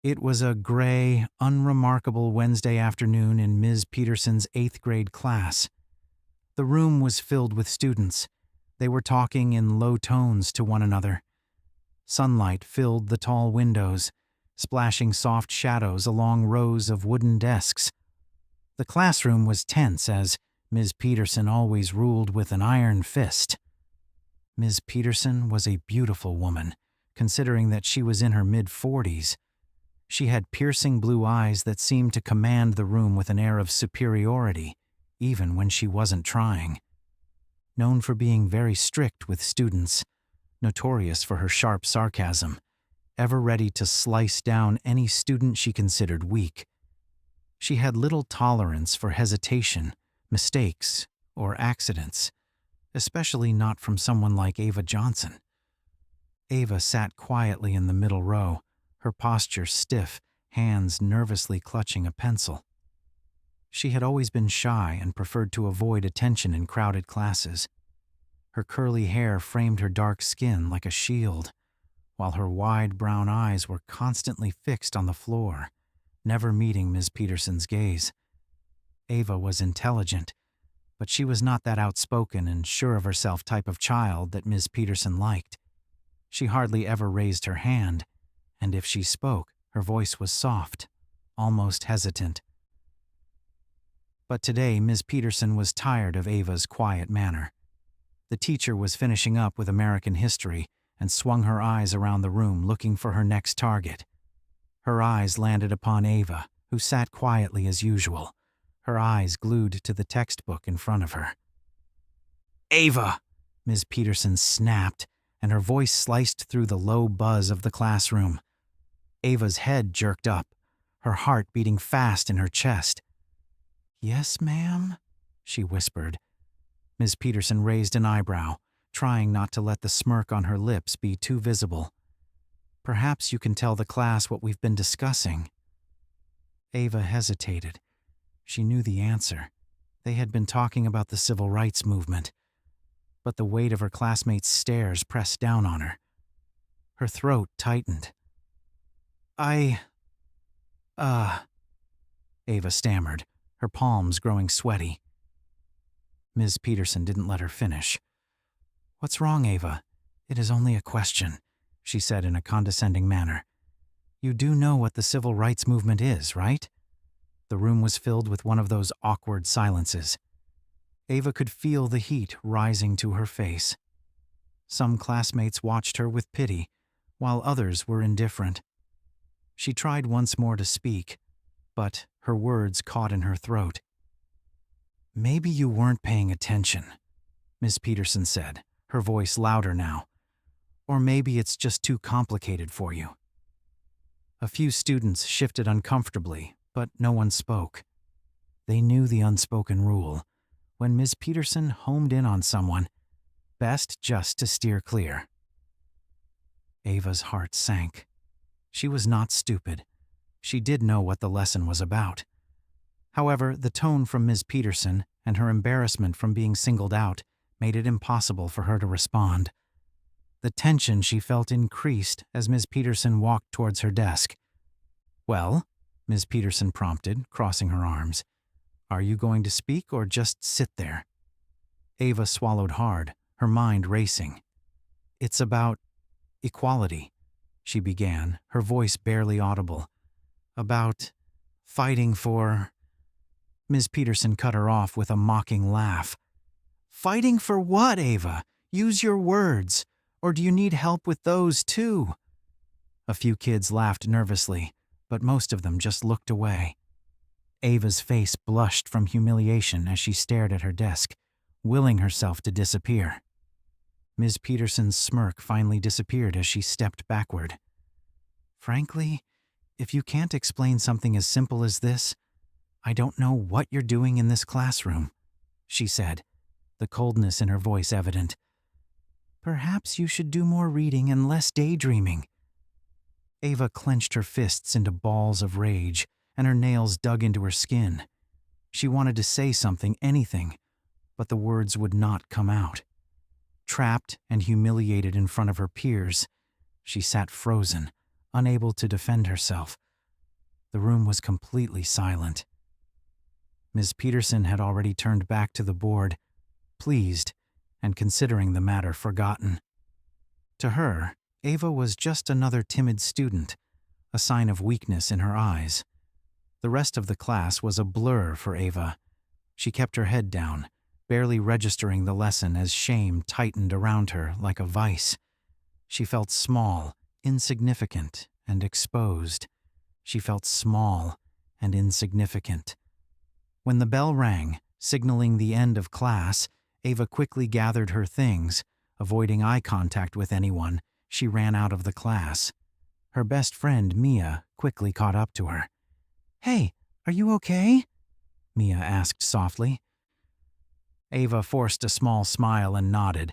It was a gray, unremarkable Wednesday afternoon in Ms. Peterson's 8th grade class. The room was filled with students. They were talking in low tones to one another. Sunlight filled the tall windows, splashing soft shadows along rows of wooden desks. The classroom was tense as Ms. Peterson always ruled with an iron fist. Ms. Peterson was a beautiful woman, considering that she was in her mid-40s. She had piercing blue eyes that seemed to command the room with an air of superiority, even when she wasn't trying. Known for being very strict with students, notorious for her sharp sarcasm, ever ready to slice down any student she considered weak. She had little tolerance for hesitation, mistakes, or accidents, especially not from someone like Ava Johnson. Ava sat quietly in the middle row, her posture stiff, hands nervously clutching a pencil. She had always been shy and preferred to avoid attention in crowded classes. Her curly hair framed her dark skin like a shield, while her wide brown eyes were constantly fixed on the floor, never meeting Ms. Peterson's gaze. Ava was intelligent, but she was not that outspoken and sure of herself type of child that Ms. Peterson liked. She hardly ever raised her hand, and if she spoke, her voice was soft, almost hesitant. But today, Ms. Peterson was tired of Ava's quiet manner. The teacher was finishing up with American history and swung her eyes around the room looking for her next target. Her eyes landed upon Ava, who sat quietly as usual, her eyes glued to the textbook in front of her. "Ava!" Ms. Peterson snapped, and her voice sliced through the low buzz of the classroom. Ava's head jerked up, her heart beating fast in her chest. "Yes, ma'am?" she whispered. Ms. Peterson raised an eyebrow, trying not to let the smirk on her lips be too visible. "Perhaps you can tell the class what we've been discussing." Ava hesitated. She knew the answer. They had been talking about the civil rights movement. But the weight of her classmates' stares pressed down on her. Her throat tightened. Ava stammered, her palms growing sweaty. Ms. Peterson didn't let her finish. "What's wrong, Ava? It is only a question," she said in a condescending manner. "You do know what the civil rights movement is, right?" The room was filled with one of those awkward silences. Ava could feel the heat rising to her face. Some classmates watched her with pity, while others were indifferent. She tried once more to speak, but her words caught in her throat. "Maybe you weren't paying attention," Miss Peterson said, her voice louder now. "Or maybe it's just too complicated for you." A few students shifted uncomfortably, but no one spoke. They knew the unspoken rule. When Miss Peterson homed in on someone, best just to steer clear. Ava's heart sank. She was not stupid. She did know what the lesson was about. However, the tone from Ms. Peterson and her embarrassment from being singled out made it impossible for her to respond. The tension she felt increased as Ms. Peterson walked towards her desk. "Well," Ms. Peterson prompted, crossing her arms, "are you going to speak or just sit there?" Ava swallowed hard, her mind racing. "It's about equality," she began, her voice barely audible. "About fighting for—" Ms. Peterson cut her off with a mocking laugh. "Fighting for what, Ava? Use your words. Or do you need help with those, too?" A few kids laughed nervously, but most of them just looked away. Ava's face blushed from humiliation as she stared at her desk, willing herself to disappear. Ms. Peterson's smirk finally disappeared as she stepped backward. "Frankly, if you can't explain something as simple as this, I don't know what you're doing in this classroom," she said, the coldness in her voice evident. "Perhaps you should do more reading and less daydreaming." Ava clenched her fists into balls of rage, and her nails dug into her skin. She wanted to say something, anything, but the words would not come out. Trapped and humiliated in front of her peers, she sat frozen, unable to defend herself, The room was completely silent. Ms. Peterson had already turned back to the board, pleased and considering the matter forgotten. To her, Ava was just another timid student, a sign of weakness in her eyes. The rest of the class was a blur for Ava. She kept her head down, barely registering the lesson as shame tightened around her like a vice. She felt small, insignificant, and exposed. She felt small and insignificant. When the bell rang, signaling the end of class, Ava quickly gathered her things. Avoiding eye contact with anyone, she ran out of the class. Her best friend, Mia, quickly caught up to her. "Hey, are you okay?" Mia asked softly. Ava forced a small smile and nodded,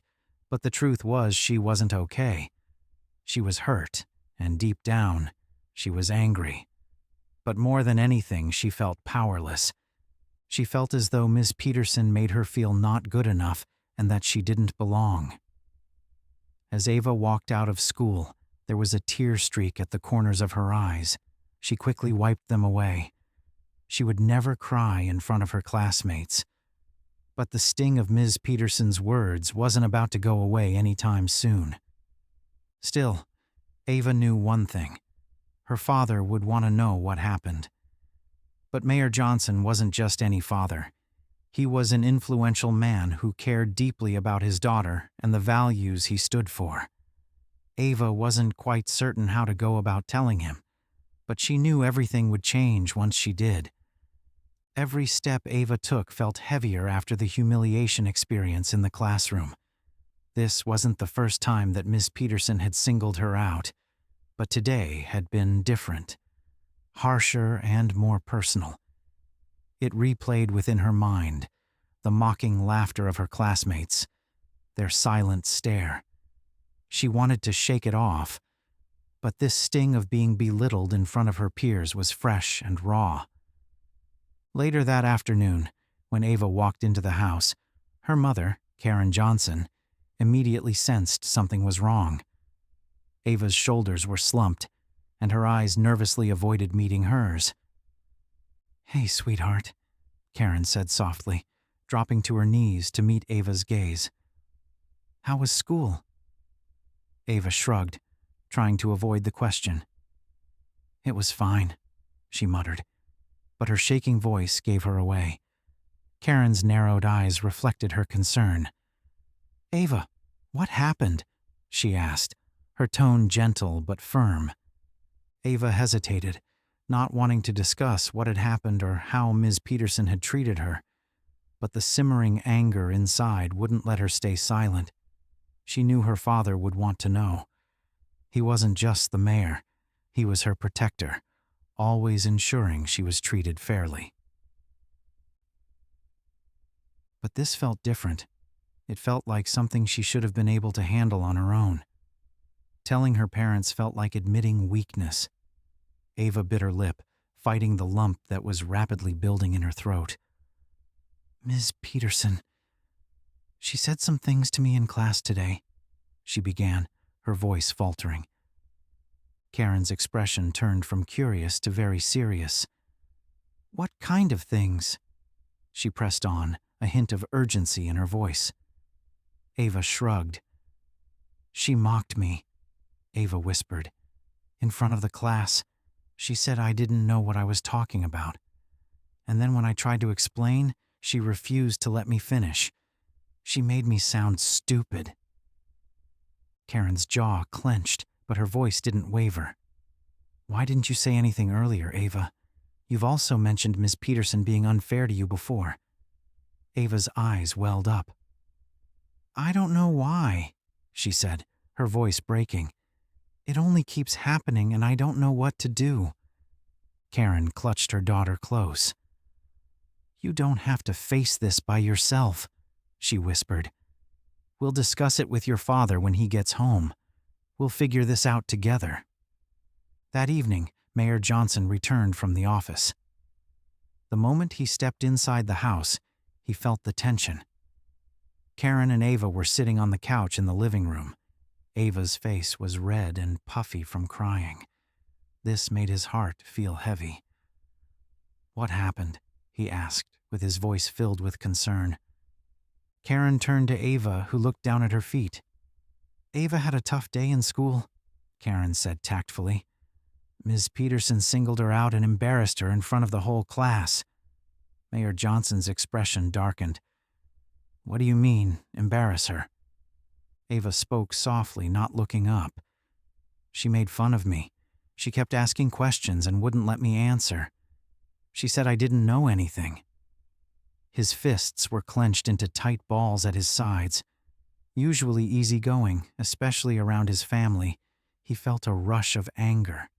but the truth was she wasn't okay. She was hurt, and deep down, she was angry. But more than anything, she felt powerless. She felt as though Miss Peterson made her feel not good enough and that she didn't belong. As Ava walked out of school, there was a tear streak at the corners of her eyes. She quickly wiped them away. She would never cry in front of her classmates. But the sting of Ms. Peterson's words wasn't about to go away anytime soon. Still, Ava knew one thing. Her father would want to know what happened. But Mayor Johnson wasn't just any father. He was an influential man who cared deeply about his daughter and the values he stood for. Ava wasn't quite certain how to go about telling him, but she knew everything would change once she did. Every step Ava took felt heavier after the humiliation experience in the classroom. This wasn't the first time that Miss Peterson had singled her out, but today had been different, harsher and more personal. It replayed within her mind, the mocking laughter of her classmates, their silent stare. She wanted to shake it off, but this sting of being belittled in front of her peers was fresh and raw. Later that afternoon, when Ava walked into the house, her mother, Karen Johnson, immediately sensed something was wrong. Ava's shoulders were slumped, and her eyes nervously avoided meeting hers. "Hey, sweetheart," Karen said softly, dropping to her knees to meet Ava's gaze. "How was school?" Ava shrugged, trying to avoid the question. "It was fine," she muttered, but her shaking voice gave her away. Karen's narrowed eyes reflected her concern. "Ava, what happened?" she asked, her tone gentle but firm. Ava hesitated, not wanting to discuss what had happened or how Ms. Peterson had treated her, but the simmering anger inside wouldn't let her stay silent. She knew her father would want to know. He wasn't just the mayor, he was her protector, always ensuring she was treated fairly. But this felt different. It felt like something she should have been able to handle on her own. Telling her parents felt like admitting weakness. Ava bit her lip, fighting the lump that was rapidly building in her throat. "Ms. Peterson, she said some things to me in class today," she began, her voice faltering. Karen's expression turned from curious to very serious. "What kind of things?" She pressed on, a hint of urgency in her voice. Ava shrugged. "She mocked me," Ava whispered. "In front of the class, she said I didn't know what I was talking about. And then when I tried to explain, she refused to let me finish. She made me sound stupid." Karen's jaw clenched, but her voice didn't waver. "Why didn't you say anything earlier, Ava? You've also mentioned Miss Peterson being unfair to you before." Ava's eyes welled up. "I don't know why," she said, her voice breaking. "It only keeps happening and I don't know what to do." Karen clutched her daughter close. "You don't have to face this by yourself," she whispered. "We'll discuss it with your father when he gets home. We'll figure this out together." That evening, Mayor Johnson returned from the office. The moment he stepped inside the house, he felt the tension. Karen and Ava were sitting on the couch in the living room. Ava's face was red and puffy from crying. This made his heart feel heavy. "What happened?" he asked, with his voice filled with concern. Karen turned to Ava, who looked down at her feet. "Ava had a tough day in school," Karen said tactfully. "Ms. Peterson singled her out and embarrassed her in front of the whole class." Mayor Johnson's expression darkened. "What do you mean, embarrass her?" Ava spoke softly, not looking up. "She made fun of me. She kept asking questions and wouldn't let me answer. She said I didn't know anything." His fists were clenched into tight balls at his sides. Usually easygoing, especially around his family, he felt a rush of anger.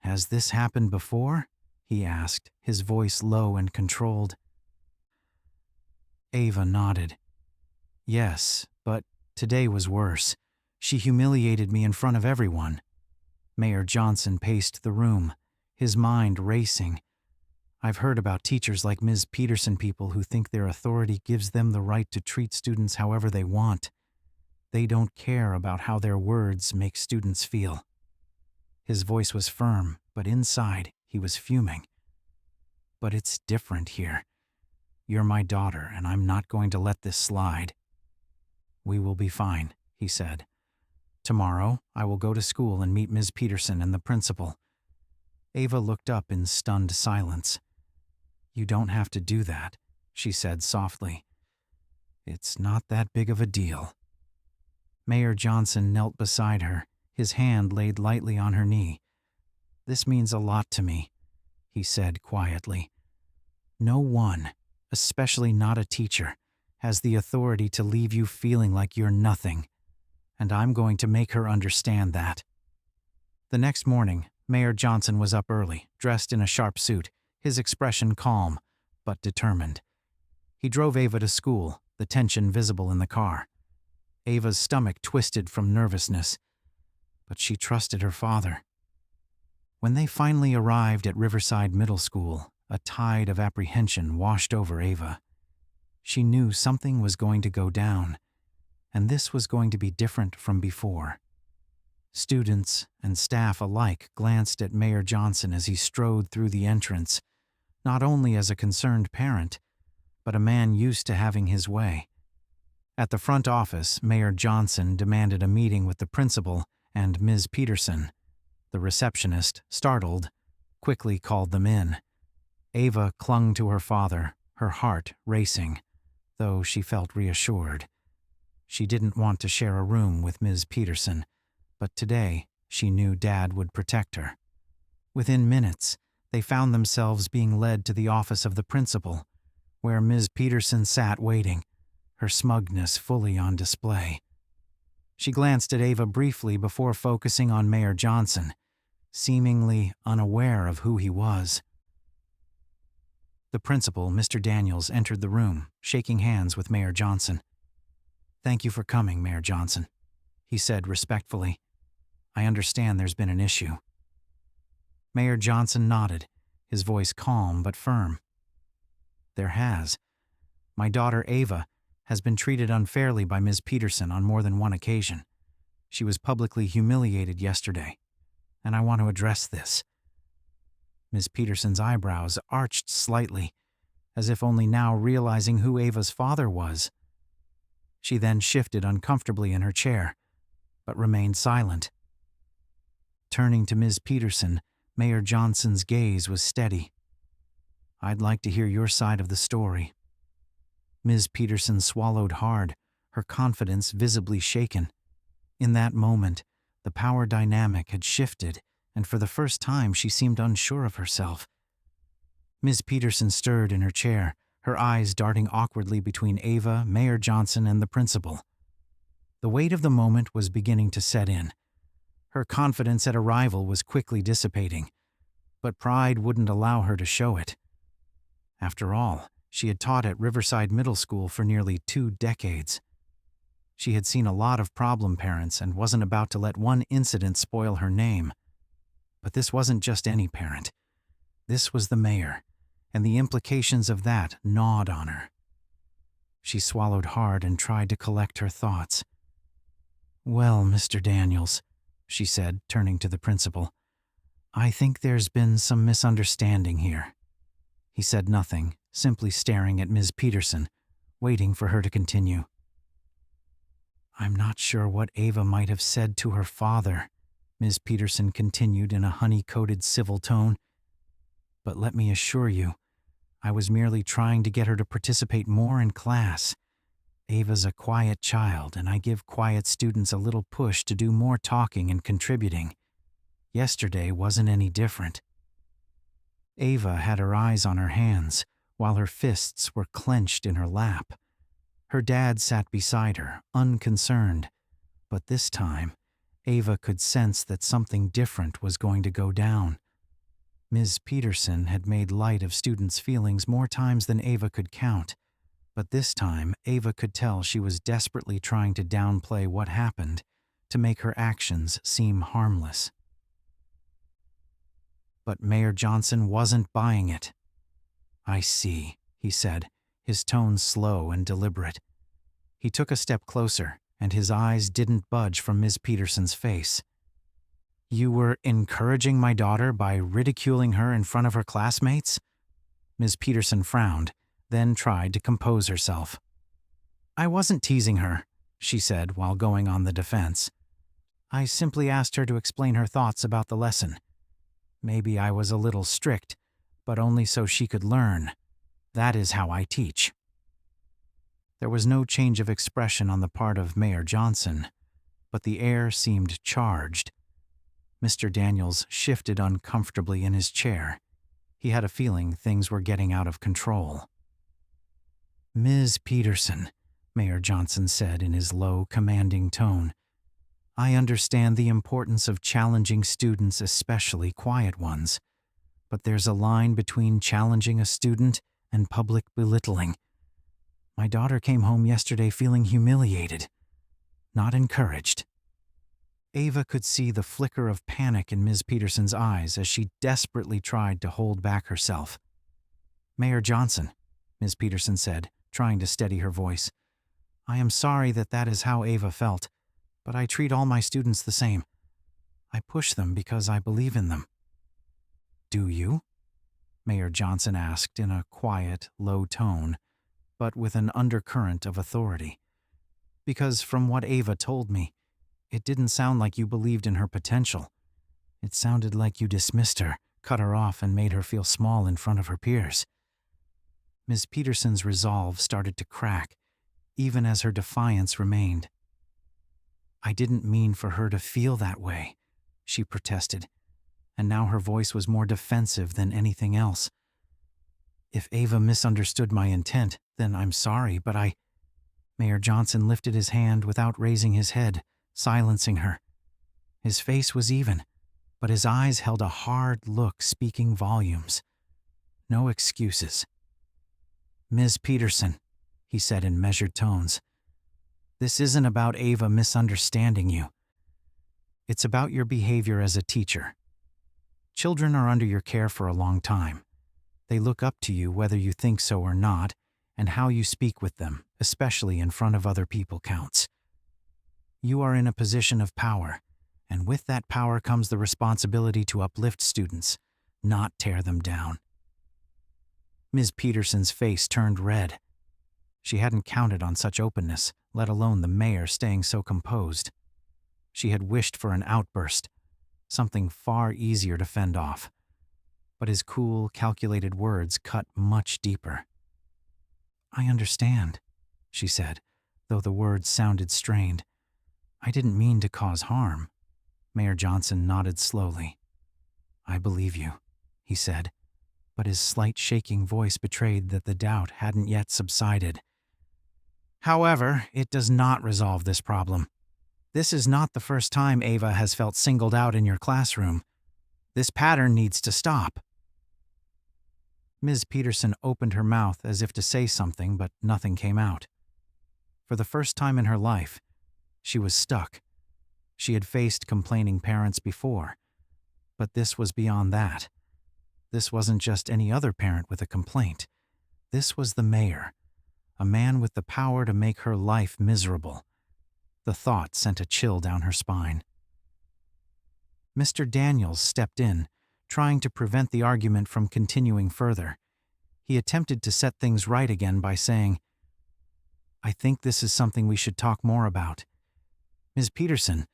"Has this happened before?" he asked, his voice low and controlled. Ava nodded. "Yes, but today was worse. She humiliated me in front of everyone." Mayor Johnson paced the room, his mind racing. "I've heard about teachers like Ms. Peterson, people who think their authority gives them the right to treat students however they want. They don't care about how their words make students feel." His voice was firm, but inside he was fuming. "But it's different here. You're my daughter, and I'm not going to let this slide." "We will be fine," he said. "Tomorrow, I will go to school and meet Ms. Peterson and the principal." Ava looked up in stunned silence. "You don't have to do that," she said softly. "It's not that big of a deal." Mayor Johnson knelt beside her, his hand laid lightly on her knee. "This means a lot to me," he said quietly. "No one, especially not a teacher, has the authority to leave you feeling like you're nothing, and I'm going to make her understand that." The next morning, Mayor Johnson was up early, dressed in a sharp suit, his expression calm, but determined. He drove Ava to school, the tension visible in the car. Ava's stomach twisted from nervousness, but she trusted her father. When they finally arrived at Riverside Middle School, a tide of apprehension washed over Ava. She knew something was going to go down, and this was going to be different from before. Students and staff alike glanced at Mayor Johnson as he strode through the entrance, not only as a concerned parent, but a man used to having his way. At the front office, Mayor Johnson demanded a meeting with the principal and Ms. Peterson. The receptionist, startled, quickly called them in. Ava clung to her father, her heart racing, though she felt reassured. She didn't want to share a room with Ms. Peterson, but today she knew Dad would protect her. Within minutes, they found themselves being led to the office of the principal, where Ms. Peterson sat waiting, her smugness fully on display. She glanced at Ava briefly before focusing on Mayor Johnson, seemingly unaware of who he was. The principal, Mr. Daniels, entered the room, shaking hands with Mayor Johnson. "Thank you for coming, Mayor Johnson," he said respectfully. "I understand there's been an issue." Mayor Johnson nodded, his voice calm but firm. "There has. My daughter, Ava, has been treated unfairly by Ms. Peterson on more than one occasion. She was publicly humiliated yesterday, and I want to address this." Ms. Peterson's eyebrows arched slightly, as if only now realizing who Ava's father was. She then shifted uncomfortably in her chair, but remained silent. Turning to Ms. Peterson, Mayor Johnson's gaze was steady. "I'd like to hear your side of the story." Ms. Peterson swallowed hard, her confidence visibly shaken. In that moment, the power dynamic had shifted, and for the first time she seemed unsure of herself. Ms. Peterson stirred in her chair, her eyes darting awkwardly between Ava, Mayor Johnson, and the principal. The weight of the moment was beginning to set in. Her confidence at arrival was quickly dissipating, but pride wouldn't allow her to show it. After all, she had taught at Riverside Middle School for nearly 2 decades. She had seen a lot of problem parents and wasn't about to let one incident spoil her name. But this wasn't just any parent. This was the mayor, and the implications of that gnawed on her. She swallowed hard and tried to collect her thoughts. "Well, Mr. Daniels," she said, turning to the principal, "I think there's been some misunderstanding here." He said nothing, simply staring at Ms. Peterson, waiting for her to continue. "I'm not sure what Ava might have said to her father," Ms. Peterson continued in a honey-coated civil tone. "But let me assure you, I was merely trying to get her to participate more in class. Ava's a quiet child, and I give quiet students a little push to do more talking and contributing. Yesterday wasn't any different." Ava had her eyes on her hands, while her fists were clenched in her lap. Her dad sat beside her, unconcerned, but this time, Ava could sense that something different was going to go down. Ms. Peterson had made light of students' feelings more times than Ava could count, but this time Ava could tell she was desperately trying to downplay what happened to make her actions seem harmless. But Mayor Johnson wasn't buying it. "I see," he said, his tone slow and deliberate. He took a step closer, and his eyes didn't budge from Ms. Peterson's face. "You were encouraging my daughter by ridiculing her in front of her classmates?" Ms. Peterson frowned, then tried to compose herself. "I wasn't teasing her," she said while going on the defense. "I simply asked her to explain her thoughts about the lesson. Maybe I was a little strict, but only so she could learn. That is how I teach." There was no change of expression on the part of Mayor Johnson, but the air seemed charged. Mr. Daniels shifted uncomfortably in his chair. He had a feeling things were getting out of control. "Ms. Peterson," Mayor Johnson said in his low, commanding tone, "I understand the importance of challenging students, especially quiet ones. But there's a line between challenging a student and public belittling. My daughter came home yesterday feeling humiliated, not encouraged." Ava could see the flicker of panic in Ms. Peterson's eyes as she desperately tried to hold back herself. "Mayor Johnson," Ms. Peterson said, trying to steady her voice, "I am sorry that is how Ava felt, but I treat all my students the same. I push them because I believe in them." "Do you?" Mayor Johnson asked in a quiet, low tone, but with an undercurrent of authority. "Because from what Ava told me, it didn't sound like you believed in her potential. It sounded like you dismissed her, cut her off, and made her feel small in front of her peers." Ms. Peterson's resolve started to crack, even as her defiance remained. "I didn't mean for her to feel that way," she protested, and now her voice was more defensive than anything else. "If Ava misunderstood my intent, then I'm sorry, but I—" Mayor Johnson lifted his hand without raising his head, silencing her. His face was even, but his eyes held a hard look speaking volumes. No excuses. "Ms. Peterson," he said in measured tones, "this isn't about Ava misunderstanding you. It's about your behavior as a teacher. Children are under your care for a long time. They look up to you whether you think so or not, and how you speak with them, especially in front of other people, counts. You are in a position of power, and with that power comes the responsibility to uplift students, not tear them down." Ms. Peterson's face turned red. She hadn't counted on such openness, let alone the mayor staying so composed. She had wished for an outburst, something far easier to fend off. But his cool, calculated words cut much deeper. "I understand," she said, though the words sounded strained. "I didn't mean to cause harm." Mayor Johnson nodded slowly. "I believe you," he said, but his slight shaking voice betrayed that the doubt hadn't yet subsided. "However, it does not resolve this problem. This is not the first time Ava has felt singled out in your classroom. This pattern needs to stop." Ms. Peterson opened her mouth as if to say something, but nothing came out. For the first time in her life, she was stuck. She had faced complaining parents before, but this was beyond that. This wasn't just any other parent with a complaint. This was the mayor, a man with the power to make her life miserable. The thought sent a chill down her spine. Mr. Daniels stepped in, trying to prevent the argument from continuing further. He attempted to set things right again by saying, "I think this is something we should talk more about. Ms. Peterson,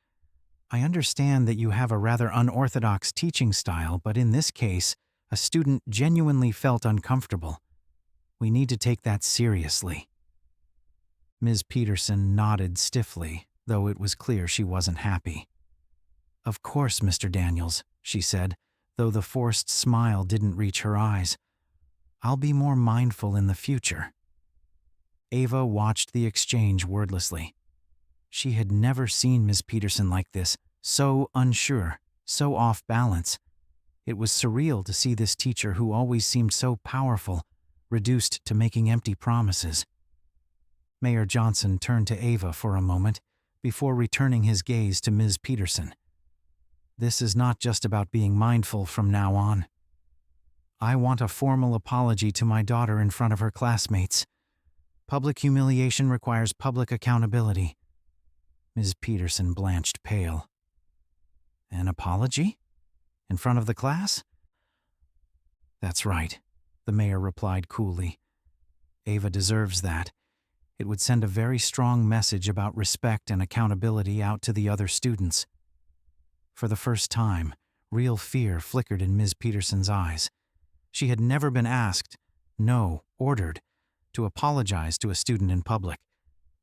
I understand that you have a rather unorthodox teaching style, but in this case, a student genuinely felt uncomfortable. We need to take that seriously." Ms. Peterson nodded stiffly, though it was clear she wasn't happy. "Of course, Mr. Daniels," she said, though the forced smile didn't reach her eyes. "I'll be more mindful in the future." Ava watched the exchange wordlessly. She had never seen Ms. Peterson like this, so unsure, so off balance. It was surreal to see this teacher who always seemed so powerful, reduced to making empty promises. Mayor Johnson turned to Ava for a moment before returning his gaze to Ms. Peterson. "This is not just about being mindful from now on. I want a formal apology to my daughter in front of her classmates. Public humiliation requires public accountability." Ms. Peterson blanched pale. "An apology? In front of the class?" "That's right," the mayor replied coolly. "Ava deserves that. It would send a very strong message about respect and accountability out to the other students." For the first time, real fear flickered in Ms. Peterson's eyes. She had never been asked, no, ordered, to apologize to a student in public.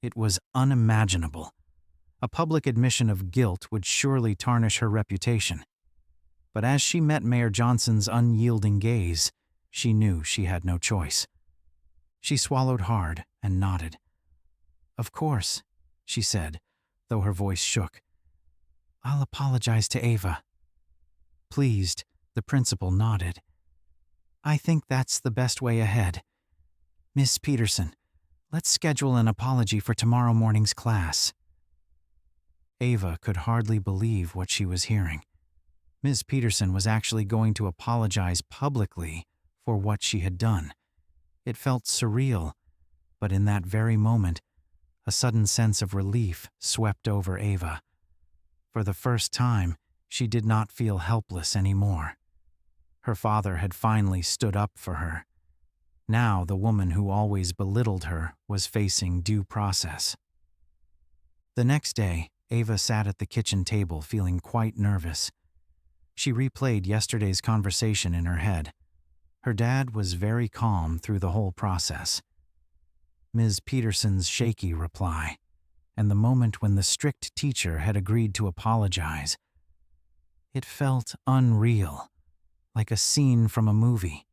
It was unimaginable. A public admission of guilt would surely tarnish her reputation. But as she met Mayor Johnson's unyielding gaze, she knew she had no choice. She swallowed hard and nodded. "Of course," she said, though her voice shook. "I'll apologize to Ava." Pleased, the principal nodded. "I think that's the best way ahead. Miss Peterson, let's schedule an apology for tomorrow morning's class." Ava could hardly believe what she was hearing. Ms. Peterson was actually going to apologize publicly for what she had done. It felt surreal, but in that very moment, a sudden sense of relief swept over Ava. For the first time, she did not feel helpless anymore. Her father had finally stood up for her. Now the woman who always belittled her was facing due process. The next day, Ava sat at the kitchen table feeling quite nervous. She replayed yesterday's conversation in her head. Her dad was very calm through the whole process. Ms. Peterson's shaky reply, and the moment when the strict teacher had agreed to apologize. It felt unreal, like a scene from a movie.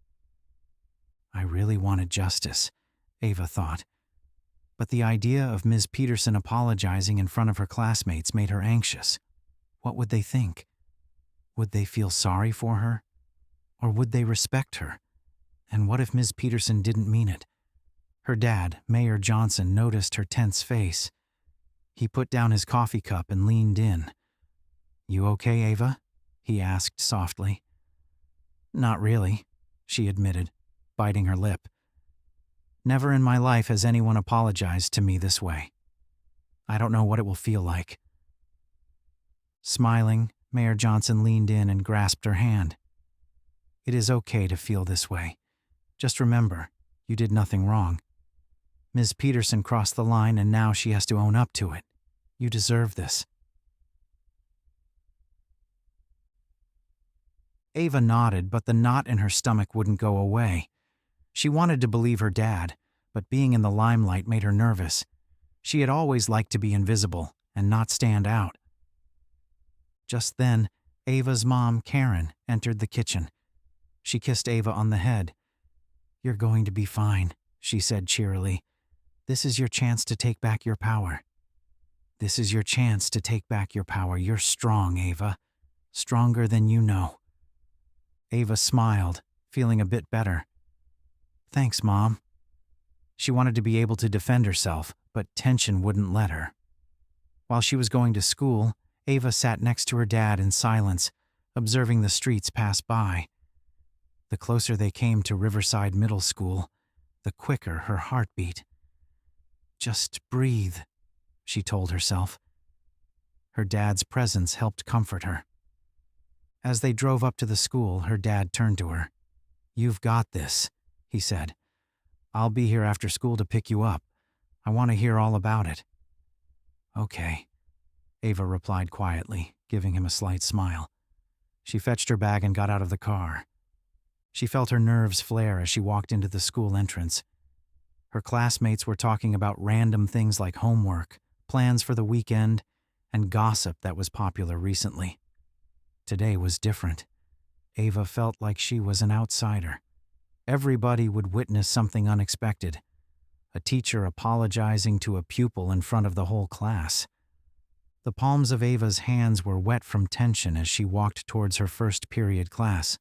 I really wanted justice, Ava thought. But the idea of Ms. Peterson apologizing in front of her classmates made her anxious. What would they think? Would they feel sorry for her? Or would they respect her? And what if Ms. Peterson didn't mean it? Her dad, Mayor Johnson, noticed her tense face. He put down his coffee cup and leaned in. "You okay, Ava?" he asked softly. "Not really," she admitted, biting her lip. "Never in my life has anyone apologized to me this way. I don't know what it will feel like." Smiling, Mayor Johnson leaned in and grasped her hand. "It is okay to feel this way. Just remember, you did nothing wrong. Ms. Peterson crossed the line and now she has to own up to it. You deserve this." Ava nodded, but the knot in her stomach wouldn't go away. She wanted to believe her dad, but being in the limelight made her nervous. She had always liked to be invisible and not stand out. Just then, Ava's mom, Karen, entered the kitchen. She kissed Ava on the head. "You're going to be fine," she said cheerily. "This is your chance to take back your power. This is your chance to take back your power. You're strong, Ava. Stronger than you know." Ava smiled, feeling a bit better. "Thanks, Mom." She wanted to be able to defend herself, but tension wouldn't let her. While she was going to school, Ava sat next to her dad in silence, observing the streets pass by. The closer they came to Riverside Middle School, the quicker her heart beat. "Just breathe," she told herself. Her dad's presence helped comfort her. As they drove up to the school, her dad turned to her. "You've got this," he said. "I'll be here after school to pick you up. I want to hear all about it." "Okay," Ava replied quietly, giving him a slight smile. She fetched her bag and got out of the car. She felt her nerves flare as she walked into the school entrance. Her classmates were talking about random things like homework, plans for the weekend, and gossip that was popular recently. Today was different. Ava felt like she was an outsider. Everybody would witness something unexpected. A teacher apologizing to a pupil in front of the whole class. The palms of Ava's hands were wet from tension as she walked towards her first period class.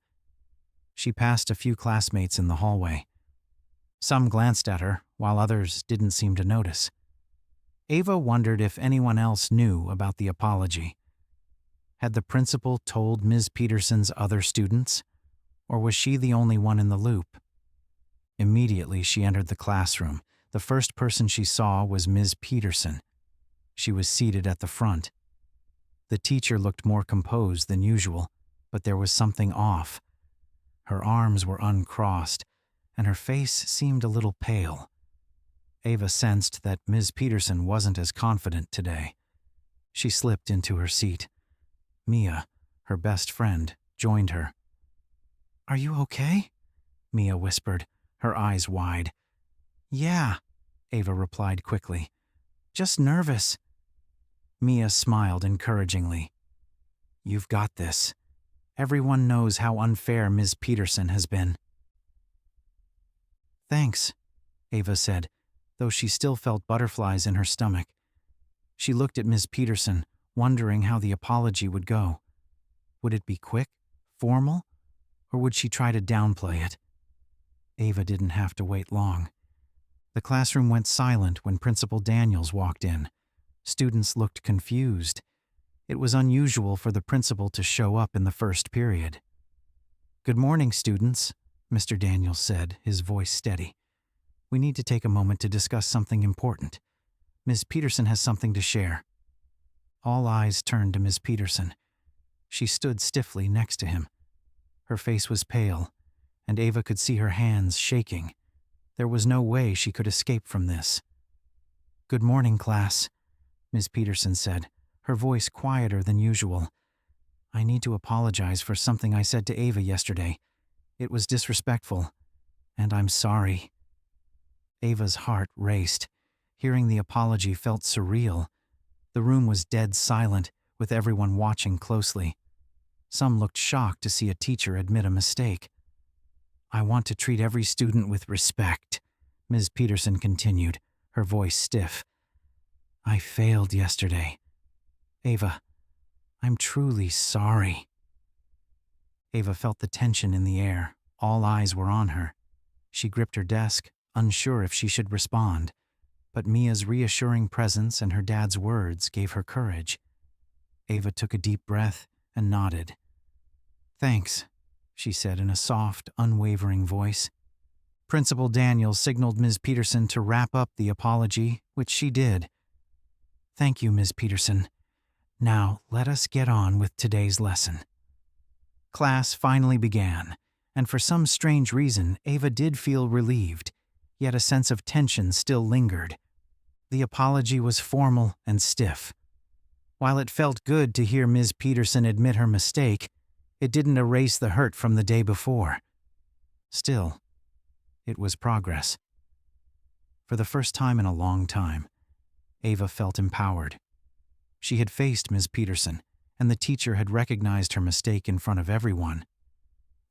She passed a few classmates in the hallway. Some glanced at her, while others didn't seem to notice. Ava wondered if anyone else knew about the apology. Had the principal told Ms. Peterson's other students, or was she the only one in the loop? Immediately she entered the classroom. The first person she saw was Ms. Peterson. She was seated at the front. The teacher looked more composed than usual, but there was something off. Her arms were uncrossed, and her face seemed a little pale. Ava sensed that Ms. Peterson wasn't as confident today. She slipped into her seat. Mia, her best friend, joined her. "Are you okay?" Mia whispered, her eyes wide. "Yeah," Ava replied quickly. "Just nervous." Mia smiled encouragingly. "You've got this. Everyone knows how unfair Ms. Peterson has been." "Thanks," Ava said, though she still felt butterflies in her stomach. She looked at Ms. Peterson, wondering how the apology would go. Would it be quick, formal, or would she try to downplay it? Ava didn't have to wait long. The classroom went silent when Principal Daniels walked in. Students looked confused. It was unusual for the principal to show up in the first period. "Good morning, students," Mr. Daniels said, his voice steady. "We need to take a moment to discuss something important. Ms. Peterson has something to share." All eyes turned to Ms. Peterson. She stood stiffly next to him. Her face was pale, and Ava could see her hands shaking. There was no way she could escape from this. "Good morning, class," Ms. Peterson said, her voice quieter than usual. "I need to apologize for something I said to Ava yesterday. It was disrespectful, and I'm sorry." Ava's heart raced. Hearing the apology felt surreal. The room was dead silent, with everyone watching closely. Some looked shocked to see a teacher admit a mistake. "I want to treat every student with respect," Ms. Peterson continued, her voice stiff. "I failed yesterday. Ava, I'm truly sorry." Ava felt the tension in the air. All eyes were on her. She gripped her desk, unsure if she should respond. But Mia's reassuring presence and her dad's words gave her courage. Ava took a deep breath and nodded. "Thanks," she said in a soft, unwavering voice. Principal Daniels signaled Ms. Peterson to wrap up the apology, which she did. "Thank you, Ms. Peterson. Now, let us get on with today's lesson." Class finally began, and for some strange reason, Ava did feel relieved, yet a sense of tension still lingered. The apology was formal and stiff. While it felt good to hear Ms. Peterson admit her mistake, it didn't erase the hurt from the day before. Still, it was progress. For the first time in a long time, Ava felt empowered. She had faced Ms. Peterson, and the teacher had recognized her mistake in front of everyone.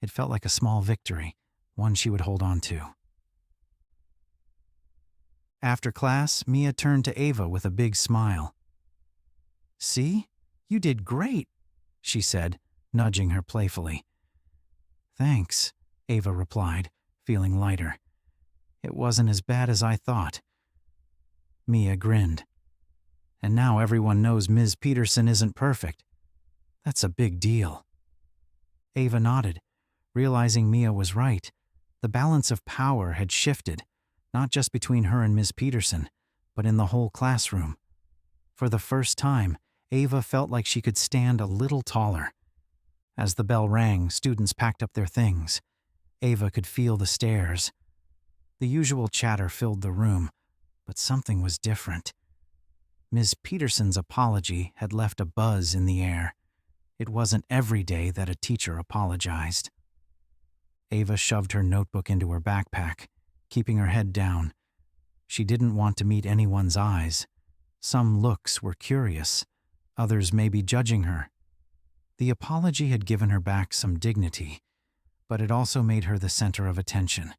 It felt like a small victory, one she would hold on to. After class, Mia turned to Ava with a big smile. "See? You did great," she said, nudging her playfully. "Thanks," Ava replied, feeling lighter. "It wasn't as bad as I thought." Mia grinned. "And now everyone knows Ms. Peterson isn't perfect. That's a big deal." Ava nodded, realizing Mia was right. The balance of power had shifted, not just between her and Ms. Peterson, but in the whole classroom. For the first time, Ava felt like she could stand a little taller. As the bell rang, students packed up their things. Ava could feel the stares. The usual chatter filled the room, but something was different. Ms. Peterson's apology had left a buzz in the air. It wasn't every day that a teacher apologized. Ava shoved her notebook into her backpack, keeping her head down. She didn't want to meet anyone's eyes. Some looks were curious, others may be judging her. The apology had given her back some dignity, but it also made her the center of attention.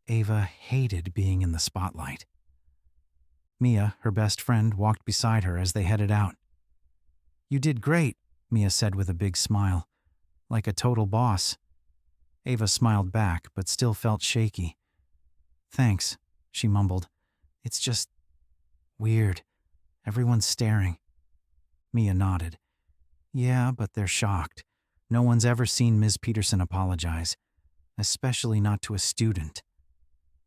Ava hated being in the spotlight. Mia, her best friend, walked beside her as they headed out. "You did great," Mia said with a big smile, like a total boss. Ava smiled back, but still felt shaky. "Thanks," she mumbled. "It's just weird. Everyone's staring." Mia nodded. "Yeah, but they're shocked. No one's ever seen Ms. Peterson apologize, especially not to a student."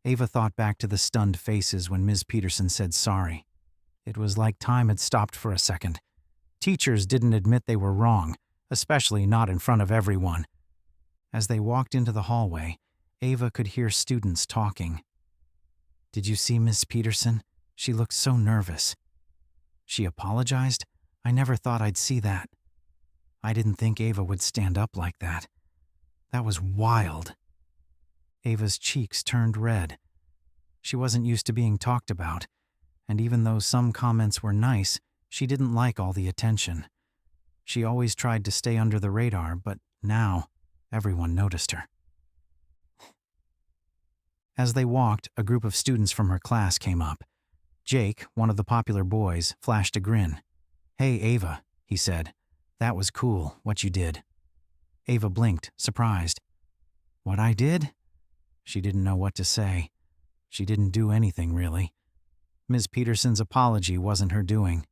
Ava thought back to the stunned faces when Ms. Peterson said sorry. It was like time had stopped for a second. Teachers didn't admit they were wrong, especially not in front of everyone. As they walked into the hallway, Ava could hear students talking. "Did you see Miss Peterson? She looked so nervous." "She apologized? I never thought I'd see that." I didn't think Ava would stand up like that. That was wild. Ava's cheeks turned red. She wasn't used to being talked about, and even though some comments were nice, she didn't like all the attention. She always tried to stay under the radar, but now everyone noticed her. As they walked, a group of students from her class came up. Jake, one of the popular boys, flashed a grin. "Hey, Ava," he said. "That was cool, what you did." Ava blinked, surprised. "What I did?" She didn't know what to say. She didn't do anything, really. Ms. Peterson's apology wasn't her doing.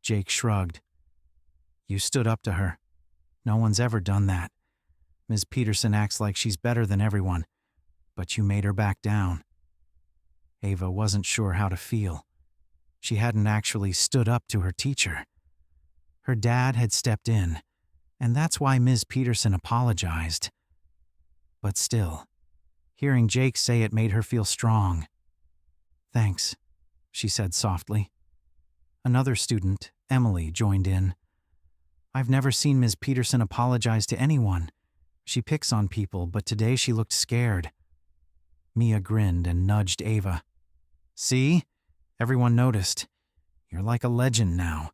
Jake shrugged. "You stood up to her. No one's ever done that. Ms. Peterson acts like she's better than everyone, but you made her back down." Ava wasn't sure how to feel. She hadn't actually stood up to her teacher. Her dad had stepped in, and that's why Ms. Peterson apologized. But still, hearing Jake say it made her feel strong. "Thanks," she said softly. Another student, Emily, joined in. "I've never seen Ms. Peterson apologize to anyone. She picks on people, but today she looked scared." Mia grinned and nudged Ava. "See? Everyone noticed. You're like a legend now."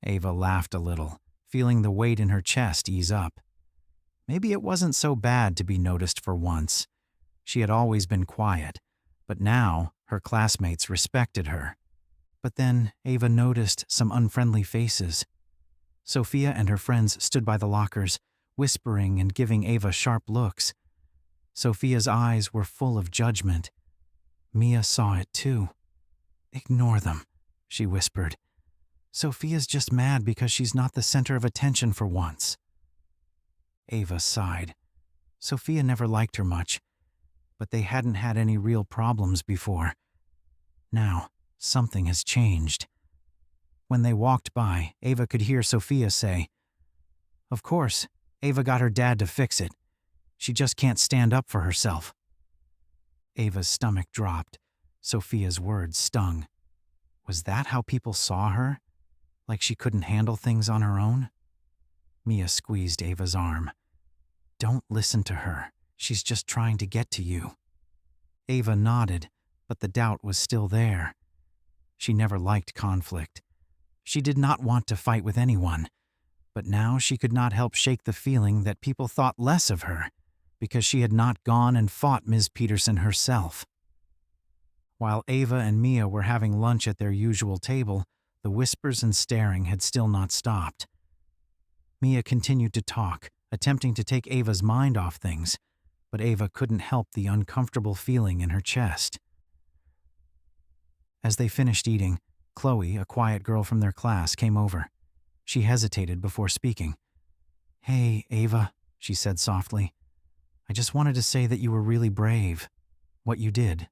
Ava laughed a little, feeling the weight in her chest ease up. Maybe it wasn't so bad to be noticed for once. She had always been quiet, but now her classmates respected her. But then Ava noticed some unfriendly faces. Sophia and her friends stood by the lockers, whispering and giving Ava sharp looks. Sophia's eyes were full of judgment. Mia saw it too. "Ignore them," she whispered. "Sophia's just mad because she's not the center of attention for once." Ava sighed. Sophia never liked her much, but they hadn't had any real problems before. Now, something has changed. When they walked by, Ava could hear Sophia say, "Of course, Ava got her dad to fix it. She just can't stand up for herself." Ava's stomach dropped. Sophia's words stung. Was that how people saw her? Like she couldn't handle things on her own? Mia squeezed Ava's arm. "Don't listen to her. She's just trying to get to you." Ava nodded, but the doubt was still there. She never liked conflict. She did not want to fight with anyone, but now she could not help shake the feeling that people thought less of her because she had not gone and fought Ms. Peterson herself. While Ava and Mia were having lunch at their usual table, the whispers and staring had still not stopped. Mia continued to talk, attempting to take Ava's mind off things, but Ava couldn't help the uncomfortable feeling in her chest. As they finished eating, Chloe, a quiet girl from their class, came over. She hesitated before speaking. "Hey, Ava," she said softly. "I just wanted to say that you were really brave. What you did."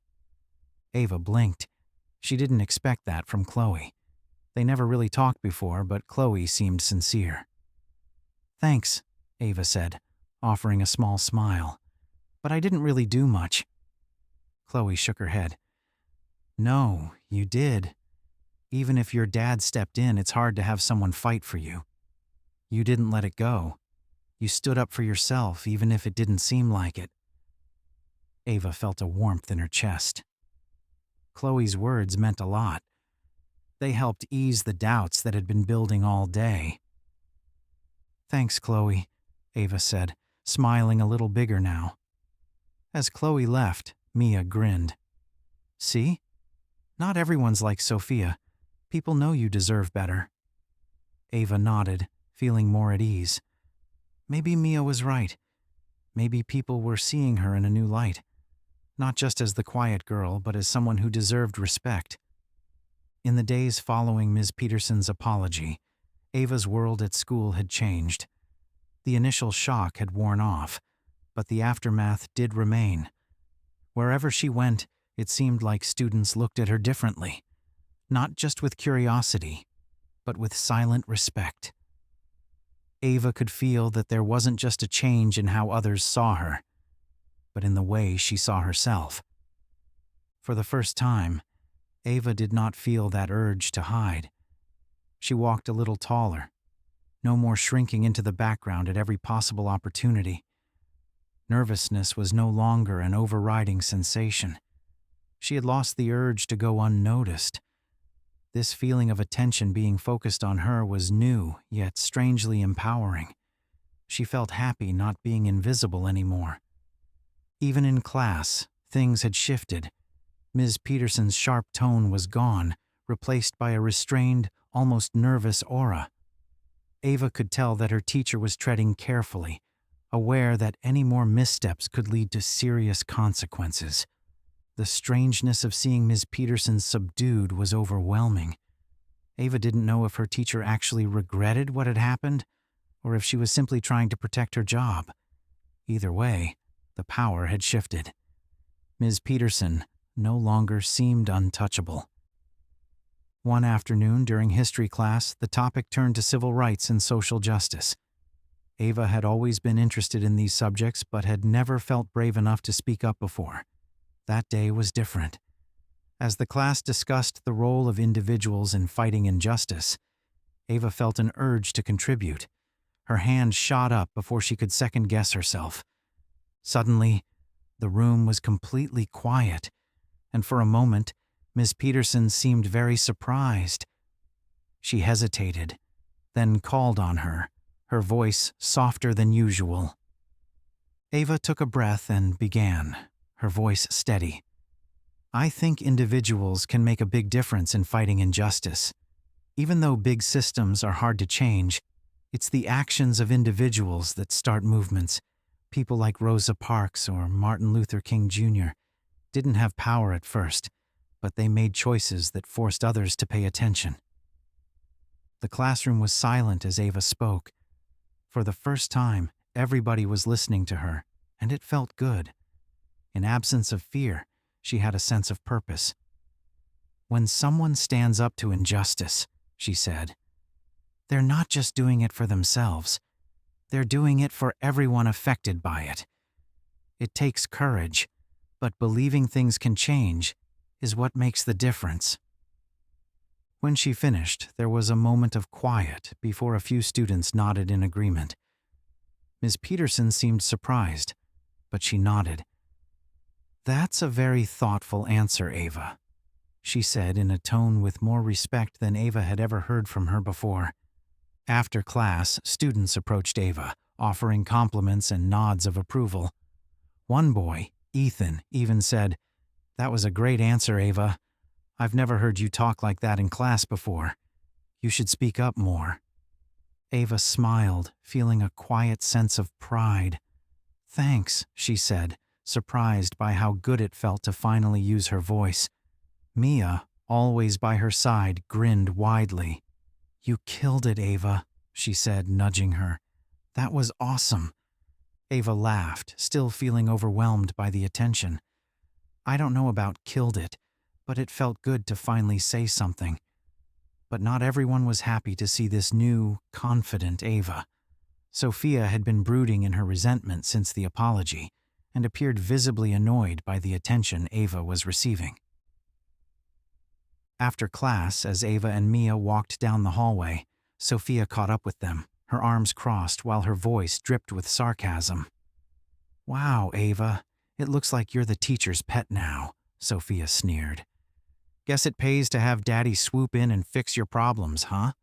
Ava blinked. She didn't expect that from Chloe. They never really talked before, but Chloe seemed sincere. "Thanks," Ava said, offering a small smile. "But I didn't really do much." Chloe shook her head. No, you did. Even if your dad stepped in, it's hard to have someone fight for you. You didn't let it go. You stood up for yourself, even if it didn't seem like it. Ava felt a warmth in her chest. Chloe's words meant a lot. They helped ease the doubts that had been building all day. Thanks, Chloe, Ava said, smiling a little bigger now. As Chloe left, Mia grinned. See? Not everyone's like Sophia. People know you deserve better. Ava nodded, feeling more at ease. Maybe Mia was right. Maybe people were seeing her in a new light. Not just as the quiet girl, but as someone who deserved respect. In the days following Ms. Peterson's apology, Ava's world at school had changed. The initial shock had worn off, but the aftermath did remain. Wherever she went, it seemed like students looked at her differently, not just with curiosity, but with silent respect. Ava could feel that there wasn't just a change in how others saw her, but in the way she saw herself. For the first time, Ava did not feel that urge to hide. She walked a little taller, no more shrinking into the background at every possible opportunity. Nervousness was no longer an overriding sensation. She had lost the urge to go unnoticed. This feeling of attention being focused on her was new, yet strangely empowering. She felt happy not being invisible anymore. Even in class, things had shifted. Ms. Peterson's sharp tone was gone, replaced by a restrained, almost nervous aura. Ava could tell that her teacher was treading carefully, aware that any more missteps could lead to serious consequences. The strangeness of seeing Ms. Peterson subdued was overwhelming. Ava didn't know if her teacher actually regretted what had happened, or if she was simply trying to protect her job. Either way, the power had shifted. Ms. Peterson no longer seemed untouchable. One afternoon during history class, the topic turned to civil rights and social justice. Ava had always been interested in these subjects, but had never felt brave enough to speak up before. That day was different. As the class discussed the role of individuals in fighting injustice, Ava felt an urge to contribute. Her hand shot up before she could second-guess herself. Suddenly, the room was completely quiet, and for a moment, Miss Peterson seemed very surprised. She hesitated, then called on her, her voice softer than usual. Ava took a breath and began, her voice steady. I think individuals can make a big difference in fighting injustice. Even though big systems are hard to change, it's the actions of individuals that start movements. People like Rosa Parks or Martin Luther King Jr. didn't have power at first, but they made choices that forced others to pay attention. The classroom was silent as Ava spoke. For the first time, everybody was listening to her, and it felt good. In absence of fear, she had a sense of purpose. When someone stands up to injustice, she said, they're not just doing it for themselves. They're doing it for everyone affected by it. It takes courage, but believing things can change is what makes the difference. When she finished, there was a moment of quiet before a few students nodded in agreement. Ms. Peterson seemed surprised, but she nodded. That's a very thoughtful answer, Ava, she said in a tone with more respect than Ava had ever heard from her before. After class, students approached Ava, offering compliments and nods of approval. One boy, Ethan, even said, "That was a great answer, Ava. I've never heard you talk like that in class before. You should speak up more." Ava smiled, feeling a quiet sense of pride. "Thanks," she said, surprised by how good it felt to finally use her voice. Mia, always by her side, grinned widely. "You killed it, Ava," she said, nudging her. "That was awesome." Ava laughed, still feeling overwhelmed by the attention. I don't know about killed it, but it felt good to finally say something. But not everyone was happy to see this new, confident Ava. Sophia had been brooding in her resentment since the apology, and appeared visibly annoyed by the attention Ava was receiving. After class, as Ava and Mia walked down the hallway, Sophia caught up with them, her arms crossed while her voice dripped with sarcasm. "Wow, Ava, it looks like you're the teacher's pet now," Sophia sneered. "Guess it pays to have Daddy swoop in and fix your problems, huh?"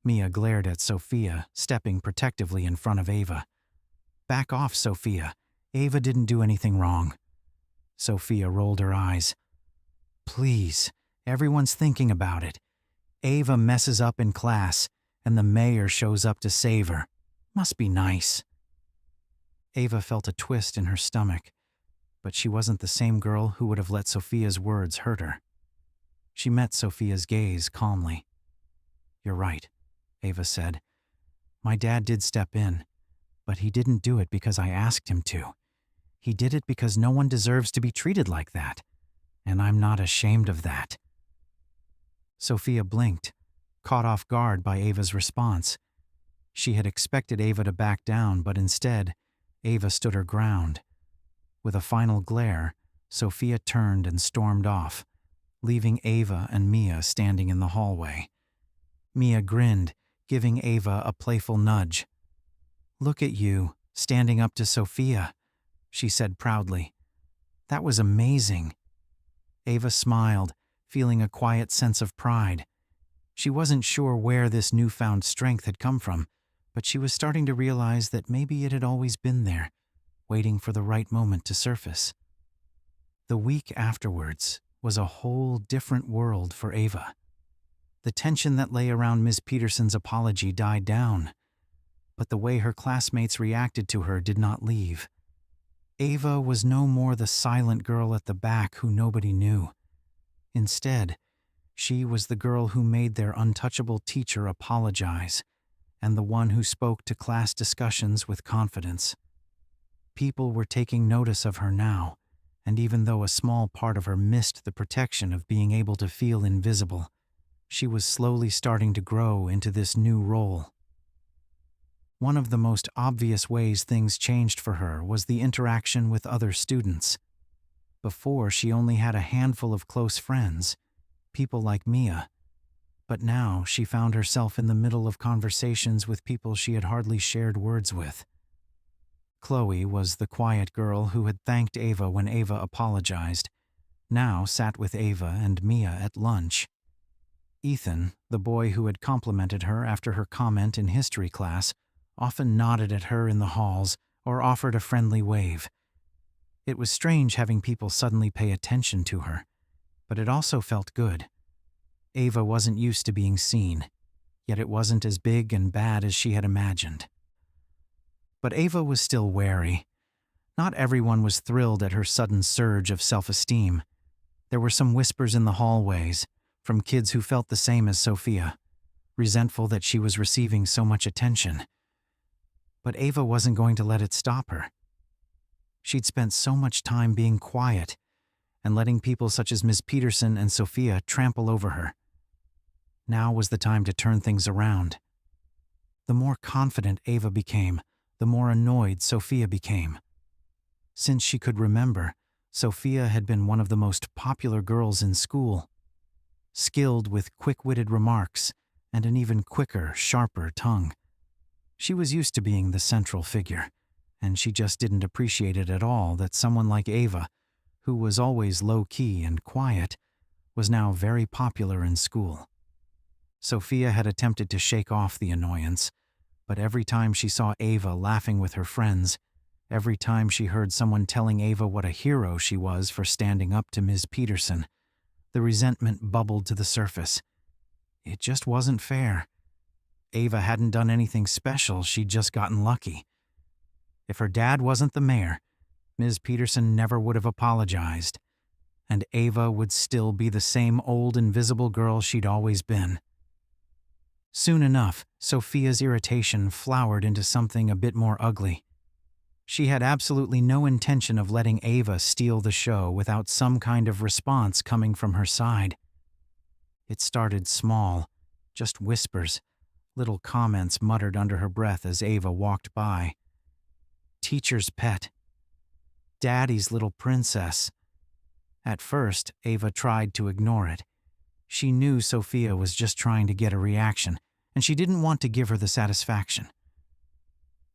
Mia glared at Sophia, stepping protectively in front of Ava. "Back off, Sophia. Ava didn't do anything wrong." Sophia rolled her eyes. "Please, everyone's thinking about it. Ava messes up in class, and the mayor shows up to save her. Must be nice." Ava felt a twist in her stomach, but she wasn't the same girl who would have let Sophia's words hurt her. She met Sophia's gaze calmly. "You're right," Ava said. "My dad did step in, but he didn't do it because I asked him to. He did it because no one deserves to be treated like that, and I'm not ashamed of that." Sophia blinked, caught off guard by Ava's response. She had expected Ava to back down, but instead, Ava stood her ground. With a final glare, Sophia turned and stormed off, leaving Ava and Mia standing in the hallway. Mia grinned, giving Ava a playful nudge. "Look at you, standing up to Sophia," she said proudly. "That was amazing." Ava smiled, feeling a quiet sense of pride. She wasn't sure where this newfound strength had come from, but she was starting to realize that maybe it had always been there, waiting for the right moment to surface. The week afterwards was a whole different world for Ava. The tension that lay around Ms. Peterson's apology died down, but the way her classmates reacted to her did not leave. Ava was no more the silent girl at the back who nobody knew. Instead, she was the girl who made their untouchable teacher apologize, and the one who spoke to class discussions with confidence. People were taking notice of her now, and even though a small part of her missed the protection of being able to feel invisible, she was slowly starting to grow into this new role. One of the most obvious ways things changed for her was the interaction with other students. Before, she only had a handful of close friends, people like Mia, but now she found herself in the middle of conversations with people she had hardly shared words with. Chloe was the quiet girl who had thanked Ava when Ava apologized, now sat with Ava and Mia at lunch. Ethan, the boy who had complimented her after her comment in history class, often nodded at her in the halls or offered a friendly wave. It was strange having people suddenly pay attention to her, but it also felt good. Ava wasn't used to being seen, yet it wasn't as big and bad as she had imagined. But Ava was still wary. Not everyone was thrilled at her sudden surge of self-esteem. There were some whispers in the hallways, from kids who felt the same as Sophia, resentful that she was receiving so much attention. But Ava wasn't going to let it stop her. She'd spent so much time being quiet and letting people such as Ms. Peterson and Sophia trample over her. Now was the time to turn things around. The more confident Ava became, the more annoyed Sophia became. Since she could remember, Sophia had been one of the most popular girls in school, skilled with quick-witted remarks and an even quicker, sharper tongue. She was used to being the central figure, and she just didn't appreciate it at all that someone like Ava, who was always low-key and quiet, was now very popular in school. Sophia had attempted to shake off the annoyance, but every time she saw Ava laughing with her friends, every time she heard someone telling Ava what a hero she was for standing up to Ms. Peterson, the resentment bubbled to the surface. It just wasn't fair. Ava hadn't done anything special, she'd just gotten lucky. If her dad wasn't the mayor, Ms. Peterson never would have apologized, and Ava would still be the same old invisible girl she'd always been. Soon enough, Sophia's irritation flowered into something a bit more ugly. She had absolutely no intention of letting Ava steal the show without some kind of response coming from her side. It started small, just whispers, little comments muttered under her breath as Ava walked by. Teacher's pet. Daddy's little princess." At first, Ava tried to ignore it. She knew Sophia was just trying to get a reaction, and she didn't want to give her the satisfaction.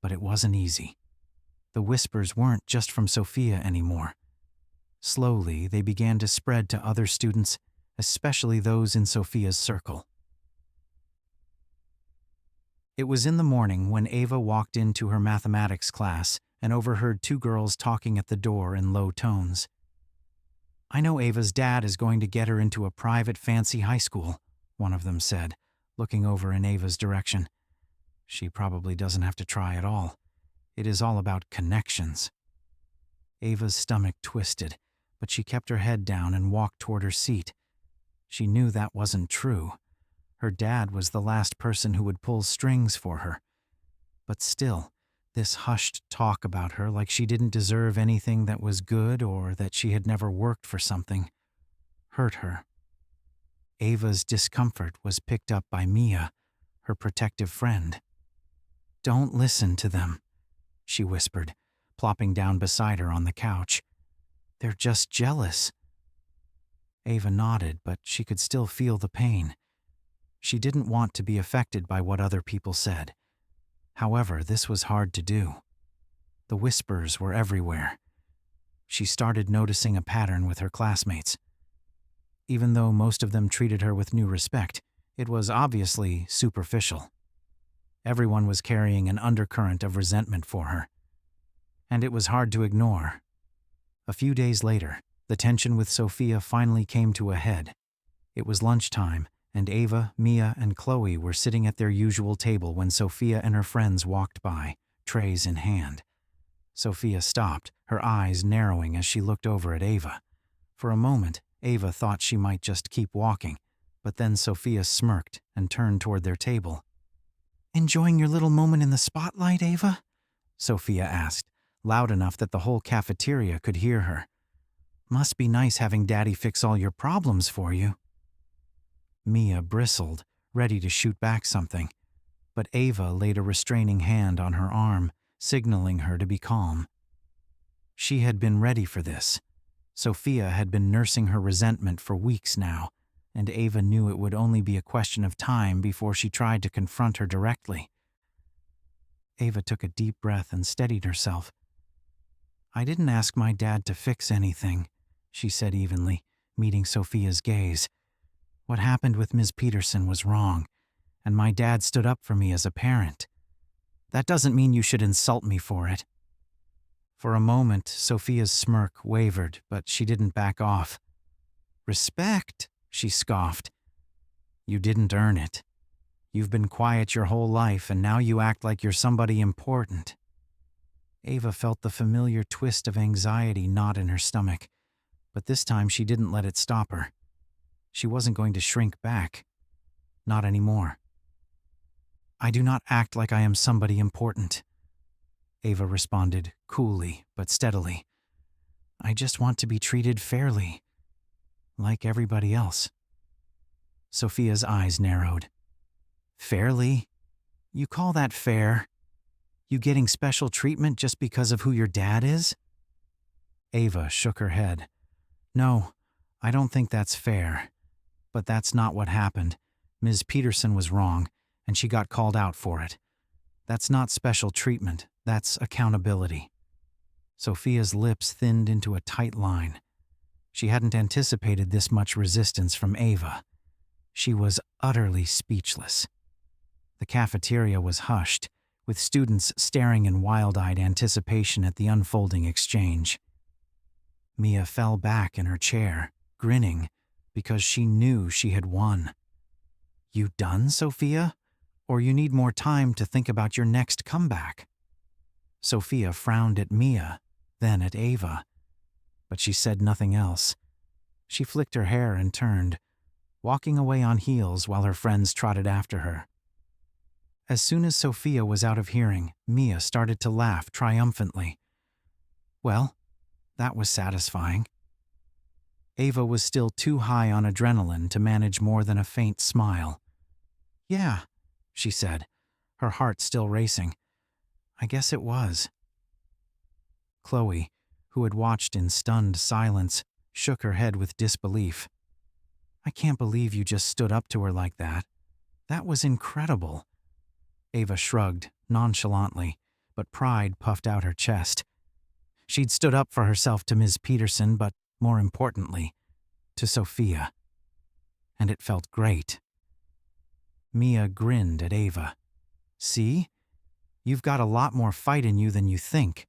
But it wasn't easy. The whispers weren't just from Sophia anymore. Slowly, they began to spread to other students, especially those in Sophia's circle. It was in the morning when Ava walked into her mathematics class and overheard two girls talking at the door in low tones. "I know Ava's dad is going to get her into a private fancy high school," one of them said, looking over in Ava's direction. "She probably doesn't have to try at all. It is all about connections." Ava's stomach twisted, but she kept her head down and walked toward her seat. She knew that wasn't true. Her dad was the last person who would pull strings for her. But still, this hushed talk about her like she didn't deserve anything that was good or that she had never worked for something hurt her. Ava's discomfort was picked up by Mia, her protective friend. "Don't listen to them," she whispered, plopping down beside her on the couch. "They're just jealous." Ava nodded, but she could still feel the pain. She didn't want to be affected by what other people said. However, this was hard to do. The whispers were everywhere. She started noticing a pattern with her classmates. Even though most of them treated her with new respect, it was obviously superficial. Everyone was carrying an undercurrent of resentment for her. And it was hard to ignore. A few days later, the tension with Sophia finally came to a head. It was lunchtime, and Ava, Mia, and Chloe were sitting at their usual table when Sophia and her friends walked by, trays in hand. Sophia stopped, her eyes narrowing as she looked over at Ava. For a moment, Ava thought she might just keep walking, but then Sophia smirked and turned toward their table. "Enjoying your little moment in the spotlight, Ava?" Sophia asked, loud enough that the whole cafeteria could hear her. "Must be nice having Daddy fix all your problems for you." Mia bristled, ready to shoot back something, but Ava laid a restraining hand on her arm, signaling her to be calm. She had been ready for this. Sophia had been nursing her resentment for weeks now, and Ava knew it would only be a question of time before she tried to confront her directly. Ava took a deep breath and steadied herself. "I didn't ask my dad to fix anything," she said evenly, meeting Sophia's gaze. "What happened with Ms. Peterson was wrong, and my dad stood up for me as a parent. That doesn't mean you should insult me for it." For a moment, Sophia's smirk wavered, but she didn't back off. "Respect?" she scoffed. "You didn't earn it. You've been quiet your whole life, and now you act like you're somebody important." Ava felt the familiar twist of anxiety knot in her stomach, but this time she didn't let it stop her. She wasn't going to shrink back. Not anymore. "I do not act like I am somebody important," Ava responded, coolly but steadily. "I just want to be treated fairly, like everybody else." Sophia's eyes narrowed. "Fairly? You call that fair? You getting special treatment just because of who your dad is?" Ava shook her head. "No, I don't think that's fair. But that's not what happened. Ms. Peterson was wrong, and she got called out for it. That's not special treatment, that's accountability." Sophia's lips thinned into a tight line. She hadn't anticipated this much resistance from Ava. She was utterly speechless. The cafeteria was hushed, with students staring in wild-eyed anticipation at the unfolding exchange. Mia fell back in her chair, grinning, because she knew she had won. "You done, Sophia? Or you need more time to think about your next comeback?" Sophia frowned at Mia, then at Ava, but she said nothing else. She flicked her hair and turned, walking away on heels while her friends trotted after her. As soon as Sophia was out of hearing, Mia started to laugh triumphantly. Well, that was satisfying. Ava was still too high on adrenaline to manage more than a faint smile. "Yeah," she said, her heart still racing. "I guess it was." Chloe, who had watched in stunned silence, shook her head with disbelief. I can't believe you just stood up to her like that. That was incredible. Ava shrugged, nonchalantly, but pride puffed out her chest. She'd stood up for herself to Ms. Peterson, but more importantly, to Sophia. And it felt great. Mia grinned at Ava. See? You've got a lot more fight in you than you think.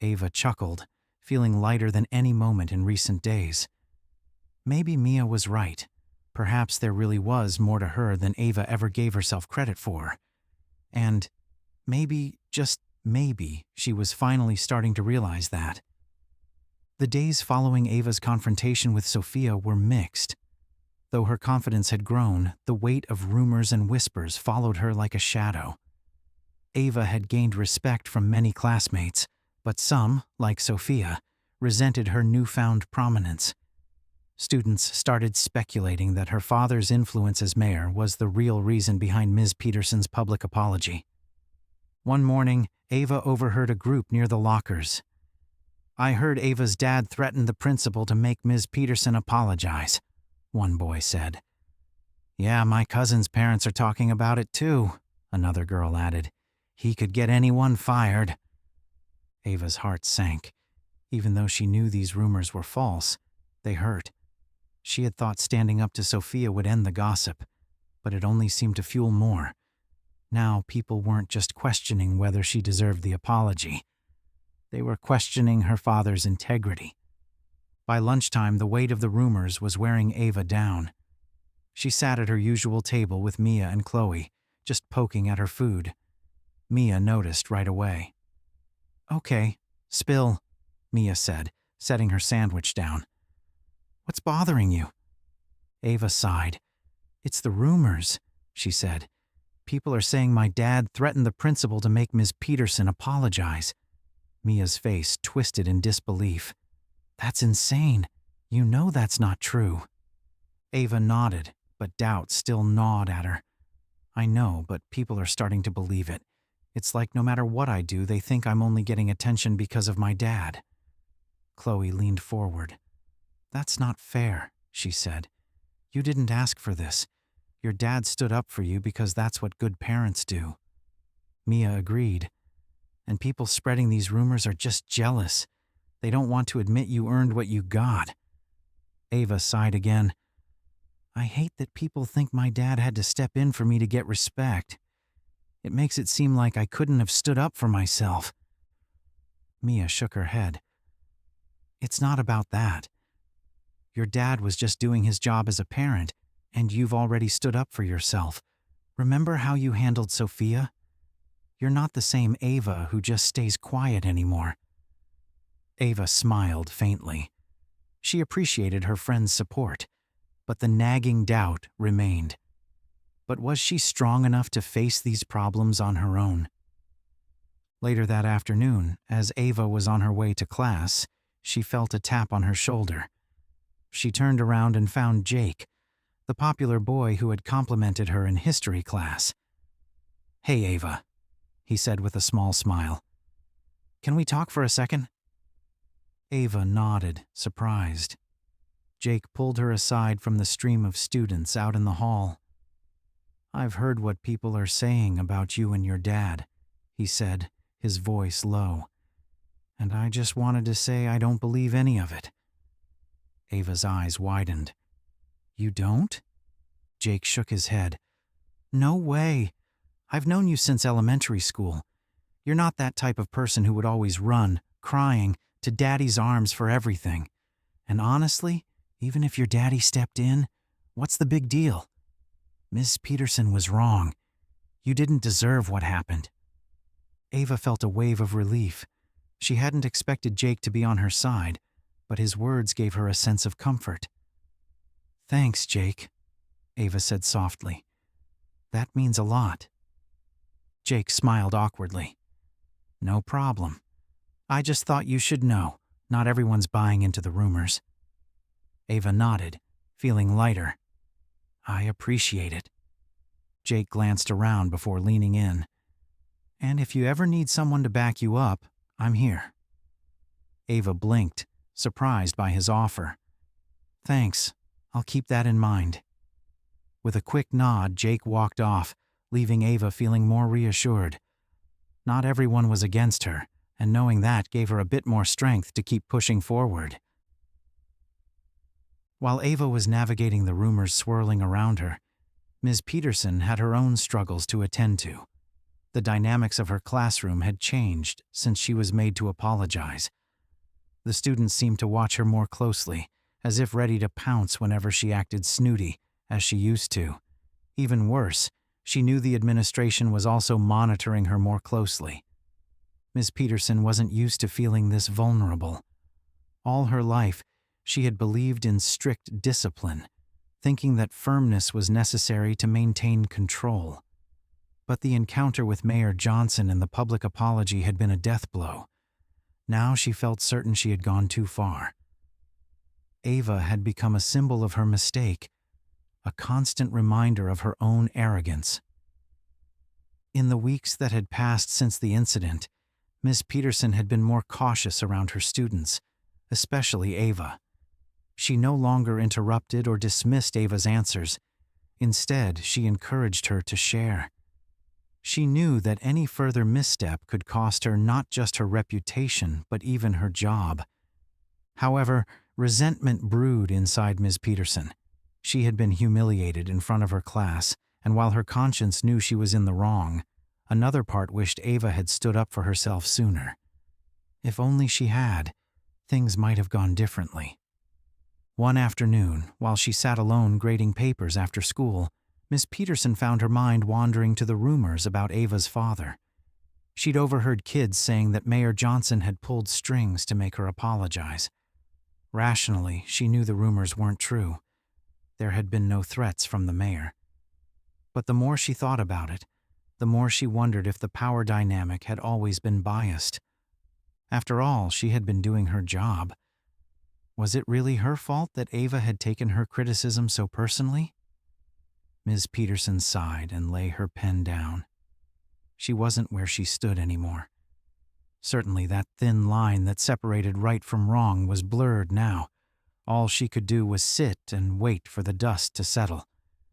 Ava chuckled, feeling lighter than any moment in recent days. Maybe Mia was right. Perhaps there really was more to her than Ava ever gave herself credit for. And maybe, just maybe, she was finally starting to realize that. The days following Ava's confrontation with Sophia were mixed. Though her confidence had grown, the weight of rumors and whispers followed her like a shadow. Ava had gained respect from many classmates, but some, like Sophia, resented her newfound prominence. Students started speculating that her father's influence as mayor was the real reason behind Ms. Peterson's public apology. One morning, Ava overheard a group near the lockers. I heard Ava's dad threaten the principal to make Ms. Peterson apologize, one boy said. Yeah, my cousin's parents are talking about it too, another girl added. He could get anyone fired. Ava's heart sank. Even though she knew these rumors were false, they hurt. She had thought standing up to Sophia would end the gossip, but it only seemed to fuel more. Now people weren't just questioning whether she deserved the apology. They were questioning her father's integrity. By lunchtime, the weight of the rumors was wearing Ava down. She sat at her usual table with Mia and Chloe, just poking at her food. Mia noticed right away. Okay, spill, Mia said, setting her sandwich down. What's bothering you? Ava sighed. It's the rumors, she said. People are saying my dad threatened the principal to make Ms. Peterson apologize. Mia's face twisted in disbelief. That's insane. You know that's not true. Ava nodded, but doubt still gnawed at her. I know, but people are starting to believe it. It's like no matter what I do, they think I'm only getting attention because of my dad. Chloe leaned forward. That's not fair, she said. You didn't ask for this. Your dad stood up for you because that's what good parents do. Mia agreed. And people spreading these rumors are just jealous. They don't want to admit you earned what you got. Ava sighed again. I hate that people think my dad had to step in for me to get respect. It makes it seem like I couldn't have stood up for myself. Mia shook her head. It's not about that. Your dad was just doing his job as a parent, and you've already stood up for yourself. Remember how you handled Sophia? You're not the same Ava who just stays quiet anymore. Ava smiled faintly. She appreciated her friend's support, but the nagging doubt remained. But was she strong enough to face these problems on her own? Later that afternoon, as Ava was on her way to class, she felt a tap on her shoulder. She turned around and found Jake, the popular boy who had complimented her in history class. Hey, Ava, he said with a small smile. Can we talk for a second? Ava nodded, surprised. Jake pulled her aside from the stream of students out in the hall. I've heard what people are saying about you and your dad, he said, his voice low. And I just wanted to say I don't believe any of it. Ava's eyes widened. You don't? Jake shook his head. No way. I've known you since elementary school. You're not that type of person who would always run, crying, to Daddy's arms for everything. And honestly, even if your daddy stepped in, what's the big deal? Miss Peterson was wrong. You didn't deserve what happened. Ava felt a wave of relief. She hadn't expected Jake to be on her side, but his words gave her a sense of comfort. Thanks, Jake, Ava said softly. That means a lot. Jake smiled awkwardly. No problem. I just thought you should know. Not everyone's buying into the rumors. Ava nodded, feeling lighter. I appreciate it. Jake glanced around before leaning in. And if you ever need someone to back you up, I'm here. Ava blinked, surprised by his offer. "Thanks, I'll keep that in mind." With a quick nod, Jake walked off, leaving Ava feeling more reassured. Not everyone was against her, and knowing that gave her a bit more strength to keep pushing forward. While Ava was navigating the rumors swirling around her, Ms. Peterson had her own struggles to attend to. The dynamics of her classroom had changed since she was made to apologize. The students seemed to watch her more closely, as if ready to pounce whenever she acted snooty, as she used to. Even worse, she knew the administration was also monitoring her more closely. Ms. Peterson wasn't used to feeling this vulnerable. All her life, she had believed in strict discipline, thinking that firmness was necessary to maintain control. But the encounter with Mayor Johnson and the public apology had been a death blow. Now she felt certain she had gone too far. Ava had become a symbol of her mistake, a constant reminder of her own arrogance. In the weeks that had passed since the incident, Ms. Peterson had been more cautious around her students, especially Ava. She no longer interrupted or dismissed Ava's answers. Instead, she encouraged her to share. She knew that any further misstep could cost her not just her reputation, but even her job. However, resentment brewed inside Ms. Peterson. She had been humiliated in front of her class, and while her conscience knew she was in the wrong, another part wished Ava had stood up for herself sooner. If only she had, things might have gone differently. One afternoon, while she sat alone grading papers after school, Miss Peterson found her mind wandering to the rumors about Ava's father. She'd overheard kids saying that Mayor Johnson had pulled strings to make her apologize. Rationally, she knew the rumors weren't true. There had been no threats from the mayor. But the more she thought about it, the more she wondered if the power dynamic had always been biased. After all, she had been doing her job. Was it really her fault that Ava had taken her criticism so personally? Ms. Peterson sighed and lay her pen down. She wasn't where she stood anymore. Certainly that thin line that separated right from wrong was blurred now. All she could do was sit and wait for the dust to settle,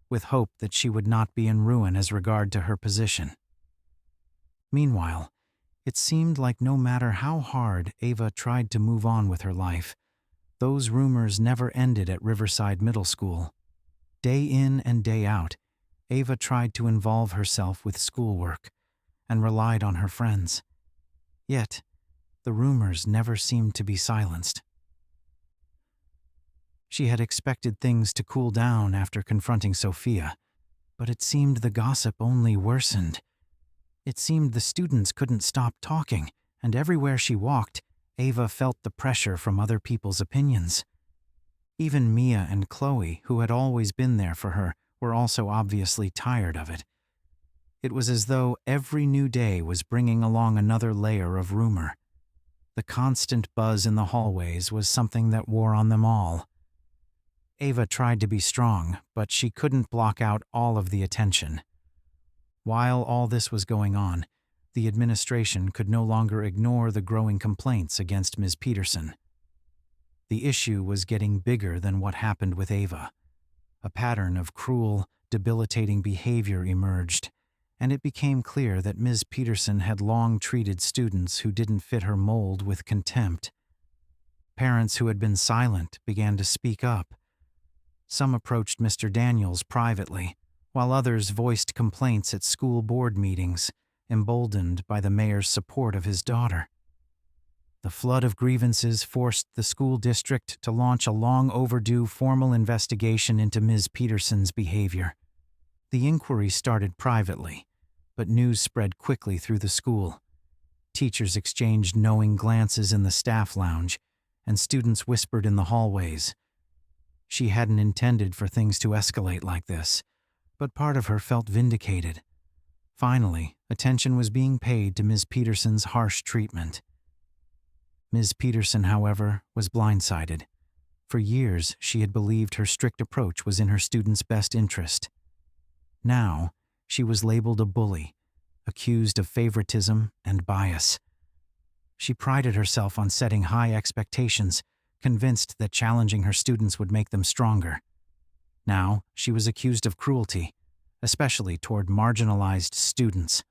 with hope that she would not be in ruin as regard to her position. Meanwhile, it seemed like no matter how hard Ava tried to move on with her life, those rumors never ended at Riverside Middle School. Day in and day out, Ava tried to involve herself with schoolwork and relied on her friends. Yet, the rumors never seemed to be silenced. She had expected things to cool down after confronting Sophia, but it seemed the gossip only worsened. It seemed the students couldn't stop talking, and everywhere she walked, Ava felt the pressure from other people's opinions. Even Mia and Chloe, who had always been there for her, were also obviously tired of it. It was as though every new day was bringing along another layer of rumor. The constant buzz in the hallways was something that wore on them all. Ava tried to be strong, but she couldn't block out all of the attention. While all this was going on, the administration could no longer ignore the growing complaints against Ms. Peterson. The issue was getting bigger than what happened with Ava. A pattern of cruel, debilitating behavior emerged, and it became clear that Ms. Peterson had long treated students who didn't fit her mold with contempt. Parents who had been silent began to speak up. Some approached Mr. Daniels privately, while others voiced complaints at school board meetings, emboldened by the mayor's support of his daughter. The flood of grievances forced the school district to launch a long-overdue formal investigation into Ms. Peterson's behavior. The inquiry started privately, but news spread quickly through the school. Teachers exchanged knowing glances in the staff lounge, and students whispered in the hallways. She hadn't intended for things to escalate like this, but part of her felt vindicated. Finally, attention was being paid to Ms. Peterson's harsh treatment. Ms. Peterson, however, was blindsided. For years, she had believed her strict approach was in her students' best interest. Now, she was labeled a bully, accused of favoritism and bias. She prided herself on setting high expectations, convinced that challenging her students would make them stronger. Now, she was accused of cruelty, especially toward marginalized students,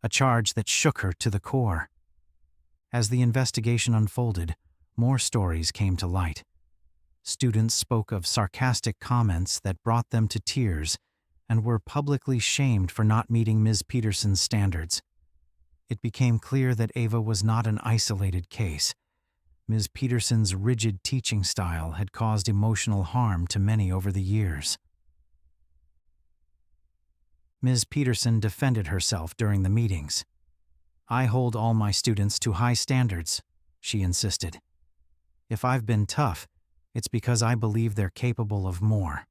a charge that shook her to the core. As the investigation unfolded, more stories came to light. Students spoke of sarcastic comments that brought them to tears and were publicly shamed for not meeting Ms. Peterson's standards. It became clear that Ava was not an isolated case. Ms. Peterson's rigid teaching style had caused emotional harm to many over the years. Ms. Peterson defended herself during the meetings. "I hold all my students to high standards," she insisted. "If I've been tough, it's because I believe they're capable of more."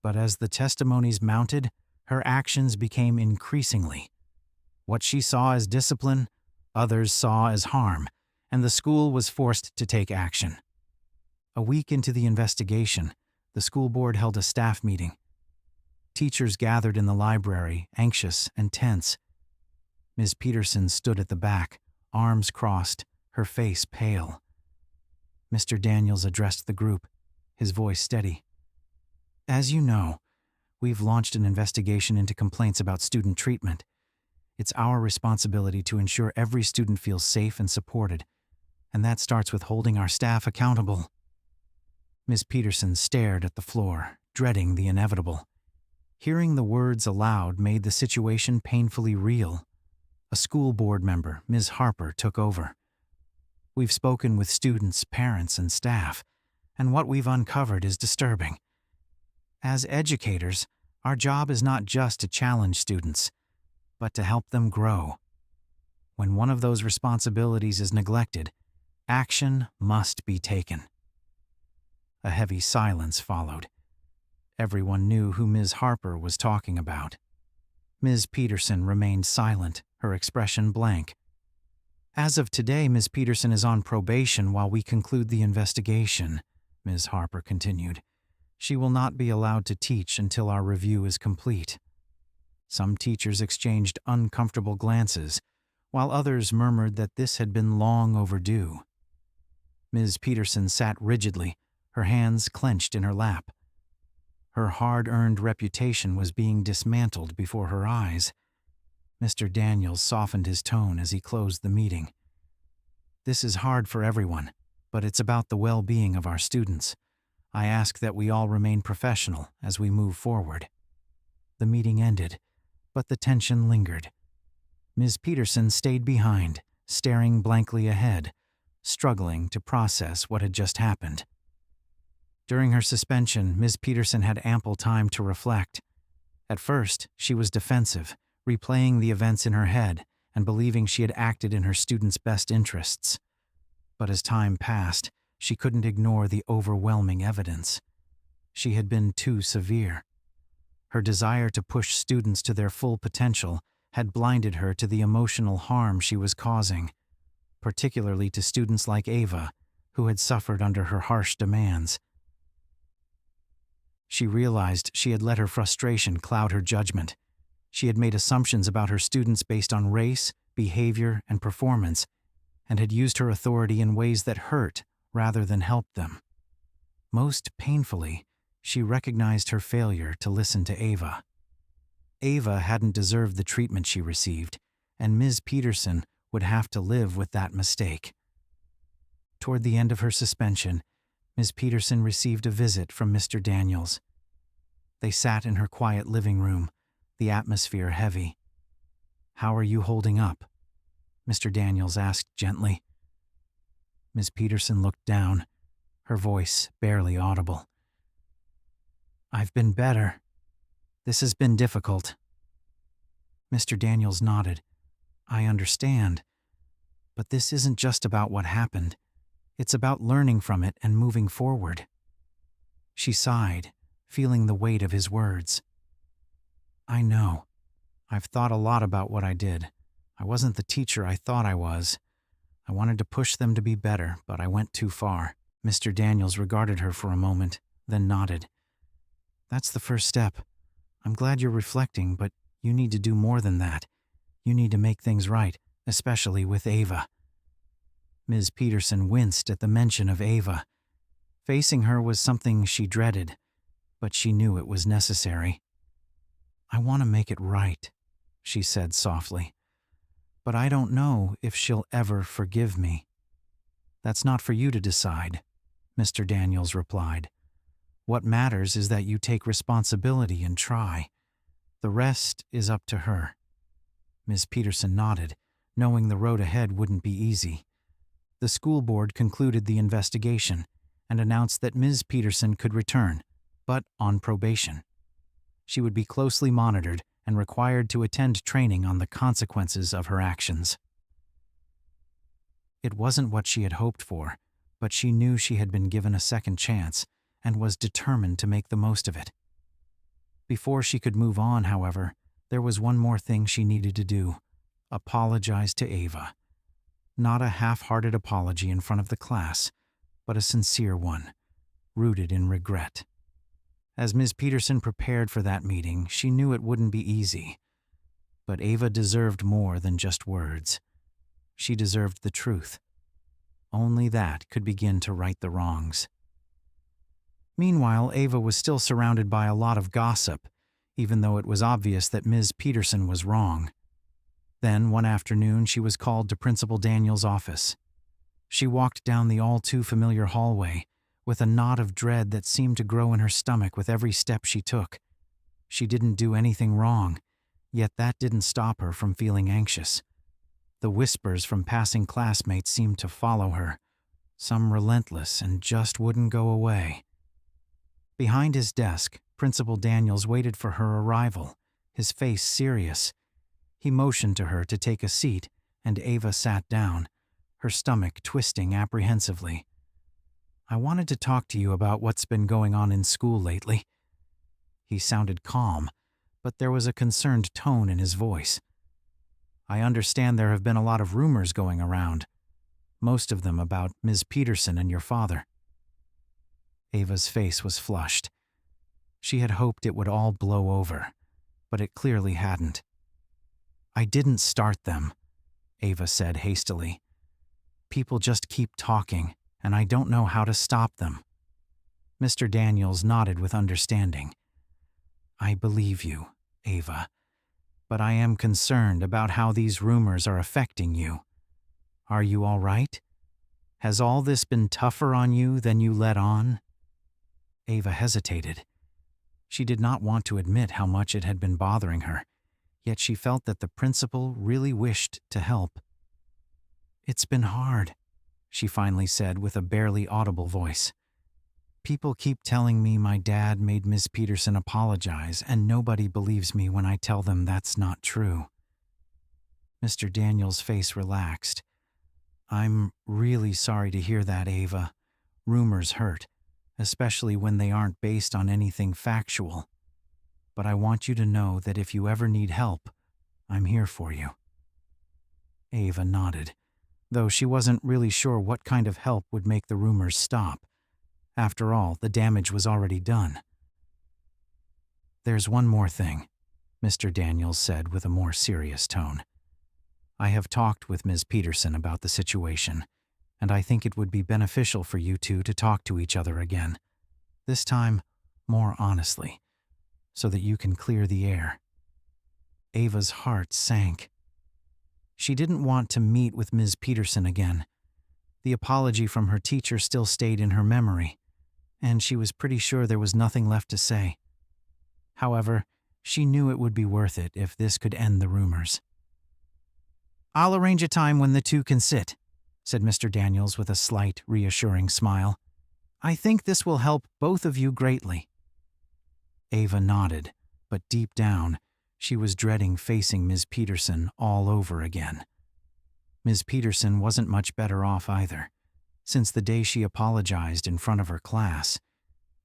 But as the testimonies mounted, her actions became increasingly. What she saw as discipline, others saw as harm, and the school was forced to take action. A week into the investigation, the school board held a staff meeting. Teachers gathered in the library, anxious and tense. Ms. Peterson stood at the back, arms crossed, her face pale. Mr. Daniels addressed the group, his voice steady. "As you know, we've launched an investigation into complaints about student treatment. It's our responsibility to ensure every student feels safe and supported, and that starts with holding our staff accountable." Ms. Peterson stared at the floor, dreading the inevitable. Hearing the words aloud made the situation painfully real. A school board member, Ms. Harper, took over. "We've spoken with students, parents, and staff, and what we've uncovered is disturbing. As educators, our job is not just to challenge students, but to help them grow. When one of those responsibilities is neglected, action must be taken." A heavy silence followed. Everyone knew who Ms. Harper was talking about. Ms. Peterson remained silent, her expression blank. "As of today, Ms. Peterson is on probation while we conclude the investigation," Ms. Harper continued. "She will not be allowed to teach until our review is complete." Some teachers exchanged uncomfortable glances, while others murmured that this had been long overdue. Ms. Peterson sat rigidly, her hands clenched in her lap. Her hard-earned reputation was being dismantled before her eyes. Mr. Daniels softened his tone as he closed the meeting. "This is hard for everyone, but it's about the well-being of our students. I ask that we all remain professional as we move forward." The meeting ended, but the tension lingered. Ms. Peterson stayed behind, staring blankly ahead, struggling to process what had just happened. During her suspension, Ms. Peterson had ample time to reflect. At first, she was defensive, replaying the events in her head and believing she had acted in her students' best interests. But as time passed, she couldn't ignore the overwhelming evidence. She had been too severe. Her desire to push students to their full potential had blinded her to the emotional harm she was causing, particularly to students like Ava, who had suffered under her harsh demands. She realized she had let her frustration cloud her judgment. She had made assumptions about her students based on race, behavior, and performance, and had used her authority in ways that hurt rather than helped them. Most painfully, she recognized her failure to listen to Ava. Ava hadn't deserved the treatment she received, and Ms. Peterson would have to live with that mistake. Toward the end of her suspension, Ms. Peterson received a visit from Mr. Daniels. They sat in her quiet living room, the atmosphere heavy. "How are you holding up?" Mr. Daniels asked gently. Ms. Peterson looked down, her voice barely audible. "I've been better. This has been difficult." Mr. Daniels nodded. "I understand. But this isn't just about what happened. It's about learning from it and moving forward." She sighed, feeling the weight of his words. "I know. I've thought a lot about what I did. I wasn't the teacher I thought I was. I wanted to push them to be better, but I went too far." Mr. Daniels regarded her for a moment, then nodded. "That's the first step. I'm glad you're reflecting, but you need to do more than that. You need to make things right, especially with Ava." Ms. Peterson winced at the mention of Ava. Facing her was something she dreaded, but she knew it was necessary. "I want to make it right," she said softly. "But I don't know if she'll ever forgive me." "That's not for you to decide," Mr. Daniels replied. "What matters is that you take responsibility and try. The rest is up to her." Ms. Peterson nodded, knowing the road ahead wouldn't be easy. The school board concluded the investigation and announced that Ms. Peterson could return, but on probation. She would be closely monitored and required to attend training on the consequences of her actions. It wasn't what she had hoped for, but she knew she had been given a second chance and was determined to make the most of it. Before she could move on, however, there was one more thing she needed to do: apologize to Ava. Not a half-hearted apology in front of the class, but a sincere one, rooted in regret. As Ms. Peterson prepared for that meeting, she knew it wouldn't be easy. But Ava deserved more than just words. She deserved the truth. Only that could begin to right the wrongs. Meanwhile, Ava was still surrounded by a lot of gossip, even though it was obvious that Ms. Peterson was wrong. Then, one afternoon, she was called to Principal Daniels' office. She walked down the all-too-familiar hallway, with a knot of dread that seemed to grow in her stomach with every step she took. She didn't do anything wrong, yet that didn't stop her from feeling anxious. The whispers from passing classmates seemed to follow her, some relentless and just wouldn't go away. Behind his desk, Principal Daniels waited for her arrival, his face serious. He motioned to her to take a seat, and Ava sat down, her stomach twisting apprehensively. "I wanted to talk to you about what's been going on in school lately." He sounded calm, but there was a concerned tone in his voice. "I understand there have been a lot of rumors going around, most of them about Ms. Peterson and your father." Ava's face was flushed. She had hoped it would all blow over, but it clearly hadn't. "I didn't start them," Ava said hastily. "People just keep talking, and I don't know how to stop them." Mr. Daniels nodded with understanding. "I believe you, Ava, but I am concerned about how these rumors are affecting you. Are you all right? Has all this been tougher on you than you let on?" Ava hesitated. She did not want to admit how much it had been bothering her, yet she felt that the principal really wished to help. "It's been hard," she finally said with a barely audible voice. "People keep telling me my dad made Miss Peterson apologize, and nobody believes me when I tell them that's not true." Mr. Daniels' face relaxed. "I'm really sorry to hear that, Ava. Rumors hurt, especially when they aren't based on anything factual. But I want you to know that if you ever need help, I'm here for you." Ava nodded, though she wasn't really sure what kind of help would make the rumors stop. After all, the damage was already done. "There's one more thing," Mr. Daniels said with a more serious tone. "I have talked with Ms. Peterson about the situation, and I think it would be beneficial for you two to talk to each other again, this time more honestly, so that you can clear the air." Ava's heart sank. She didn't want to meet with Ms. Peterson again. The apology from her teacher still stayed in her memory, and she was pretty sure there was nothing left to say. However, she knew it would be worth it if this could end the rumors. "I'll arrange a time when the two can sit," said Mr. Daniels with a slight, reassuring smile. "I think this will help both of you greatly." Ava nodded, but deep down, she was dreading facing Ms. Peterson all over again. Ms. Peterson wasn't much better off either. Since the day she apologized in front of her class,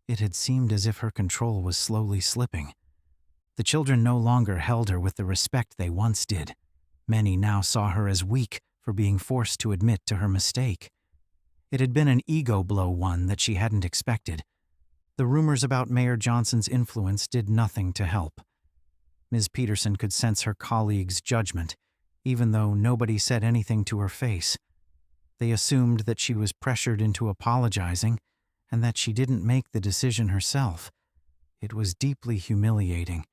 it had seemed as if her control was slowly slipping. The children no longer held her with the respect they once did. Many now saw her as weak for being forced to admit to her mistake. It had been an ego blow, one that she hadn't expected. The rumors about Mayor Johnson's influence did nothing to help. Ms. Peterson could sense her colleagues' judgment, even though nobody said anything to her face. They assumed that she was pressured into apologizing and that she didn't make the decision herself. It was deeply humiliating.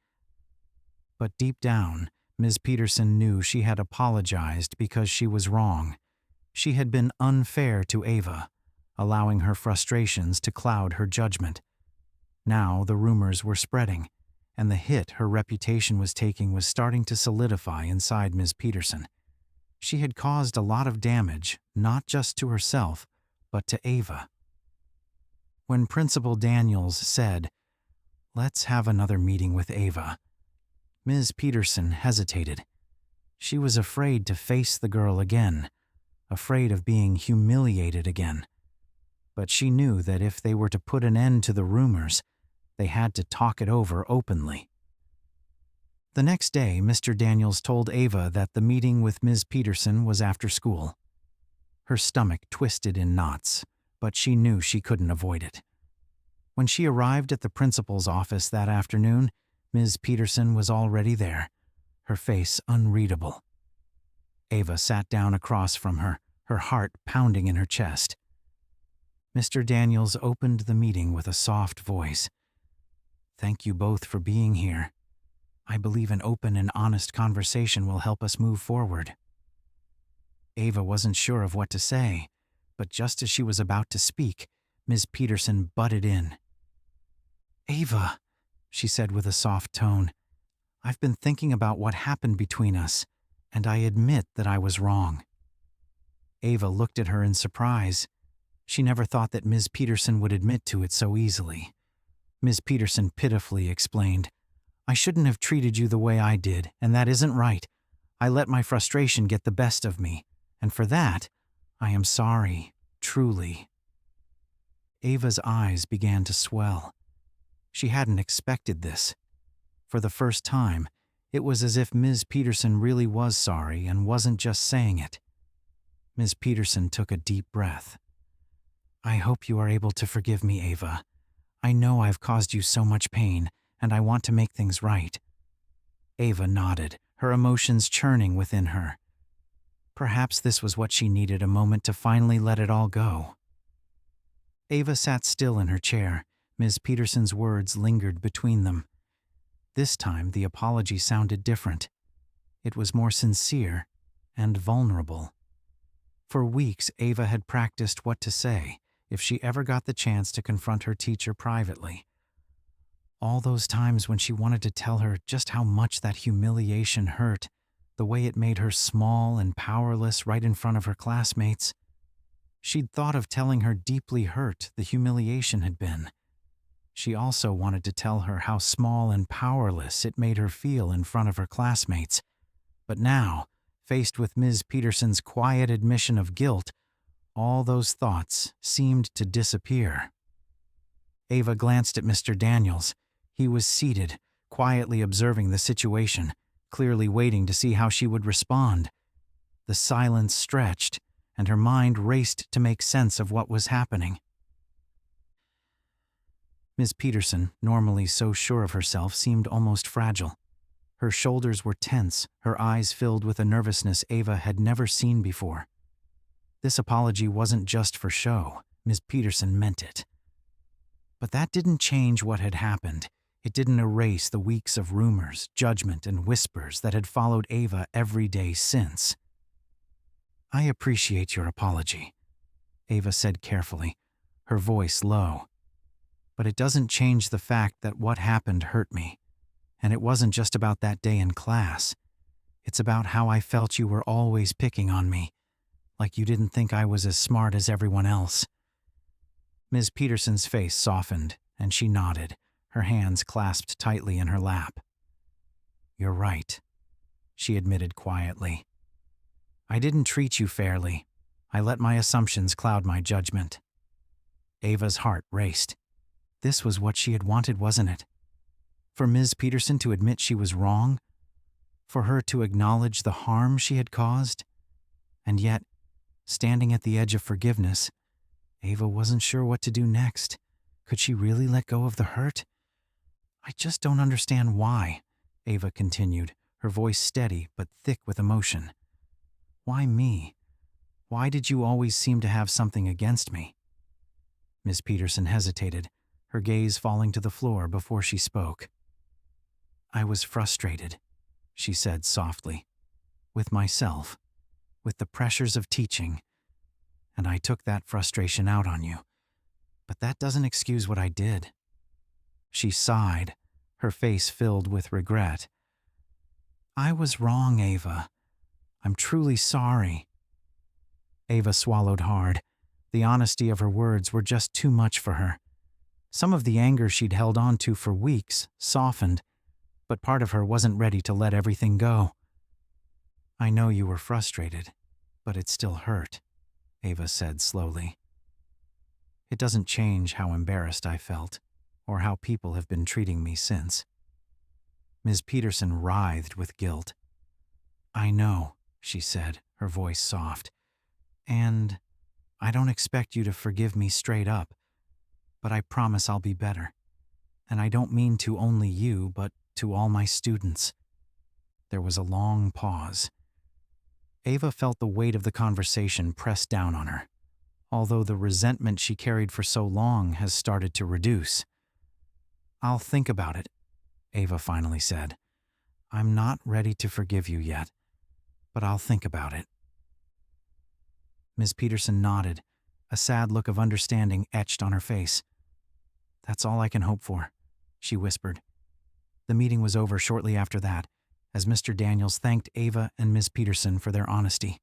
But deep down, Ms. Peterson knew she had apologized because she was wrong. She had been unfair to Ava, allowing her frustrations to cloud her judgment. Now the rumors were spreading, and the hit her reputation was taking was starting to solidify inside Ms. Peterson. She had caused a lot of damage, not just to herself, but to Ava. When Principal Daniels said, "Let's have another meeting with Ava," Ms. Peterson hesitated. She was afraid to face the girl again, afraid of being humiliated again. But she knew that if they were to put an end to the rumors, they had to talk it over openly. The next day, Mr. Daniels told Ava that the meeting with Ms. Peterson was after school. Her stomach twisted in knots, but she knew she couldn't avoid it. When she arrived at the principal's office that afternoon, Ms. Peterson was already there, her face unreadable. Ava sat down across from her, her heart pounding in her chest. Mr. Daniels opened the meeting with a soft voice. "Thank you both for being here. I believe an open and honest conversation will help us move forward." Ava wasn't sure of what to say, but just as she was about to speak, Ms. Peterson butted in. "Ava," she said with a soft tone, "I've been thinking about what happened between us, and I admit that I was wrong." Ava looked at her in surprise. She never thought that Ms. Peterson would admit to it so easily. Ms. Peterson pitifully explained, "I shouldn't have treated you the way I did, and that isn't right. I let my frustration get the best of me, and for that, I am sorry, truly." Ava's eyes began to swell. She hadn't expected this. For the first time, it was as if Ms. Peterson really was sorry and wasn't just saying it. Ms. Peterson took a deep breath. "I hope you are able to forgive me, Ava. I know I've caused you so much pain, and I want to make things right." Ava nodded, her emotions churning within her. Perhaps this was what she needed, a moment to finally let it all go. Ava sat still in her chair. Ms. Peterson's words lingered between them. This time, the apology sounded different. It was more sincere and vulnerable. For weeks, Ava had practiced what to say if she ever got the chance to confront her teacher privately. All those times when she wanted to tell her just how much that humiliation hurt, the way it made her small and powerless right in front of her classmates. She'd thought of telling her deeply hurt the humiliation had been. She also wanted to tell her how small and powerless it made her feel in front of her classmates. But now, faced with Ms. Peterson's quiet admission of guilt, all those thoughts seemed to disappear. Ava glanced at Mr. Daniels. He was seated, quietly observing the situation, clearly waiting to see how she would respond. The silence stretched, and her mind raced to make sense of what was happening. Ms. Peterson, normally so sure of herself, seemed almost fragile. Her shoulders were tense, her eyes filled with a nervousness Ava had never seen before. This apology wasn't just for show. Ms. Peterson meant it. But that didn't change what had happened. It didn't erase the weeks of rumors, judgment, and whispers that had followed Ava every day since. "I appreciate your apology," Ava said carefully, her voice low. "But it doesn't change the fact that what happened hurt me. And it wasn't just about that day in class. It's about how I felt you were always picking on me, like you didn't think I was as smart as everyone else." Ms. Peterson's face softened, and she nodded, her hands clasped tightly in her lap. "You're right," she admitted quietly. "I didn't treat you fairly. I let my assumptions cloud my judgment." Ava's heart raced. This was what she had wanted, wasn't it? For Ms. Peterson to admit she was wrong? For her to acknowledge the harm she had caused? And yet, standing at the edge of forgiveness, Ava wasn't sure what to do next. Could she really let go of the hurt? "I just don't understand why," Ava continued, her voice steady but thick with emotion. "Why me? Why did you always seem to have something against me?" Miss Peterson hesitated, her gaze falling to the floor before she spoke. "I was frustrated," she said softly, "with myself, with the pressures of teaching, and I took that frustration out on you. But that doesn't excuse what I did." She sighed, her face filled with regret. "I was wrong, Ava. I'm truly sorry." Ava swallowed hard. The honesty of her words were just too much for her. Some of the anger she'd held on to for weeks softened, but part of her wasn't ready to let everything go. "I know you were frustrated, but it still hurt," Ava said slowly. "It doesn't change how embarrassed I felt, or how people have been treating me since." Ms. Peterson writhed with guilt. "I know," she said, her voice soft. "And I don't expect you to forgive me straight up, but I promise I'll be better. And I don't mean to only you, but to all my students." There was a long pause. Ava felt the weight of the conversation press down on her, although the resentment she carried for so long has started to reduce. "I'll think about it," Ava finally said. "I'm not ready to forgive you yet, but I'll think about it." Ms. Peterson nodded, a sad look of understanding etched on her face. "That's all I can hope for," she whispered. The meeting was over shortly after that, as Mr. Daniels thanked Ava and Ms. Peterson for their honesty.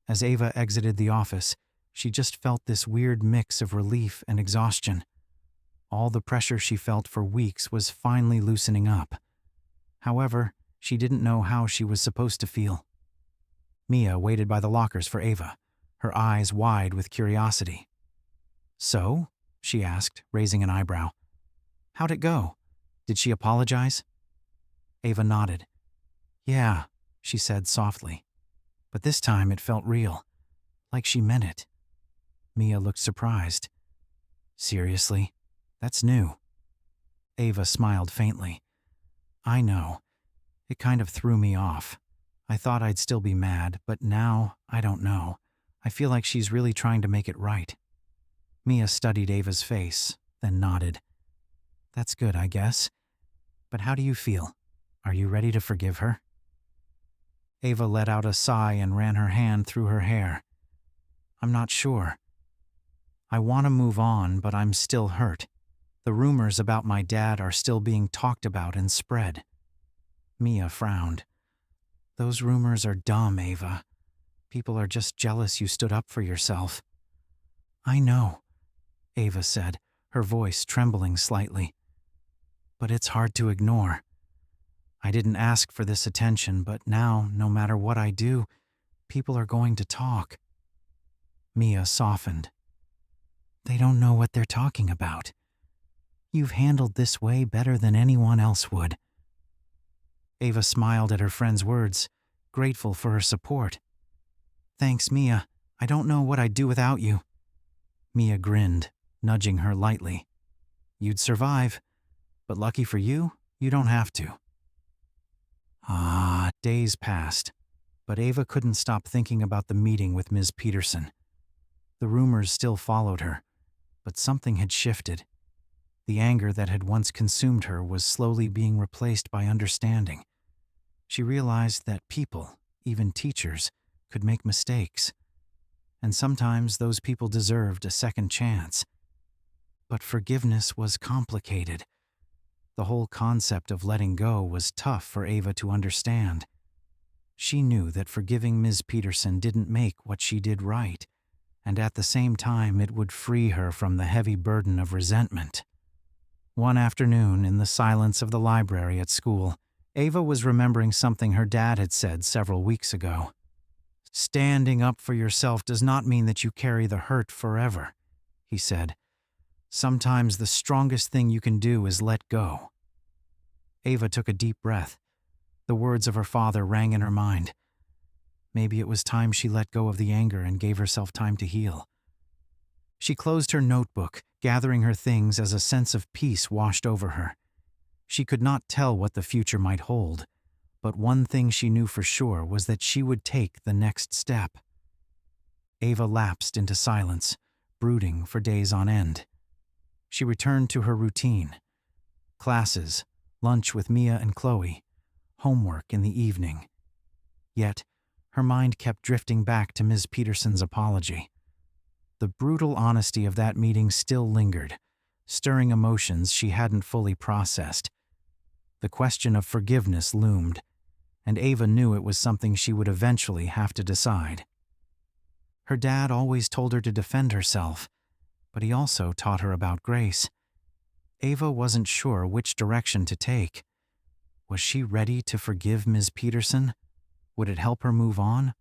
As Ava exited the office, she just felt this weird mix of relief and exhaustion. All the pressure she felt for weeks was finally loosening up. However, she didn't know how she was supposed to feel. Mia waited by the lockers for Ava, her eyes wide with curiosity. "So?" she asked, raising an eyebrow. "How'd it go? Did she apologize?" Ava nodded. "Yeah," she said softly. But this time it felt real, like she meant it. Mia looked surprised. "Seriously? That's new." Ava smiled faintly. "I know. It kind of threw me off. I thought I'd still be mad, but now, I don't know. I feel like she's really trying to make it right." Mia studied Ava's face, then nodded. "That's good, I guess. But how do you feel? Are you ready to forgive her?" Ava let out a sigh and ran her hand through her hair. "I'm not sure. I want to move on, but I'm still hurt. The rumors about my dad are still being talked about and spread." Mia frowned. "Those rumors are dumb, Ava. People are just jealous you stood up for yourself." "I know," Ava said, her voice trembling slightly. "But it's hard to ignore. I didn't ask for this attention, but now, no matter what I do, people are going to talk." Mia softened. "They don't know what they're talking about. You've handled this way better than anyone else would." Ava smiled at her friend's words, grateful for her support. "Thanks, Mia. I don't know what I'd do without you." Mia grinned, nudging her lightly. "You'd survive, but lucky for you, you don't have to." Days passed, but Ava couldn't stop thinking about the meeting with Ms. Peterson. The rumors still followed her, but something had shifted. The anger that had once consumed her was slowly being replaced by understanding. She realized that people, even teachers, could make mistakes, and sometimes those people deserved a second chance. But forgiveness was complicated. The whole concept of letting go was tough for Ava to understand. She knew that forgiving Ms. Peterson didn't make what she did right, and at the same time it would free her from the heavy burden of resentment. One afternoon, in the silence of the library at school, Ava was remembering something her dad had said several weeks ago. "Standing up for yourself does not mean that you carry the hurt forever," he said. "Sometimes the strongest thing you can do is let go." Ava took a deep breath. The words of her father rang in her mind. Maybe it was time she let go of the anger and gave herself time to heal. She closed her notebook, gathering her things as a sense of peace washed over her. She could not tell what the future might hold, but one thing she knew for sure was that she would take the next step. Ava lapsed into silence, brooding for days on end. She returned to her routine: classes, lunch with Mia and Chloe, homework in the evening. Yet, her mind kept drifting back to Ms. Peterson's apology. The brutal honesty of that meeting still lingered, stirring emotions she hadn't fully processed. The question of forgiveness loomed, and Ava knew it was something she would eventually have to decide. Her dad always told her to defend herself, but he also taught her about grace. Ava wasn't sure which direction to take. Was she ready to forgive Ms. Peterson? Would it help her move on,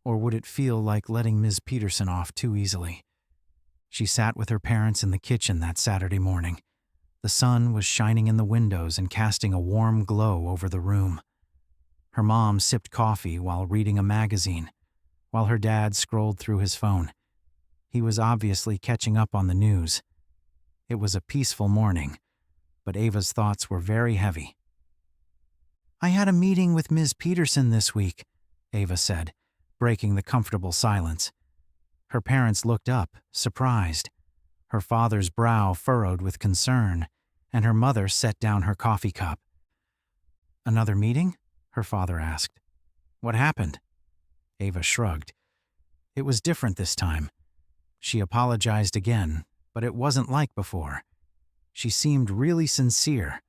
or would it feel like letting Ms. Peterson off too easily? She sat with her parents in the kitchen that Saturday morning. The sun was shining in the windows and casting a warm glow over the room. Her mom sipped coffee while reading a magazine, while her dad scrolled through his phone. He was obviously catching up on the news. It was a peaceful morning, but Ava's thoughts were very heavy. "I had a meeting with Ms. Peterson this week," Ava said, breaking the comfortable silence. Her parents looked up, surprised. Her father's brow furrowed with concern, and her mother set down her coffee cup. "Another meeting?" her father asked. "What happened?" Ava shrugged. It was different this time. She apologized again, but it wasn't like before. She seemed really sincere,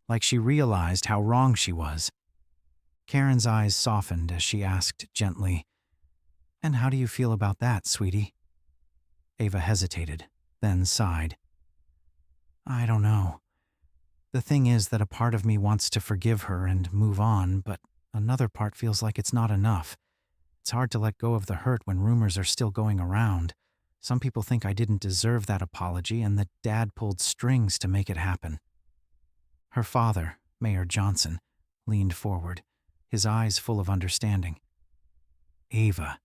like she realized how wrong she was. Karen's eyes softened as she asked gently, "And how do you feel about that, sweetie?" Ava hesitated, then sighed. "I don't know. The thing is that a part of me wants to forgive her and move on, but another part feels like it's not enough. It's hard to let go of the hurt when rumors are still going around. Some people think I didn't deserve that apology and that Dad pulled strings to make it happen." Her father, Mayor Johnson, leaned forward, his eyes full of understanding. "Ava,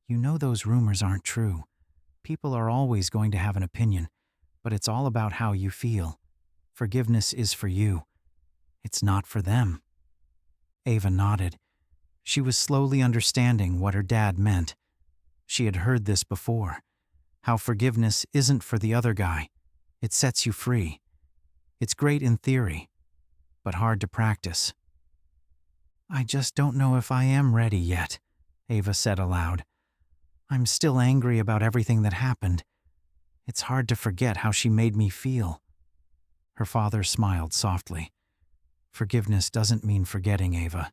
you know those rumors aren't true. People are always going to have an opinion, but it's all about how you feel. Forgiveness is for you. It's not for them." Ava nodded. She was slowly understanding what her dad meant. She had heard this before, how forgiveness isn't for the other guy. It sets you free. It's great in theory, but hard to practice. "I just don't know if I am ready yet," Ava said aloud. "I'm still angry about everything that happened. It's hard to forget how she made me feel." Her father smiled softly. "Forgiveness doesn't mean forgetting, Ava.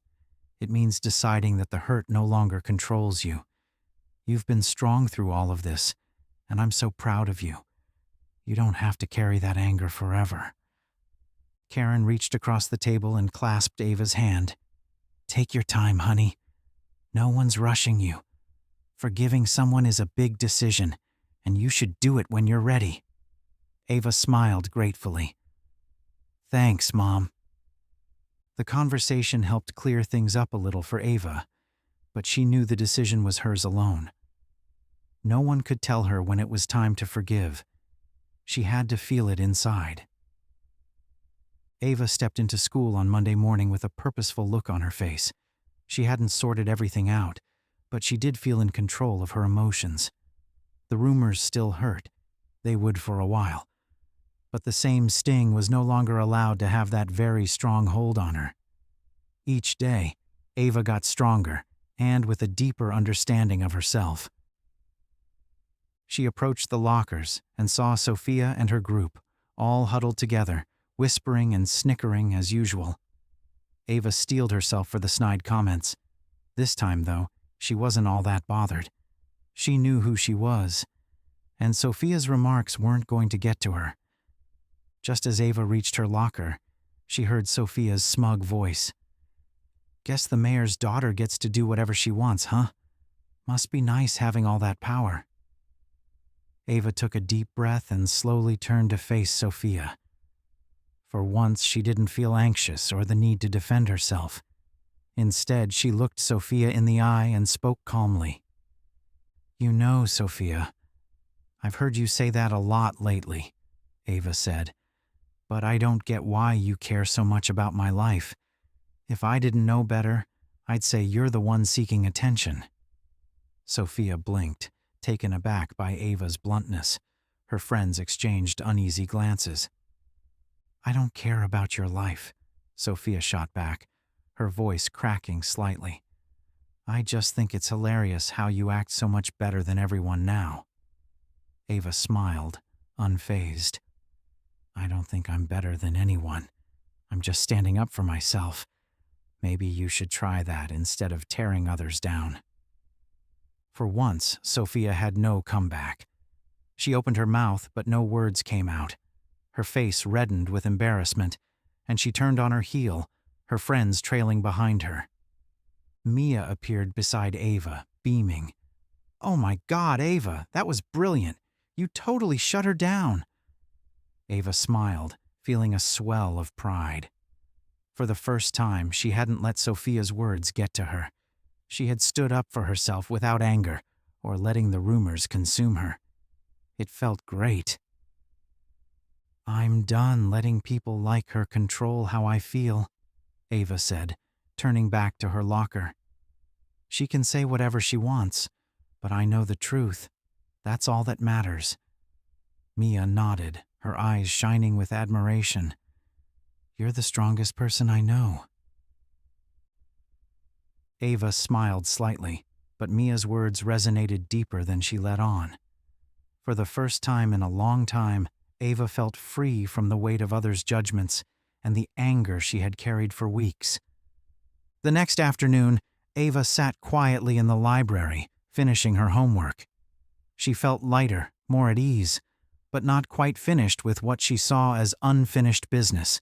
It means deciding that the hurt no longer controls you. You've been strong through all of this, and I'm so proud of you. You don't have to carry that anger forever." Karen reached across the table and clasped Ava's hand. "Take your time, honey. No one's rushing you. Forgiving someone is a big decision, and you should do it when you're ready." Ava smiled gratefully. "Thanks, Mom." The conversation helped clear things up a little for Ava, but she knew the decision was hers alone. No one could tell her when it was time to forgive. She had to feel it inside. Ava stepped into school on Monday morning with a purposeful look on her face. She hadn't sorted everything out, but she did feel in control of her emotions. The rumors still hurt. They would for a while. But the same sting was no longer allowed to have that very strong hold on her. Each day, Ava got stronger, and with a deeper understanding of herself. She approached the lockers and saw Sophia and her group, all huddled together, whispering and snickering as usual. Ava steeled herself for the snide comments. This time, though, she wasn't all that bothered. She knew who she was, and Sophia's remarks weren't going to get to her. Just as Ava reached her locker, she heard Sophia's smug voice. "Guess the mayor's daughter gets to do whatever she wants, huh? Must be nice having all that power." Ava took a deep breath and slowly turned to face Sophia. For once, she didn't feel anxious or the need to defend herself. Instead, she looked Sophia in the eye and spoke calmly. "You know, Sophia, I've heard you say that a lot lately," Ava said. "But I don't get why you care so much about my life. If I didn't know better, I'd say you're the one seeking attention." Sophia blinked, taken aback by Ava's bluntness. Her friends exchanged uneasy glances. "I don't care about your life," Sophia shot back, her voice cracking slightly. "I just think it's hilarious how you act so much better than everyone now." Ava smiled, unfazed. "I don't think I'm better than anyone. I'm just standing up for myself. Maybe you should try that instead of tearing others down." For once, Sophia had no comeback. She opened her mouth, but no words came out. Her face reddened with embarrassment, and she turned on her heel, her friends trailing behind her. Mia appeared beside Ava, beaming. "Oh my God, Ava, that was brilliant. You totally shut her down." Ava smiled, feeling a swell of pride. For the first time, she hadn't let Sophia's words get to her. She had stood up for herself without anger or letting the rumors consume her. It felt great. "I'm done letting people like her control how I feel," Ava said, turning back to her locker. "She can say whatever she wants, but I know the truth. That's all that matters." Mia nodded, her eyes shining with admiration. "You're the strongest person I know." Ava smiled slightly, but Mia's words resonated deeper than she let on. For the first time in a long time, Ava felt free from the weight of others' judgments and the anger she had carried for weeks. The next afternoon, Ava sat quietly in the library, finishing her homework. She felt lighter, more at ease, but not quite finished with what she saw as unfinished business.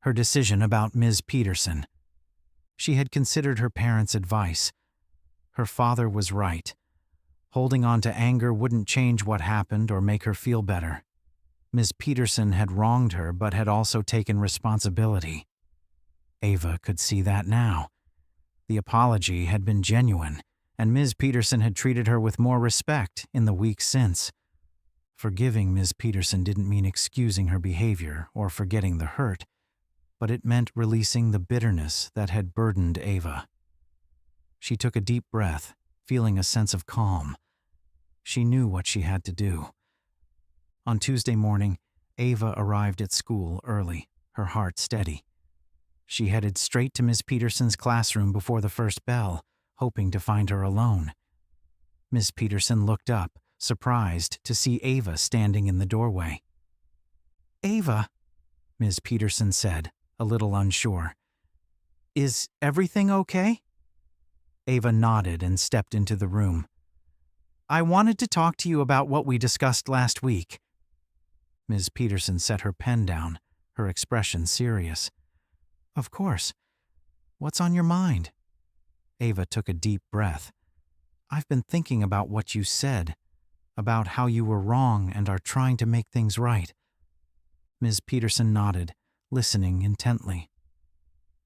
Her decision about Ms. Peterson. She had considered her parents' advice. Her father was right. Holding on to anger wouldn't change what happened or make her feel better. Ms. Peterson had wronged her but had also taken responsibility. Ava could see that now. The apology had been genuine, and Ms. Peterson had treated her with more respect in the weeks since. Forgiving Ms. Peterson didn't mean excusing her behavior or forgetting the hurt, but it meant releasing the bitterness that had burdened Ava. She took a deep breath, feeling a sense of calm. She knew what she had to do. On Tuesday morning, Ava arrived at school early, her heart steady. She headed straight to Miss Peterson's classroom before the first bell, hoping to find her alone. Miss Peterson looked up, surprised to see Ava standing in the doorway. "Ava," Miss Peterson said, a little unsure. "Is everything okay?" Ava nodded and stepped into the room. "I wanted to talk to you about what we discussed last week." Ms. Peterson set her pen down, her expression serious. "Of course. What's on your mind?" Ava took a deep breath. "I've been thinking about what you said, about how you were wrong and are trying to make things right." Ms. Peterson nodded, listening intently.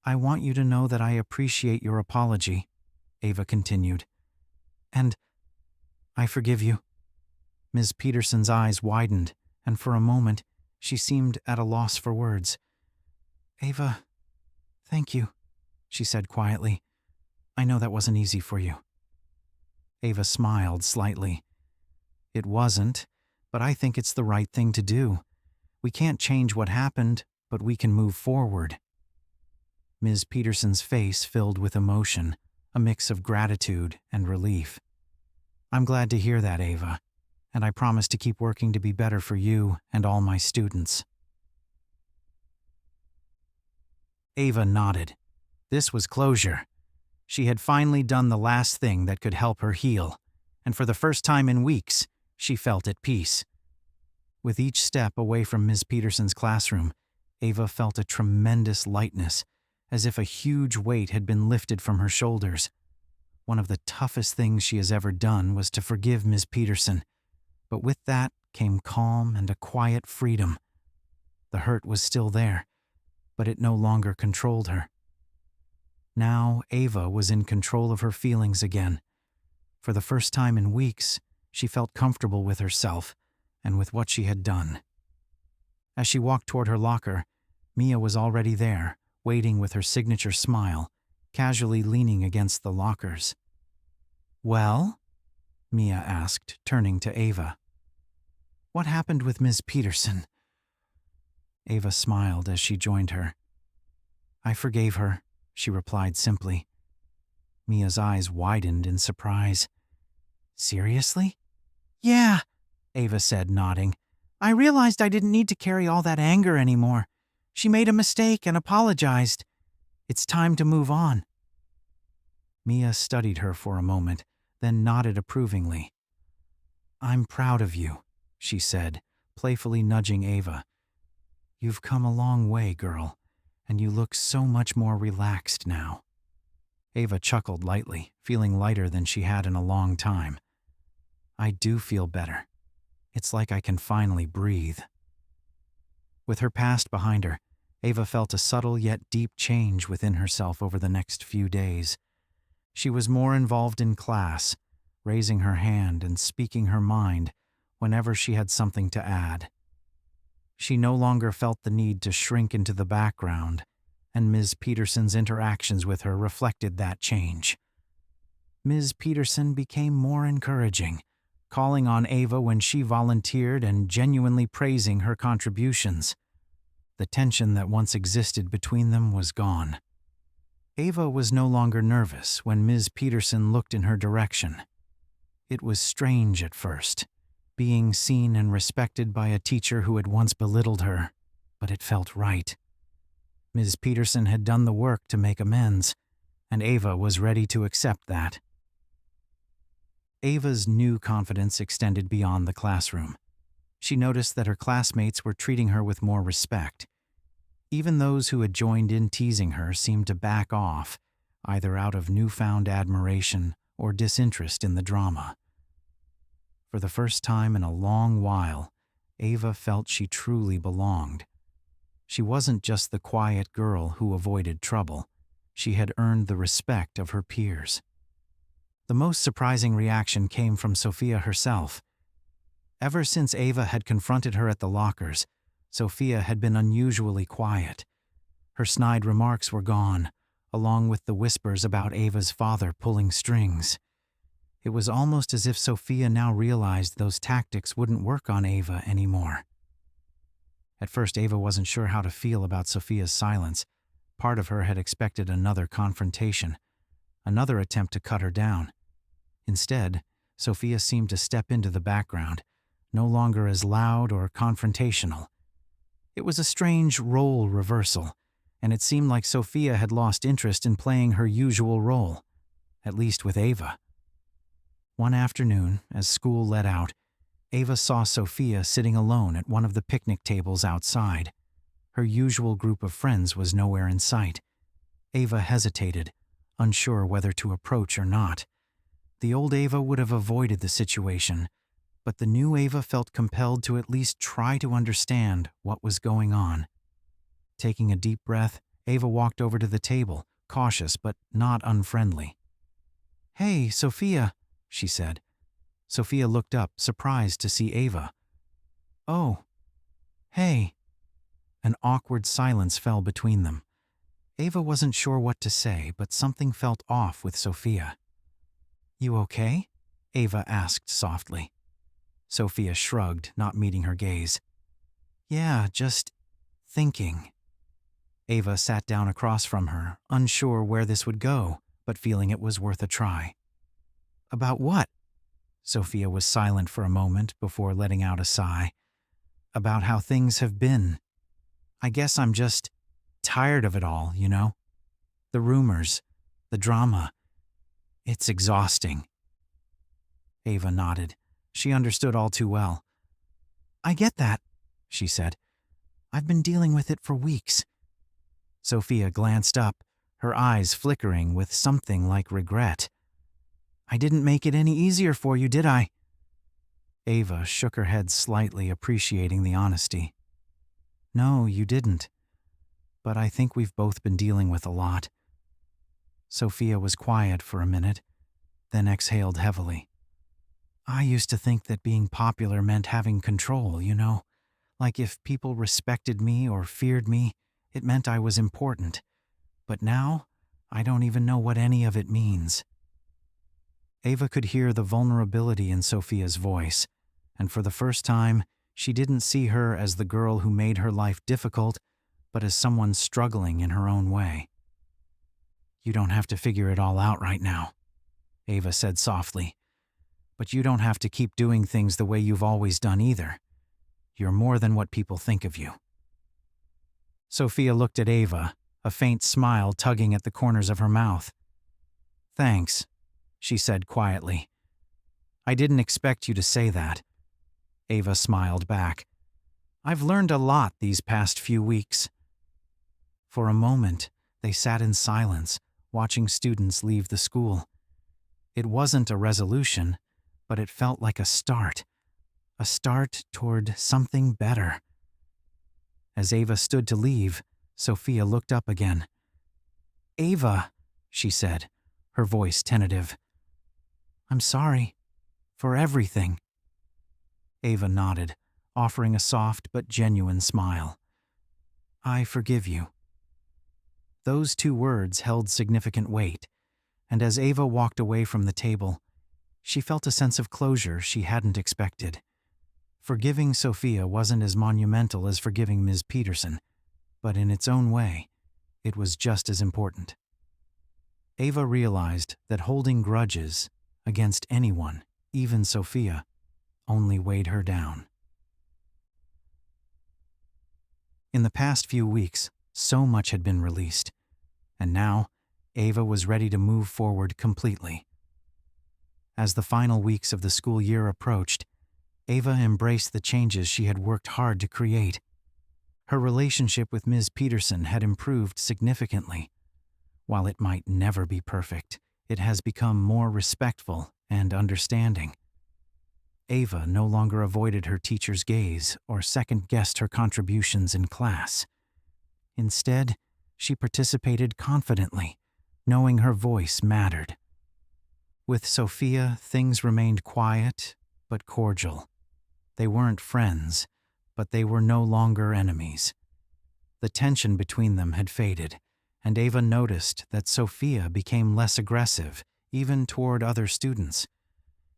"I want you to know that I appreciate your apology," Ava continued. "And I forgive you." Ms. Peterson's eyes widened, and for a moment she seemed at a loss for words. "Ava, thank you," she said quietly. "I know that wasn't easy for you." Ava smiled slightly. "It wasn't, but I think it's the right thing to do. We can't change what happened, but we can move forward." Ms. Peterson's face filled with emotion, a mix of gratitude and relief. "I'm glad to hear that, Ava, and I promise to keep working to be better for you and all my students." Ava nodded. This was closure. She had finally done the last thing that could help her heal, and for the first time in weeks, she felt at peace. With each step away from Ms. Peterson's classroom, Ava felt a tremendous lightness, as if a huge weight had been lifted from her shoulders. One of the toughest things she has ever done was to forgive Ms. Peterson, but with that came calm and a quiet freedom. The hurt was still there, but it no longer controlled her. Now Ava was in control of her feelings again. For the first time in weeks, she felt comfortable with herself and with what she had done. As she walked toward her locker, Mia was already there, waiting with her signature smile, casually leaning against the lockers. "Well?" Mia asked, turning to Ava. What happened with Ms. Peterson? Ava smiled as she joined her. I forgave her, she replied simply. Mia's eyes widened in surprise. Seriously? Yeah, Ava said, nodding. I realized I didn't need to carry all that anger anymore. She made a mistake and apologized. It's time to move on. Mia studied her for a moment, then nodded approvingly. I'm proud of you, she said, playfully nudging Ava. You've come a long way, girl, and you look so much more relaxed now. Ava chuckled lightly, feeling lighter than she had in a long time. I do feel better. It's like I can finally breathe. With her past behind her, Ava felt a subtle yet deep change within herself over the next few days. She was more involved in class, raising her hand and speaking her mind whenever she had something to add. She no longer felt the need to shrink into the background, and Ms. Peterson's interactions with her reflected that change. Ms. Peterson became more encouraging, calling on Ava when she volunteered and genuinely praising her contributions. The tension that once existed between them was gone. Ava was no longer nervous when Ms. Peterson looked in her direction. It was strange at first, being seen and respected by a teacher who had once belittled her, but it felt right. Ms. Peterson had done the work to make amends, and Ava was ready to accept that. Ava's new confidence extended beyond the classroom. She noticed that her classmates were treating her with more respect. Even those who had joined in teasing her seemed to back off, either out of newfound admiration or disinterest in the drama. For the first time in a long while, Ava felt she truly belonged. She wasn't just the quiet girl who avoided trouble. She had earned the respect of her peers. The most surprising reaction came from Sophia herself. Ever since Ava had confronted her at the lockers, Sophia had been unusually quiet. Her snide remarks were gone, along with the whispers about Ava's father pulling strings. It was almost as if Sophia now realized those tactics wouldn't work on Ava anymore. At first, Ava wasn't sure how to feel about Sophia's silence. Part of her had expected another confrontation, another attempt to cut her down. Instead, Sophia seemed to step into the background, no longer as loud or confrontational. It was a strange role reversal, and it seemed like Sophia had lost interest in playing her usual role, at least with Ava. One afternoon, as school let out, Ava saw Sophia sitting alone at one of the picnic tables outside. Her usual group of friends was nowhere in sight. Ava hesitated, unsure whether to approach or not. The old Ava would have avoided the situation, but the new Ava felt compelled to at least try to understand what was going on. Taking a deep breath, Ava walked over to the table, cautious but not unfriendly. "Hey, Sophia," she said. Sophia looked up, surprised to see Ava. "Oh, hey." An awkward silence fell between them. Ava wasn't sure what to say, but something felt off with Sophia. "You okay?" Ava asked softly. Sophia shrugged, not meeting her gaze. "Yeah, just thinking." Ava sat down across from her, unsure where this would go, but feeling it was worth a try. "About what?" Sophia was silent for a moment before letting out a sigh. "About how things have been. I guess I'm just tired of it all, you know? The rumors, the drama. It's exhausting." Ava nodded. She understood all too well. "I get that," she said. "I've been dealing with it for weeks." Sophia glanced up, her eyes flickering with something like regret. "I didn't make it any easier for you, did I?" Ava shook her head slightly, appreciating the honesty. "No, you didn't. But I think we've both been dealing with a lot." Sophia was quiet for a minute, then exhaled heavily. "I used to think that being popular meant having control, you know? Like if people respected me or feared me, it meant I was important. But now, I don't even know what any of it means." Ava could hear the vulnerability in Sophia's voice, and for the first time, she didn't see her as the girl who made her life difficult, but as someone struggling in her own way. "You don't have to figure it all out right now," Ava said softly. "But you don't have to keep doing things the way you've always done either. You're more than what people think of you." Sophia looked at Ava, a faint smile tugging at the corners of her mouth. "Thanks," she said quietly. "I didn't expect you to say that." Ava smiled back. "I've learned a lot these past few weeks." For a moment, they sat in silence, watching students leave the school. It wasn't a resolution, but it felt like a start toward something better. As Ava stood to leave, Sophia looked up again. "Ava," she said, her voice tentative. "I'm sorry. For everything." Ava nodded, offering a soft but genuine smile. "I forgive you." Those two words held significant weight, and as Ava walked away from the table, she felt a sense of closure she hadn't expected. Forgiving Sophia wasn't as monumental as forgiving Ms. Peterson, but in its own way, it was just as important. Ava realized that holding grudges against anyone, even Sophia, only weighed her down. In the past few weeks, so much had been released, and now Ava was ready to move forward completely. As the final weeks of the school year approached, Ava embraced the changes she had worked hard to create. Her relationship with Ms. Peterson had improved significantly. While it might never be perfect, it has become more respectful and understanding. Ava no longer avoided her teacher's gaze or second-guessed her contributions in class. Instead, she participated confidently, knowing her voice mattered. With Sophia, things remained quiet but cordial. They weren't friends, but they were no longer enemies. The tension between them had faded, and Ava noticed that Sophia became less aggressive, even toward other students.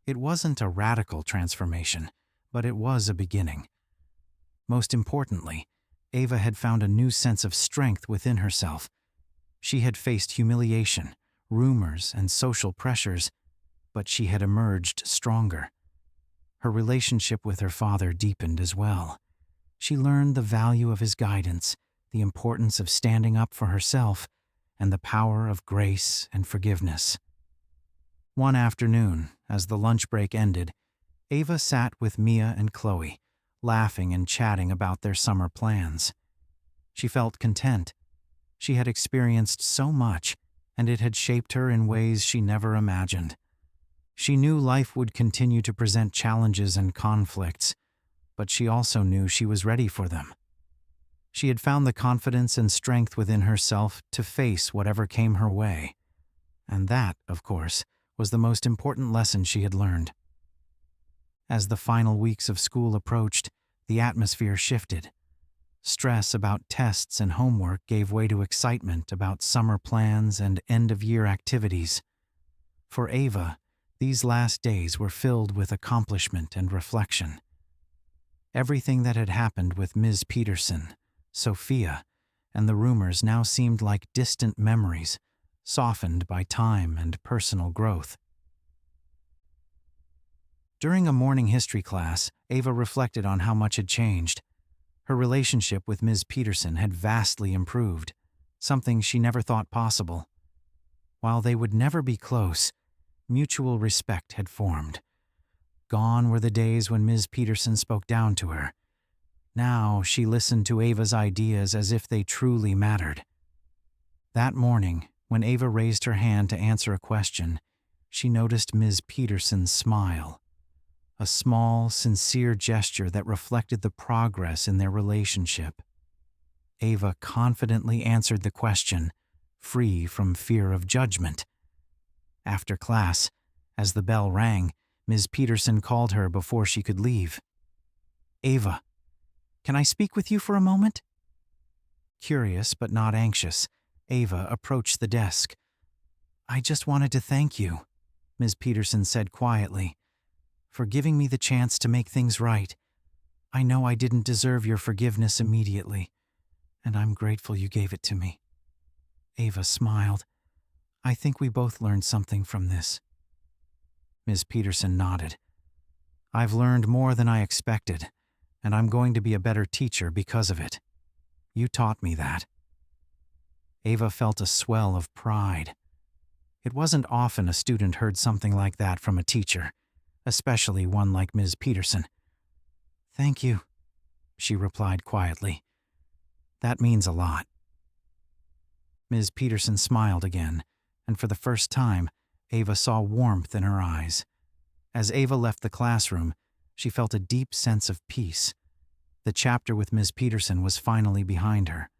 It wasn't a radical transformation, but it was a beginning. Most importantly, Ava had found a new sense of strength within herself. She had faced humiliation, rumors, and social pressures, but she had emerged stronger. Her relationship with her father deepened as well. She learned the value of his guidance, the importance of standing up for herself, and the power of grace and forgiveness. One afternoon, as the lunch break ended, Ava sat with Mia and Chloe, laughing and chatting about their summer plans. She felt content. She had experienced so much, and it had shaped her in ways she never imagined. She knew life would continue to present challenges and conflicts, but she also knew she was ready for them. She had found the confidence and strength within herself to face whatever came her way. And that, of course, was the most important lesson she had learned. As the final weeks of school approached, the atmosphere shifted. Stress about tests and homework gave way to excitement about summer plans and end-of-year activities. For Ava, these last days were filled with accomplishment and reflection. Everything that had happened with Ms. Peterson, Sophia, and the rumors now seemed like distant memories, softened by time and personal growth. During a morning history class, Ava reflected on how much had changed. Her relationship with Ms. Peterson had vastly improved, something she never thought possible. While they would never be close, mutual respect had formed. Gone were the days when Ms. Peterson spoke down to her. Now she listened to Ava's ideas as if they truly mattered. That morning, when Ava raised her hand to answer a question, she noticed Ms. Peterson's smile. A small, sincere gesture that reflected the progress in their relationship. Ava confidently answered the question, free from fear of judgment. After class, as the bell rang, Ms. Peterson called her before she could leave. "Ava, can I speak with you for a moment?" Curious but not anxious, Ava approached the desk. "I just wanted to thank you." Ms. Peterson said quietly, "for giving me the chance to make things right. I know I didn't deserve your forgiveness immediately, and I'm grateful you gave it to me." Ava smiled. "I think we both learned something from this." Ms. Peterson nodded. "I've learned more than I expected, and I'm going to be a better teacher because of it. You taught me that." Ava felt a swell of pride. It wasn't often a student heard something like that from a teacher, especially one like Ms. Peterson. "Thank you," she replied quietly. "That means a lot." Ms. Peterson smiled again, and for the first time, Ava saw warmth in her eyes. As Ava left the classroom, she felt a deep sense of peace. The chapter with Ms. Peterson was finally behind her.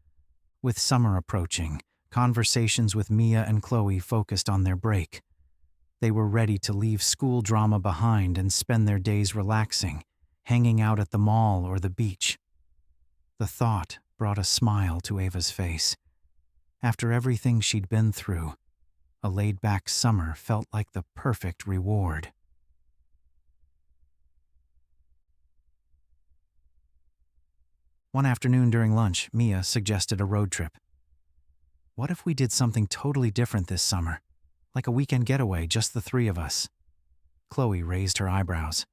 With summer approaching, conversations with Mia and Chloe focused on their break. They were ready to leave school drama behind and spend their days relaxing, hanging out at the mall or the beach. The thought brought a smile to Ava's face. After everything she'd been through, a laid-back summer felt like the perfect reward. One afternoon during lunch, Mia suggested a road trip. "What if we did something totally different this summer? Like a weekend getaway, just the three of us?" Chloe raised her eyebrows.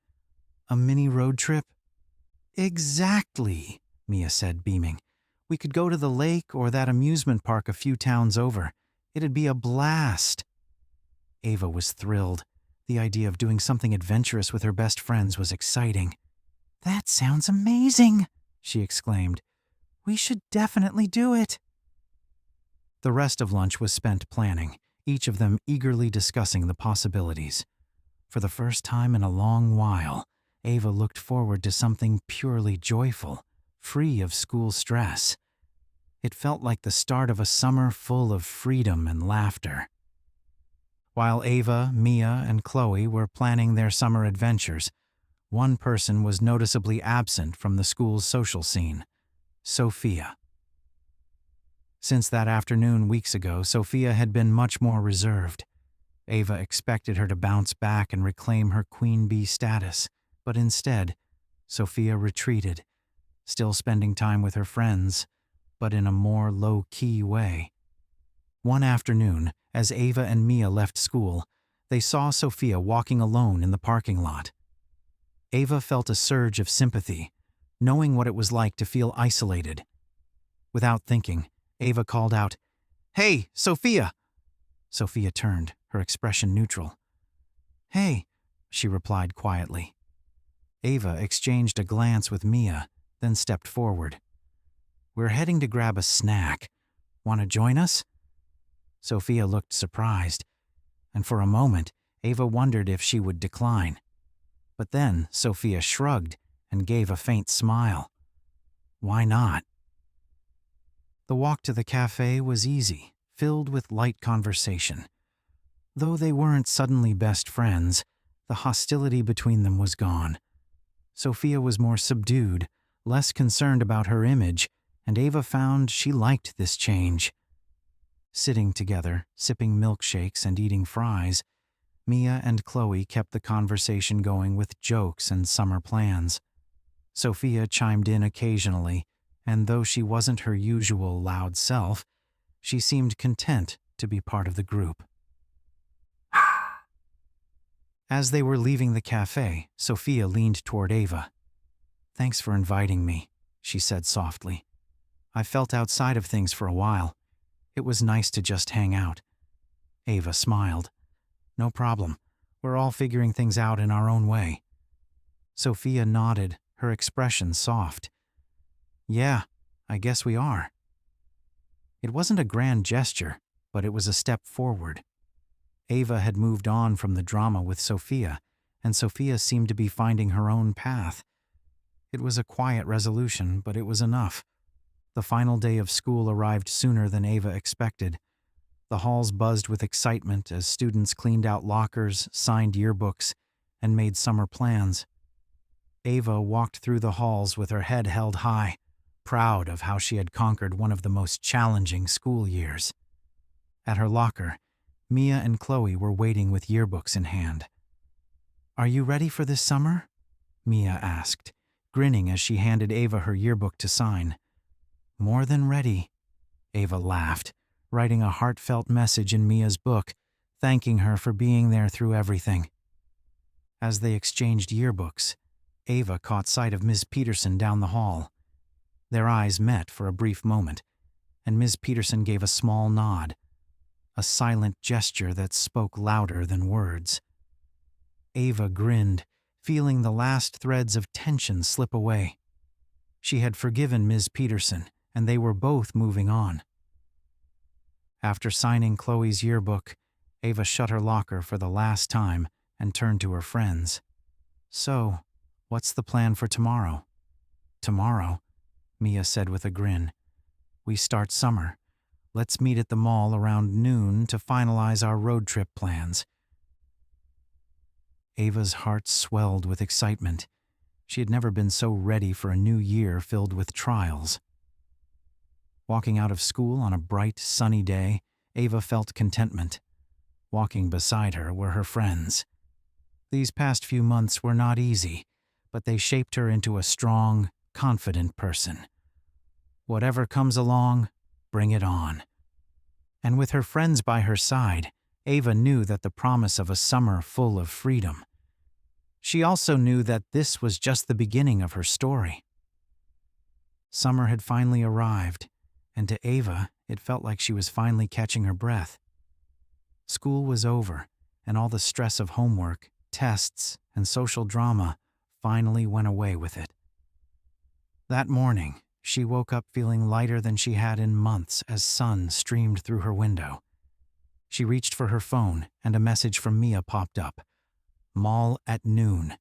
"A mini road trip?" "Exactly," Mia said, beaming. "We could go to the lake or that amusement park a few towns over. It'd be a blast." Ava was thrilled. The idea of doing something adventurous with her best friends was exciting. "That sounds amazing," she exclaimed. "We should definitely do it." The rest of lunch was spent planning, each of them eagerly discussing the possibilities. For the first time in a long while, Ava looked forward to something purely joyful, free of school stress. It felt like the start of a summer full of freedom and laughter. While Ava, Mia, and Chloe were planning their summer adventures, one person was noticeably absent from the school's social scene: Sophia. Since that afternoon weeks ago, Sophia had been much more reserved. Ava expected her to bounce back and reclaim her queen bee status, but instead, Sophia retreated, still spending time with her friends, but in a more low-key way. One afternoon, as Ava and Mia left school, they saw Sophia walking alone in the parking lot. Ava felt a surge of sympathy, knowing what it was like to feel isolated. Without thinking, Ava called out, "Hey, Sophia!" Sophia turned, her expression neutral. "Hey," she replied quietly. Ava exchanged a glance with Mia, then stepped forward. "We're heading to grab a snack. Want to join us?" Sophia looked surprised, and for a moment, Ava wondered if she would decline. But then Sophia shrugged and gave a faint smile. Why not? The walk to the cafe was easy, filled with light conversation. Though they weren't suddenly best friends, the hostility between them was gone. Sophia was more subdued, less concerned about her image, and Ava found she liked this change. Sitting together, sipping milkshakes and eating fries, Mia and Chloe kept the conversation going with jokes and summer plans. Sophia chimed in occasionally, and though she wasn't her usual loud self, she seemed content to be part of the group. As they were leaving the cafe, Sophia leaned toward Ava. "Thanks for inviting me," she said softly. "I felt outside of things for a while. It was nice to just hang out." Ava smiled. "No problem. We're all figuring things out in our own way." Sophia nodded, her expression soft. "Yeah, I guess we are." It wasn't a grand gesture, but it was a step forward. Ava had moved on from the drama with Sophia, and Sophia seemed to be finding her own path. It was a quiet resolution, but it was enough. The final day of school arrived sooner than Ava expected. The halls buzzed with excitement as students cleaned out lockers, signed yearbooks, and made summer plans. Ava walked through the halls with her head held high, proud of how she had conquered one of the most challenging school years. At her locker, Mia and Chloe were waiting with yearbooks in hand. "Are you ready for this summer?" Mia asked, grinning as she handed Ava her yearbook to sign. "More than ready," Ava laughed, writing a heartfelt message in Mia's book, thanking her for being there through everything. As they exchanged yearbooks, Ava caught sight of Ms. Peterson down the hall. Their eyes met for a brief moment, and Ms. Peterson gave a small nod, a silent gesture that spoke louder than words. Ava grinned, feeling the last threads of tension slip away. She had forgiven Ms. Peterson, and they were both moving on. After signing Chloe's yearbook, Ava shut her locker for the last time and turned to her friends. "So, what's the plan for tomorrow?" "Tomorrow," Mia said with a grin. "We start summer. Let's meet at the mall around noon to finalize our road trip plans." Ava's heart swelled with excitement. She had never been so ready for a new year filled with trials. Walking out of school on a bright, sunny day, Ava felt contentment. Walking beside her were her friends. These past few months were not easy, but they shaped her into a strong, confident person. Whatever comes along, bring it on. And with her friends by her side, Ava knew that the promise of a summer full of freedom. She also knew that this was just the beginning of her story. Summer had finally arrived, and to Ava, it felt like she was finally catching her breath. School was over, and all the stress of homework, tests, and social drama finally went away with it. That morning, she woke up feeling lighter than she had in months as sun streamed through her window. She reached for her phone, and a message from Mia popped up. "Mall at noon.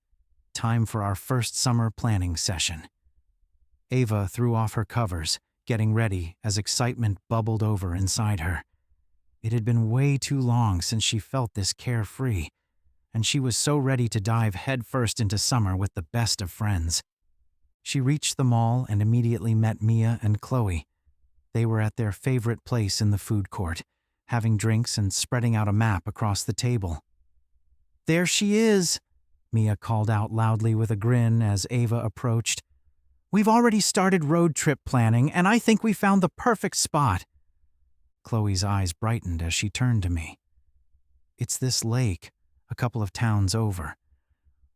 Time for our first summer planning session." Ava threw off her covers, getting ready as excitement bubbled over inside her. It had been way too long since she felt this carefree, and she was so ready to dive headfirst into summer with the best of friends. She reached the mall and immediately met Mia and Chloe. They were at their favorite place in the food court, having drinks and spreading out a map across the table. "There she is," Mia called out loudly with a grin as Ava approached. "We've already started road trip planning, and I think we found the perfect spot." Chloe's eyes brightened as she turned to me. "It's this lake, a couple of towns over.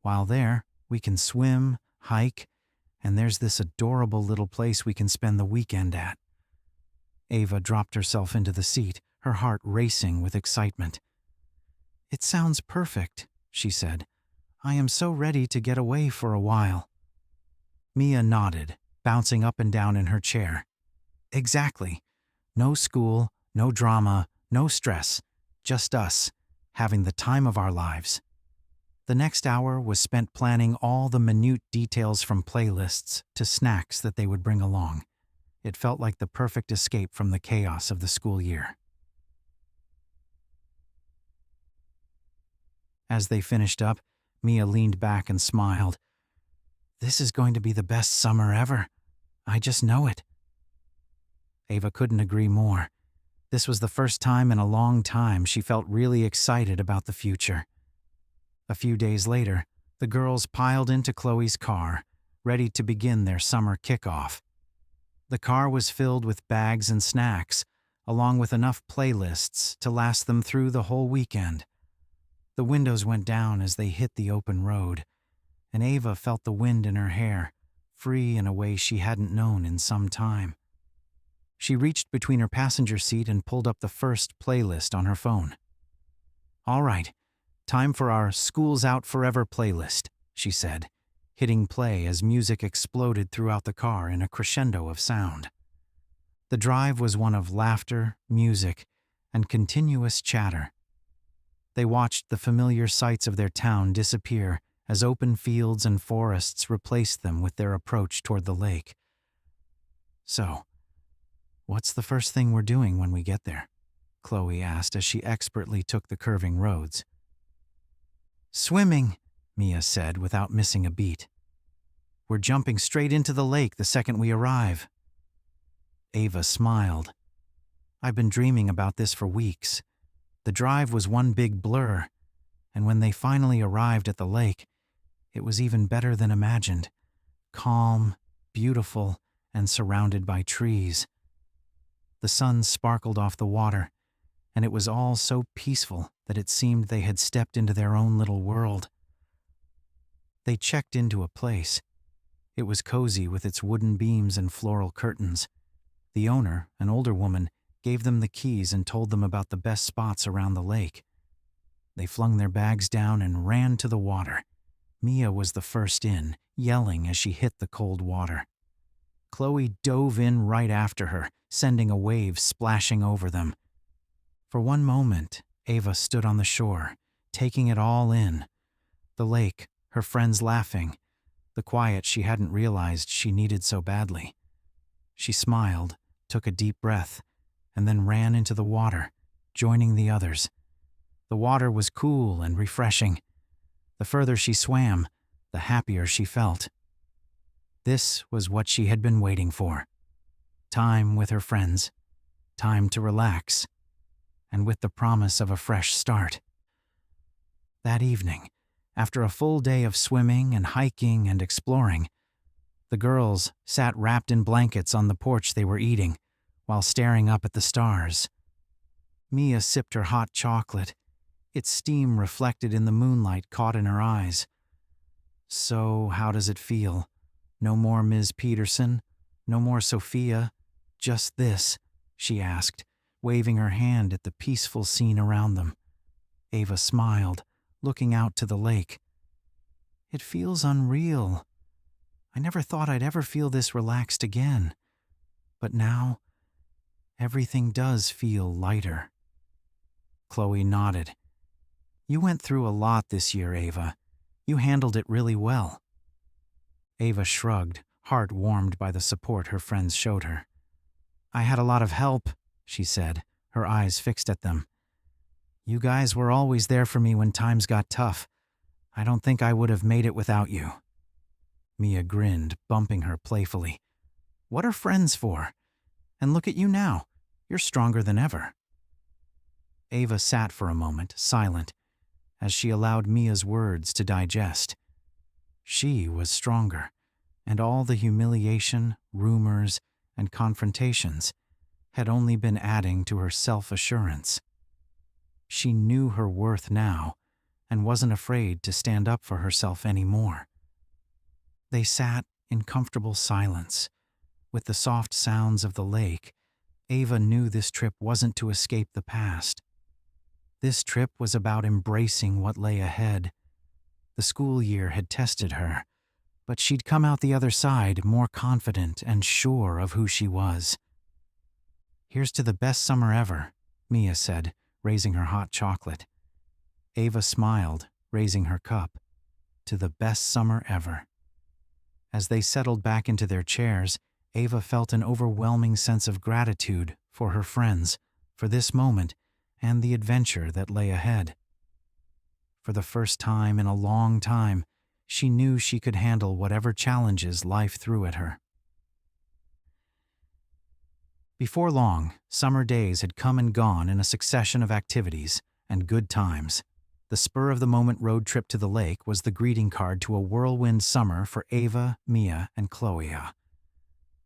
While there, we can swim, hike, and there's this adorable little place we can spend the weekend at." Ava dropped herself into the seat, her heart racing with excitement. "It sounds perfect," she said. "I am so ready to get away for a while." Mia nodded, bouncing up and down in her chair. "Exactly. No school, no drama, no stress. Just us, having the time of our lives." The next hour was spent planning all the minute details from playlists to snacks that they would bring along. It felt like the perfect escape from the chaos of the school year. As they finished up, Mia leaned back and smiled. "This is going to be the best summer ever. I just know it." Ava couldn't agree more. This was the first time in a long time she felt really excited about the future. A few days later, the girls piled into Chloe's car, ready to begin their summer kickoff. The car was filled with bags and snacks, along with enough playlists to last them through the whole weekend. The windows went down as they hit the open road, and Ava felt the wind in her hair, free in a way she hadn't known in some time. She reached between her passenger seat and pulled up the first playlist on her phone. "All right, time for our School's Out Forever playlist," she said, hitting play as music exploded throughout the car in a crescendo of sound. The drive was one of laughter, music, and continuous chatter. They watched the familiar sights of their town disappear as open fields and forests replaced them with their approach toward the lake. "So, what's the first thing we're doing when we get there?" Chloe asked as she expertly took the curving roads. "Swimming," Mia said without missing a beat. "We're jumping straight into the lake the second we arrive." Ava smiled. "I've been dreaming about this for weeks. The drive was one big blur, and when they finally arrived at the lake, it was even better than imagined. Calm, beautiful, and surrounded by trees. The sun sparkled off the water, and it was all so peaceful that it seemed they had stepped into their own little world. They checked into a place. It was cozy with its wooden beams and floral curtains. The owner, an older woman, gave them the keys and told them about the best spots around the lake. They flung their bags down and ran to the water. Mia was the first in, yelling as she hit the cold water. Chloe dove in right after her, sending a wave splashing over them. For one moment, Ava stood on the shore, taking it all in. The lake, her friends laughing, the quiet she hadn't realized she needed so badly. She smiled, took a deep breath, and then ran into the water, joining the others. The water was cool and refreshing. The further she swam, the happier she felt. This was what she had been waiting for. Time with her friends, time to relax, and with the promise of a fresh start. That evening, after a full day of swimming and hiking and exploring, the girls sat wrapped in blankets on the porch they were eating, while staring up at the stars. Mia sipped her hot chocolate, its steam reflected in the moonlight caught in her eyes. So, how does it feel? No more Ms. Peterson? No more Sophia? Just this? She asked, waving her hand at the peaceful scene around them. Ava smiled, looking out to the lake. It feels unreal. I never thought I'd ever feel this relaxed again. But now, everything does feel lighter. Chloe nodded. You went through a lot this year, Ava. You handled it really well. Ava shrugged, heart warmed by the support her friends showed her. I had a lot of help, she said, her eyes fixed at them. You guys were always there for me when times got tough. I don't think I would have made it without you. Mia grinned, bumping her playfully. What are friends for? And look at you now. You're stronger than ever. Ava sat for a moment, silent, as she allowed Mia's words to digest. She was stronger, and all the humiliation, rumors, and confrontations had only been adding to her self-assurance. She knew her worth now, and wasn't afraid to stand up for herself anymore. They sat in comfortable silence. With the soft sounds of the lake, Ava knew this trip wasn't to escape the past. This trip was about embracing what lay ahead. The school year had tested her, but she'd come out the other side more confident and sure of who she was. Here's to the best summer ever, Mia said, raising her hot chocolate. Ava smiled, raising her cup. To the best summer ever. As they settled back into their chairs, Ava felt an overwhelming sense of gratitude for her friends, for this moment, and the adventure that lay ahead. For the first time in a long time, she knew she could handle whatever challenges life threw at her. Before long, summer days had come and gone in a succession of activities and good times. The spur-of-the-moment road trip to the lake was the greeting card to a whirlwind summer for Ava, Mia, and Chloe.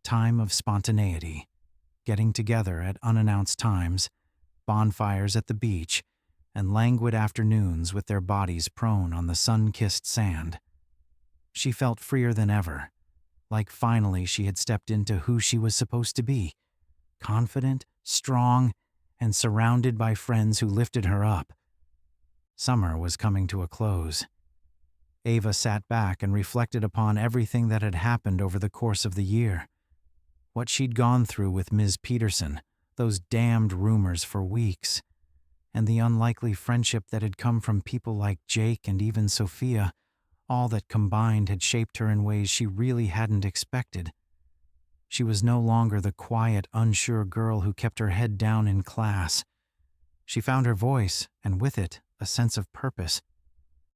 Time of spontaneity, getting together at unannounced times, bonfires at the beach, and languid afternoons with their bodies prone on the sun-kissed sand. She felt freer than ever, like finally she had stepped into who she was supposed to be, confident, strong, and surrounded by friends who lifted her up. Summer was coming to a close. Ava sat back and reflected upon everything that had happened over the course of the year. What she'd gone through with Ms. Peterson, those damned rumors for weeks, and the unlikely friendship that had come from people like Jake and even Sophia, all that combined had shaped her in ways she really hadn't expected. She was no longer the quiet, unsure girl who kept her head down in class. She found her voice, and with it, a sense of purpose.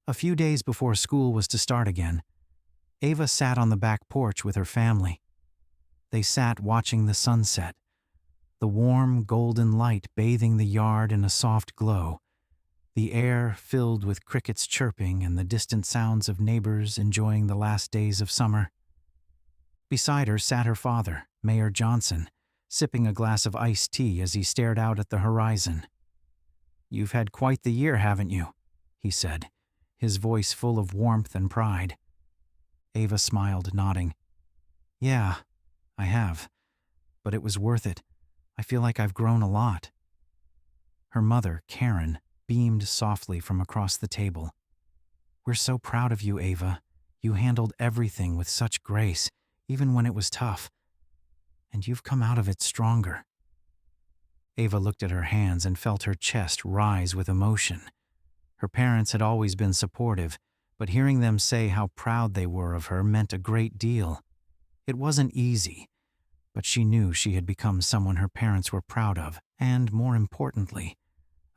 A few days before school was to start again, Ava sat on the back porch with her family. They sat watching the sunset, the warm, golden light bathing the yard in a soft glow, the air filled with crickets chirping and the distant sounds of neighbors enjoying the last days of summer. Beside her sat her father, Mayor Johnson, sipping a glass of iced tea as he stared out at the horizon. "You've had quite the year, haven't you?" he said, his voice full of warmth and pride. Ava smiled, nodding. "Yeah, I have. But it was worth it. I feel like I've grown a lot." Her mother, Karen, beamed softly from across the table. "We're so proud of you, Ava. You handled everything with such grace, even when it was tough. And you've come out of it stronger." Ava looked at her hands and felt her chest rise with emotion. Her parents had always been supportive, but hearing them say how proud they were of her meant a great deal. It wasn't easy, but she knew she had become someone her parents were proud of, and, more importantly,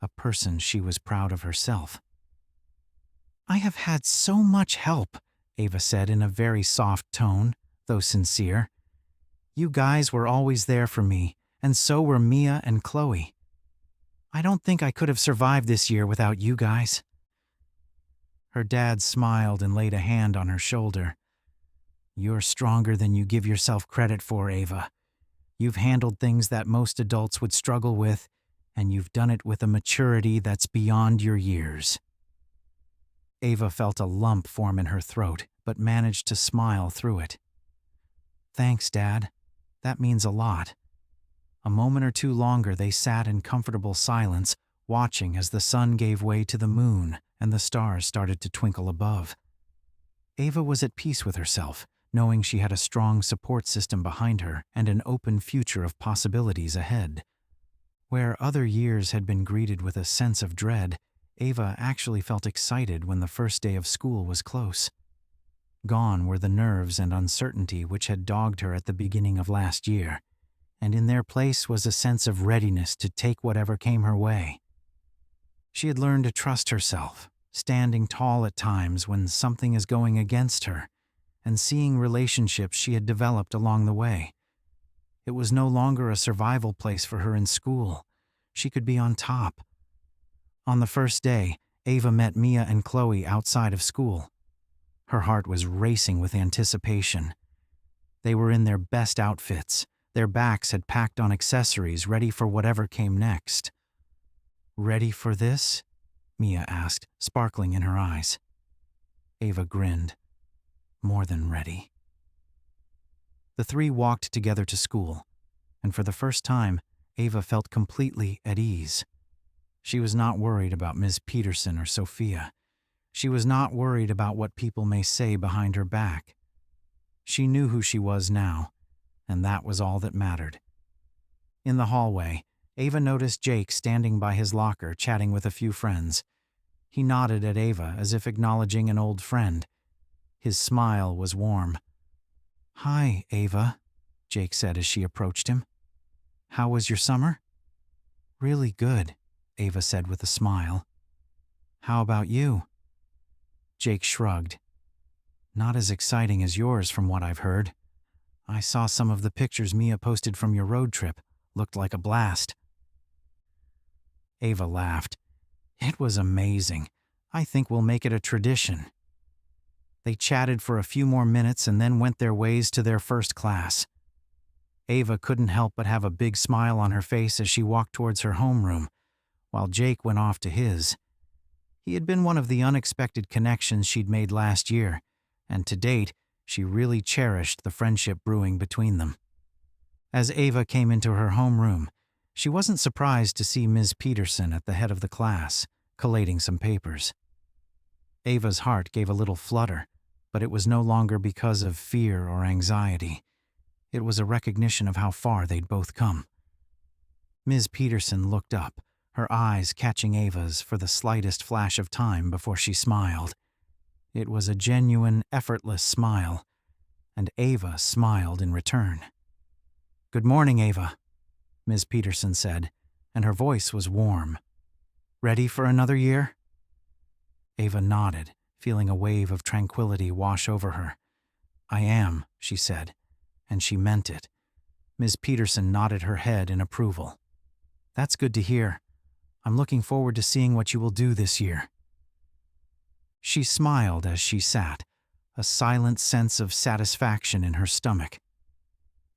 a person she was proud of herself. "I have had so much help," Ava said in a very soft tone, though sincere. "You guys were always there for me, and so were Mia and Chloe. I don't think I could have survived this year without you guys." Her dad smiled and laid a hand on her shoulder. "You're stronger than you give yourself credit for, Ava. You've handled things that most adults would struggle with, and you've done it with a maturity that's beyond your years." Ava felt a lump form in her throat, but managed to smile through it. "Thanks, Dad. That means a lot." A moment or two longer they sat in comfortable silence, watching as the sun gave way to the moon and the stars started to twinkle above. Ava was at peace with herself, knowing she had a strong support system behind her and an open future of possibilities ahead. Where other years had been greeted with a sense of dread, Ava actually felt excited when the first day of school was close. Gone were the nerves and uncertainty which had dogged her at the beginning of last year, and in their place was a sense of readiness to take whatever came her way. She had learned to trust herself, standing tall at times when something is going against her, and seeing relationships she had developed along the way. It was no longer a survival place for her in school. She could be on top. On the first day, Ava met Mia and Chloe outside of school. Her heart was racing with anticipation. They were in their best outfits. Their backs had packed on accessories ready for whatever came next. "Ready for this?" Mia asked, sparkling in her eyes. Ava grinned. "More than ready." The three walked together to school, and for the first time, Ava felt completely at ease. She was not worried about Ms. Peterson or Sophia. She was not worried about what people may say behind her back. She knew who she was now, and that was all that mattered. In the hallway, Ava noticed Jake standing by his locker chatting with a few friends. He nodded at Ava as if acknowledging an old friend. His smile was warm. "Hi, Ava," Jake said as she approached him. "How was your summer?" "Really good," Ava said with a smile. "How about you?" Jake shrugged. "Not as exciting as yours from what I've heard. I saw some of the pictures Mia posted from your road trip. Looked like a blast." Ava laughed. "It was amazing. I think we'll make it a tradition." They chatted for a few more minutes and then went their ways to their first class. Ava couldn't help but have a big smile on her face as she walked towards her homeroom, while Jake went off to his. He had been one of the unexpected connections she'd made last year, and to date, she really cherished the friendship brewing between them. As Ava came into her homeroom, she wasn't surprised to see Ms. Peterson at the head of the class, collating some papers. Ava's heart gave a little flutter, but it was no longer because of fear or anxiety. It was a recognition of how far they'd both come. Ms. Peterson looked up, her eyes catching Ava's for the slightest flash of time before she smiled. It was a genuine, effortless smile, and Ava smiled in return. "Good morning, Ava," Ms. Peterson said, and her voice was warm. "Ready for another year?" Ava nodded, feeling a wave of tranquility wash over her. "I am," she said, and she meant it. Ms. Peterson nodded her head in approval. That's good to hear. I'm looking forward to seeing what you will do this year. She smiled as she sat, a silent sense of satisfaction in her stomach.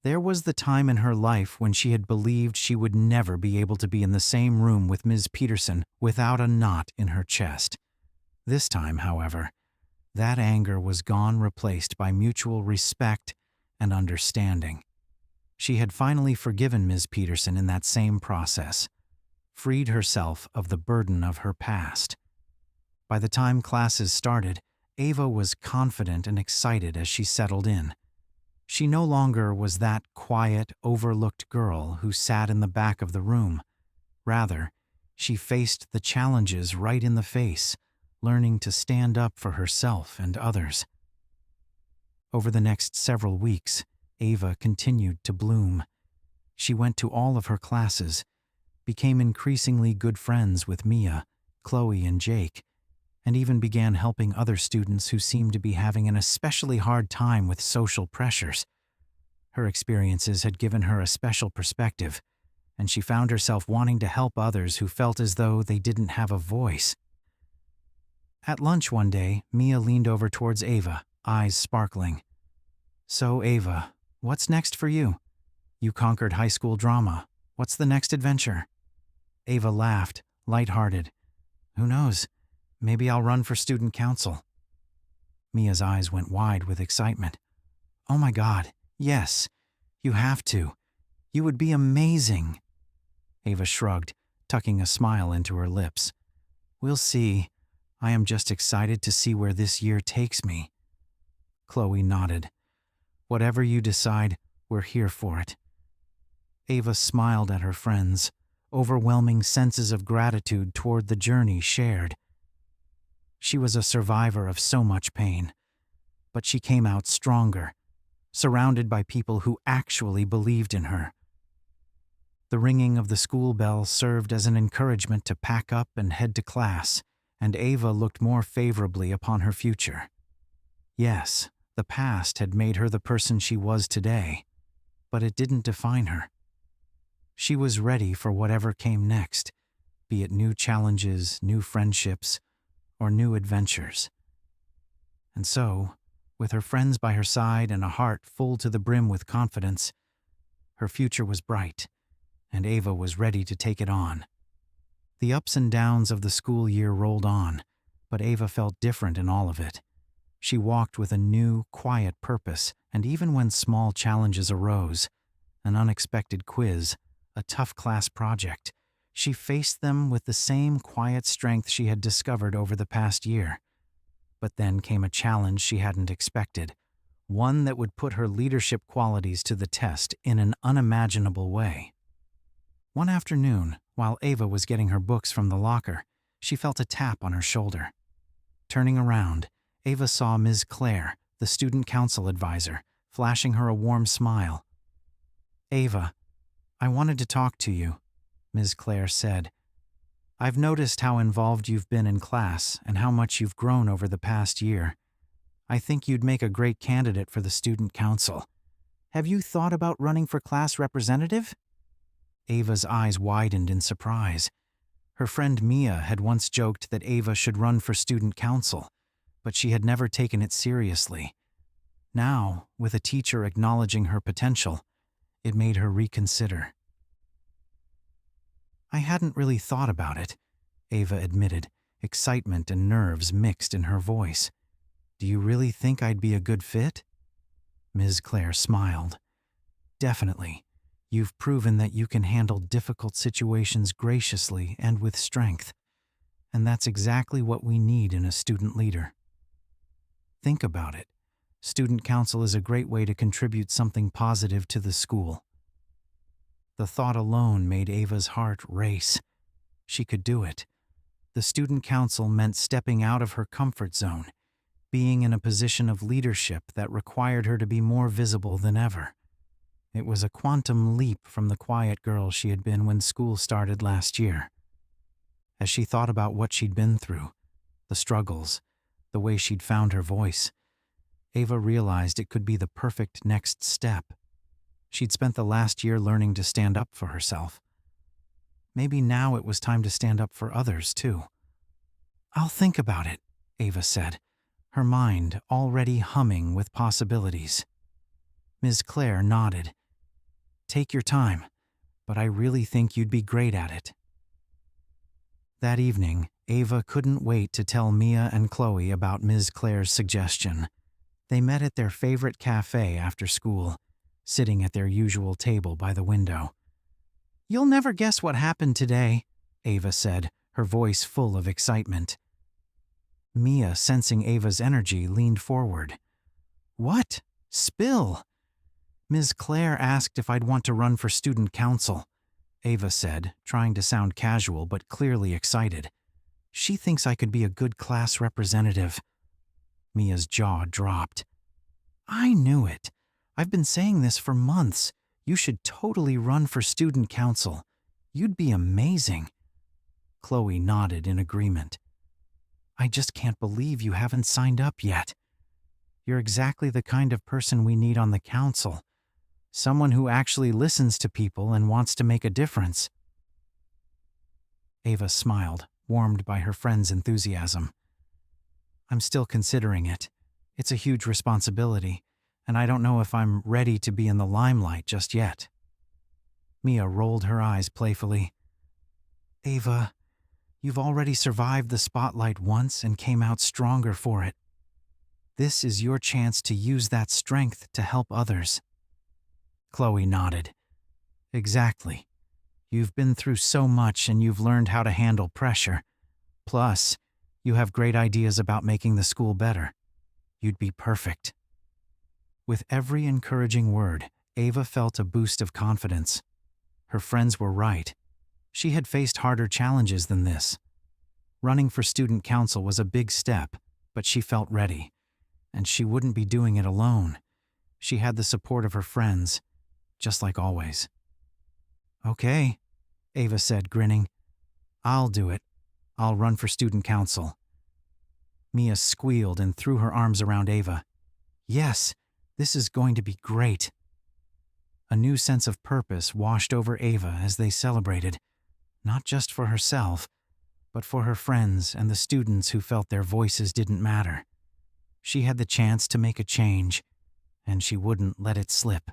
There was the time in her life when she had believed she would never be able to be in the same room with Ms. Peterson without a knot in her chest. This time, however, that anger was gone, replaced by mutual respect and understanding. She had finally forgiven Ms. Peterson in that same process, freed herself of the burden of her past. By the time classes started, Ava was confident and excited as she settled in. She no longer was that quiet, overlooked girl who sat in the back of the room. Rather, she faced the challenges right in the face, learning to stand up for herself and others. Over the next several weeks, Ava continued to bloom. She went to all of her classes, became increasingly good friends with Mia, Chloe, and Jake, and even began helping other students who seemed to be having an especially hard time with social pressures. Her experiences had given her a special perspective, and she found herself wanting to help others who felt as though they didn't have a voice. At lunch one day, Mia leaned over towards Ava, eyes sparkling. "So, Ava, what's next for you? You conquered high school drama. What's the next adventure?" Ava laughed, lighthearted. "Who knows? Maybe I'll run for student council." Mia's eyes went wide with excitement. "Oh my God, yes, you have to. You would be amazing." Ava shrugged, tucking a smile into her lips. "We'll see. I am just excited to see where this year takes me." Chloe nodded. "Whatever you decide, we're here for it." Ava smiled at her friends, overwhelming senses of gratitude toward the journey shared. She was a survivor of so much pain, but she came out stronger, surrounded by people who actually believed in her. The ringing of the school bell served as an encouragement to pack up and head to class, and Ava looked more favorably upon her future. Yes, the past had made her the person she was today, but it didn't define her. She was ready for whatever came next, be it new challenges, new friendships, or new adventures. And so, with her friends by her side and a heart full to the brim with confidence, her future was bright, and Ava was ready to take it on. The ups and downs of the school year rolled on, but Ava felt different in all of it. She walked with a new, quiet purpose, and even when small challenges arose, an unexpected quiz, a tough class project, she faced them with the same quiet strength she had discovered over the past year. But then came a challenge she hadn't expected, one that would put her leadership qualities to the test in an unimaginable way. One afternoon, while Ava was getting her books from the locker, she felt a tap on her shoulder. Turning around, Ava saw Ms. Claire, the student council advisor, flashing her a warm smile. "Ava, I wanted to talk to you," Ms. Claire said. "I've noticed how involved you've been in class and how much you've grown over the past year. I think you'd make a great candidate for the student council. Have you thought about running for class representative?" Ava's eyes widened in surprise. Her friend Mia had once joked that Ava should run for student council, but she had never taken it seriously. Now, with a teacher acknowledging her potential, it made her reconsider. "I hadn't really thought about it," Ava admitted, excitement and nerves mixed in her voice. "Do you really think I'd be a good fit?" Ms. Claire smiled. "Definitely. You've proven that you can handle difficult situations graciously and with strength. And that's exactly what we need in a student leader. Think about it. Student council is a great way to contribute something positive to the school." The thought alone made Ava's heart race. She could do it. The student council meant stepping out of her comfort zone, being in a position of leadership that required her to be more visible than ever. It was a quantum leap from the quiet girl she had been when school started last year. As she thought about what she'd been through, the struggles, the way she'd found her voice, Ava realized it could be the perfect next step. She'd spent the last year learning to stand up for herself. Maybe now it was time to stand up for others, too. "I'll think about it," Ava said, her mind already humming with possibilities. Ms. Clare nodded. "Take your time, but I really think you'd be great at it." That evening, Ava couldn't wait to tell Mia and Chloe about Ms. Clare's suggestion. They met at their favorite cafe after school, sitting at their usual table by the window. "You'll never guess what happened today," Ava said, her voice full of excitement. Mia, sensing Ava's energy, leaned forward. "What? Spill." "Ms. Clare asked if I'd want to run for student council," Ava said, trying to sound casual but clearly excited. "She thinks I could be a good class representative." Mia's jaw dropped. "I knew it. I've been saying this for months. You should totally run for student council. You'd be amazing." Chloe nodded in agreement. "I just can't believe you haven't signed up yet. You're exactly the kind of person we need on the council. Someone who actually listens to people and wants to make a difference." Ava smiled, warmed by her friend's enthusiasm. "I'm still considering it. It's a huge responsibility, and I don't know if I'm ready to be in the limelight just yet." Mia rolled her eyes playfully. "Ava, you've already survived the spotlight once and came out stronger for it. This is your chance to use that strength to help others." Chloe nodded. "Exactly. You've been through so much and you've learned how to handle pressure. Plus, you have great ideas about making the school better. You'd be perfect." With every encouraging word, Ava felt a boost of confidence. Her friends were right. She had faced harder challenges than this. Running for student council was a big step, but she felt ready. And she wouldn't be doing it alone. She had the support of her friends, just like always. "Okay," Ava said, grinning. "I'll do it. I'll run for student council." Mia squealed and threw her arms around Ava. "Yes, this is going to be great." A new sense of purpose washed over Ava as they celebrated, not just for herself, but for her friends and the students who felt their voices didn't matter. She had the chance to make a change, and she wouldn't let it slip.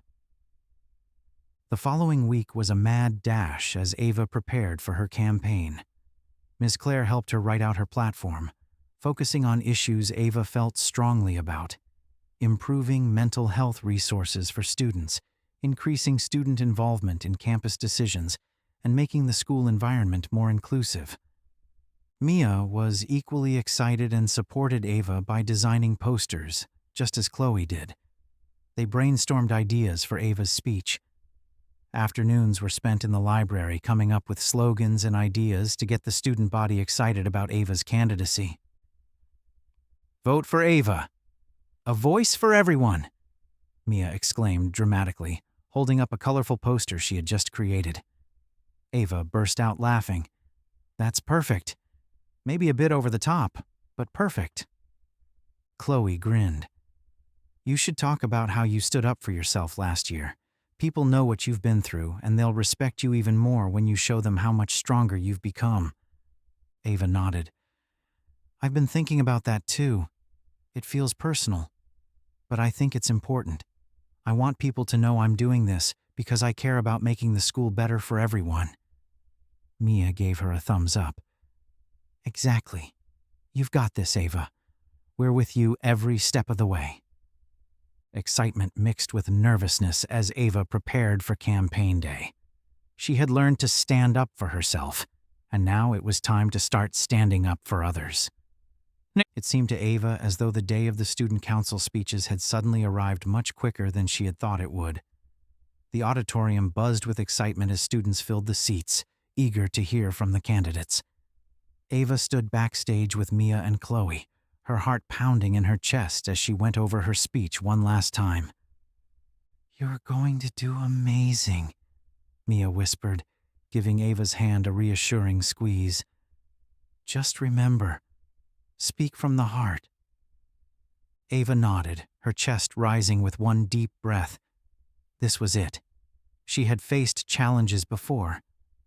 The following week was a mad dash as Ava prepared for her campaign. Ms. Clare helped her write out her platform, focusing on issues Ava felt strongly about: improving mental health resources for students, increasing student involvement in campus decisions, and making the school environment more inclusive. Mia was equally excited and supported Ava by designing posters, just as Chloe did. They brainstormed ideas for Ava's speech. Afternoons were spent in the library coming up with slogans and ideas to get the student body excited about Ava's candidacy. "Vote for Ava! A voice for everyone!" Mia exclaimed dramatically, holding up a colorful poster she had just created. Ava burst out laughing. "That's perfect. Maybe a bit over the top, but perfect." Chloe grinned. "You should talk about how you stood up for yourself last year. People know what you've been through, and they'll respect you even more when you show them how much stronger you've become." Ava nodded. "I've been thinking about that too. It feels personal, but I think it's important. I want people to know I'm doing this because I care about making the school better for everyone." Mia gave her a thumbs up. "Exactly. You've got this, Ava. We're with you every step of the way." Excitement mixed with nervousness as Ava prepared for campaign day. She had learned to stand up for herself, and now it was time to start standing up for others. It seemed to Ava as though the day of the student council speeches had suddenly arrived much quicker than she had thought it would. The auditorium buzzed with excitement as students filled the seats, eager to hear from the candidates. Ava stood backstage with Mia and Chloe, her heart pounding in her chest as she went over her speech one last time. "You're going to do amazing," Mia whispered, giving Ava's hand a reassuring squeeze. "Just remember, speak from the heart." Ava nodded, her chest rising with one deep breath. This was it. She had faced challenges before,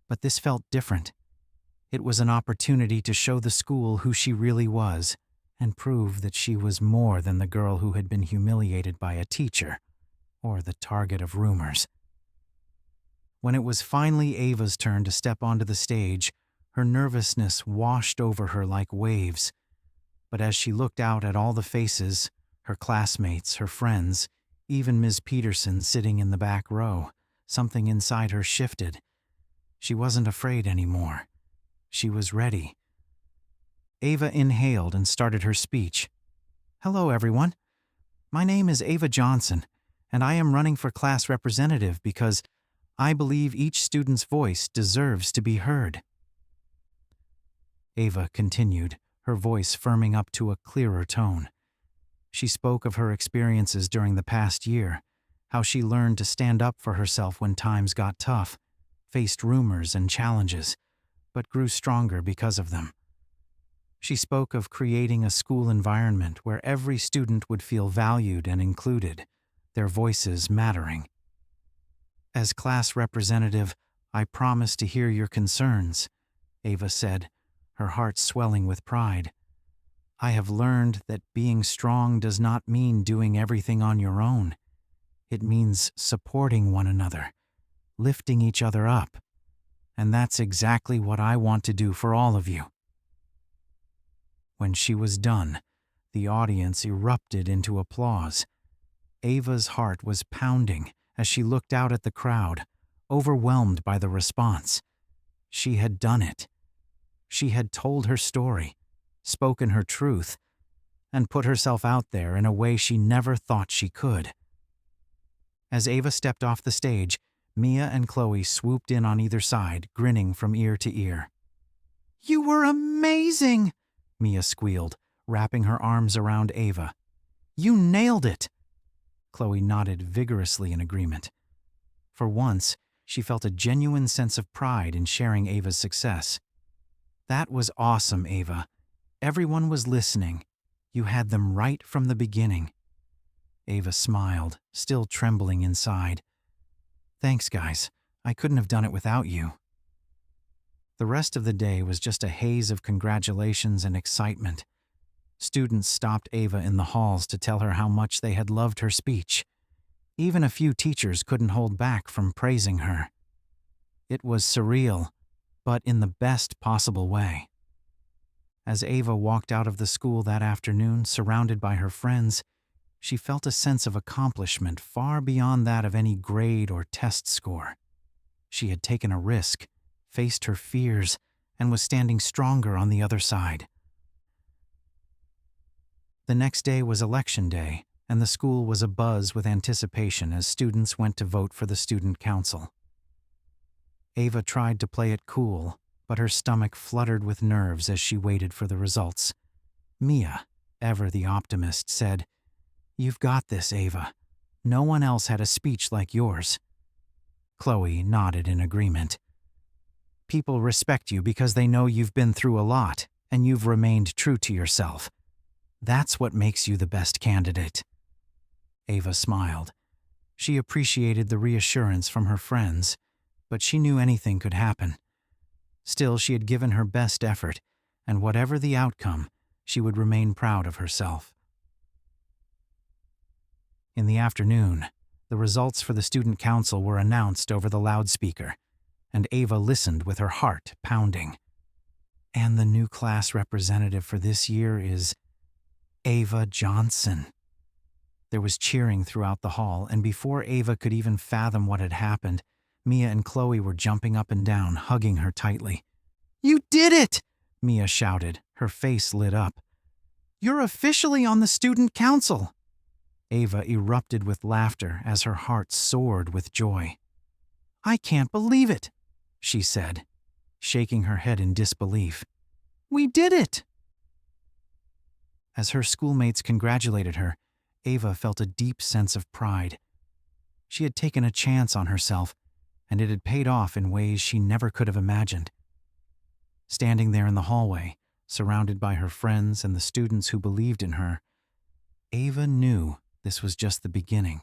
but this felt different. It was an opportunity to show the school who she really was and prove that she was more than the girl who had been humiliated by a teacher or the target of rumors. When it was finally Ava's turn to step onto the stage, her nervousness washed over her like waves. But as she looked out at all the faces, her classmates, her friends, even Ms. Peterson sitting in the back row, something inside her shifted. She wasn't afraid anymore. She was ready. Ava inhaled and started her speech. "Hello, everyone. My name is Ava Johnson, and I am running for class representative because I believe each student's voice deserves to be heard." Ava continued, her voice firming up to a clearer tone. She spoke of her experiences during the past year, how she learned to stand up for herself when times got tough, faced rumors and challenges, but grew stronger because of them. She spoke of creating a school environment where every student would feel valued and included, their voices mattering. "As class representative, I promise to hear your concerns," Ava said, her heart swelling with pride. "I have learned that being strong does not mean doing everything on your own. It means supporting one another, lifting each other up. And that's exactly what I want to do for all of you." When she was done, the audience erupted into applause. Ava's heart was pounding as she looked out at the crowd, overwhelmed by the response. She had done it. She had told her story, spoken her truth, and put herself out there in a way she never thought she could. As Ava stepped off the stage, Mia and Chloe swooped in on either side, grinning from ear to ear. "You were amazing!" Mia squealed, wrapping her arms around Ava. "You nailed it!" Chloe nodded vigorously in agreement. For once, she felt a genuine sense of pride in sharing Ava's success. "That was awesome, Ava. Everyone was listening. You had them right from the beginning." Ava smiled, still trembling inside. "Thanks, guys. I couldn't have done it without you." The rest of the day was just a haze of congratulations and excitement. Students stopped Ava in the halls to tell her how much they had loved her speech. Even a few teachers couldn't hold back from praising her. It was surreal, but in the best possible way. As Ava walked out of the school that afternoon, surrounded by her friends, she felt a sense of accomplishment far beyond that of any grade or test score. She had taken a risk, faced her fears, and was standing stronger on the other side. The next day was election day, and the school was abuzz with anticipation as students went to vote for the student council. Ava tried to play it cool, but her stomach fluttered with nerves as she waited for the results. Mia, ever the optimist, said, "You've got this, Ava. No one else had a speech like yours." Chloe nodded in agreement. "People respect you because they know you've been through a lot, and you've remained true to yourself. That's what makes you the best candidate." Ava smiled. She appreciated the reassurance from her friends, but she knew anything could happen. Still, she had given her best effort, and whatever the outcome, she would remain proud of herself. In the afternoon, the results for the student council were announced over the loudspeaker, and Ava listened with her heart pounding. "And the new class representative for this year is Ava Johnson." There was cheering throughout the hall, and before Ava could even fathom what had happened, Mia and Chloe were jumping up and down, hugging her tightly. "You did it!" Mia shouted, her face lit up. "You're officially on the student council!" Ava erupted with laughter as her heart soared with joy. "I can't believe it," she said, shaking her head in disbelief. "We did it!" As her schoolmates congratulated her, Ava felt a deep sense of pride. She had taken a chance on herself, and it had paid off in ways she never could have imagined. Standing there in the hallway, surrounded by her friends and the students who believed in her, Ava knew this was just the beginning.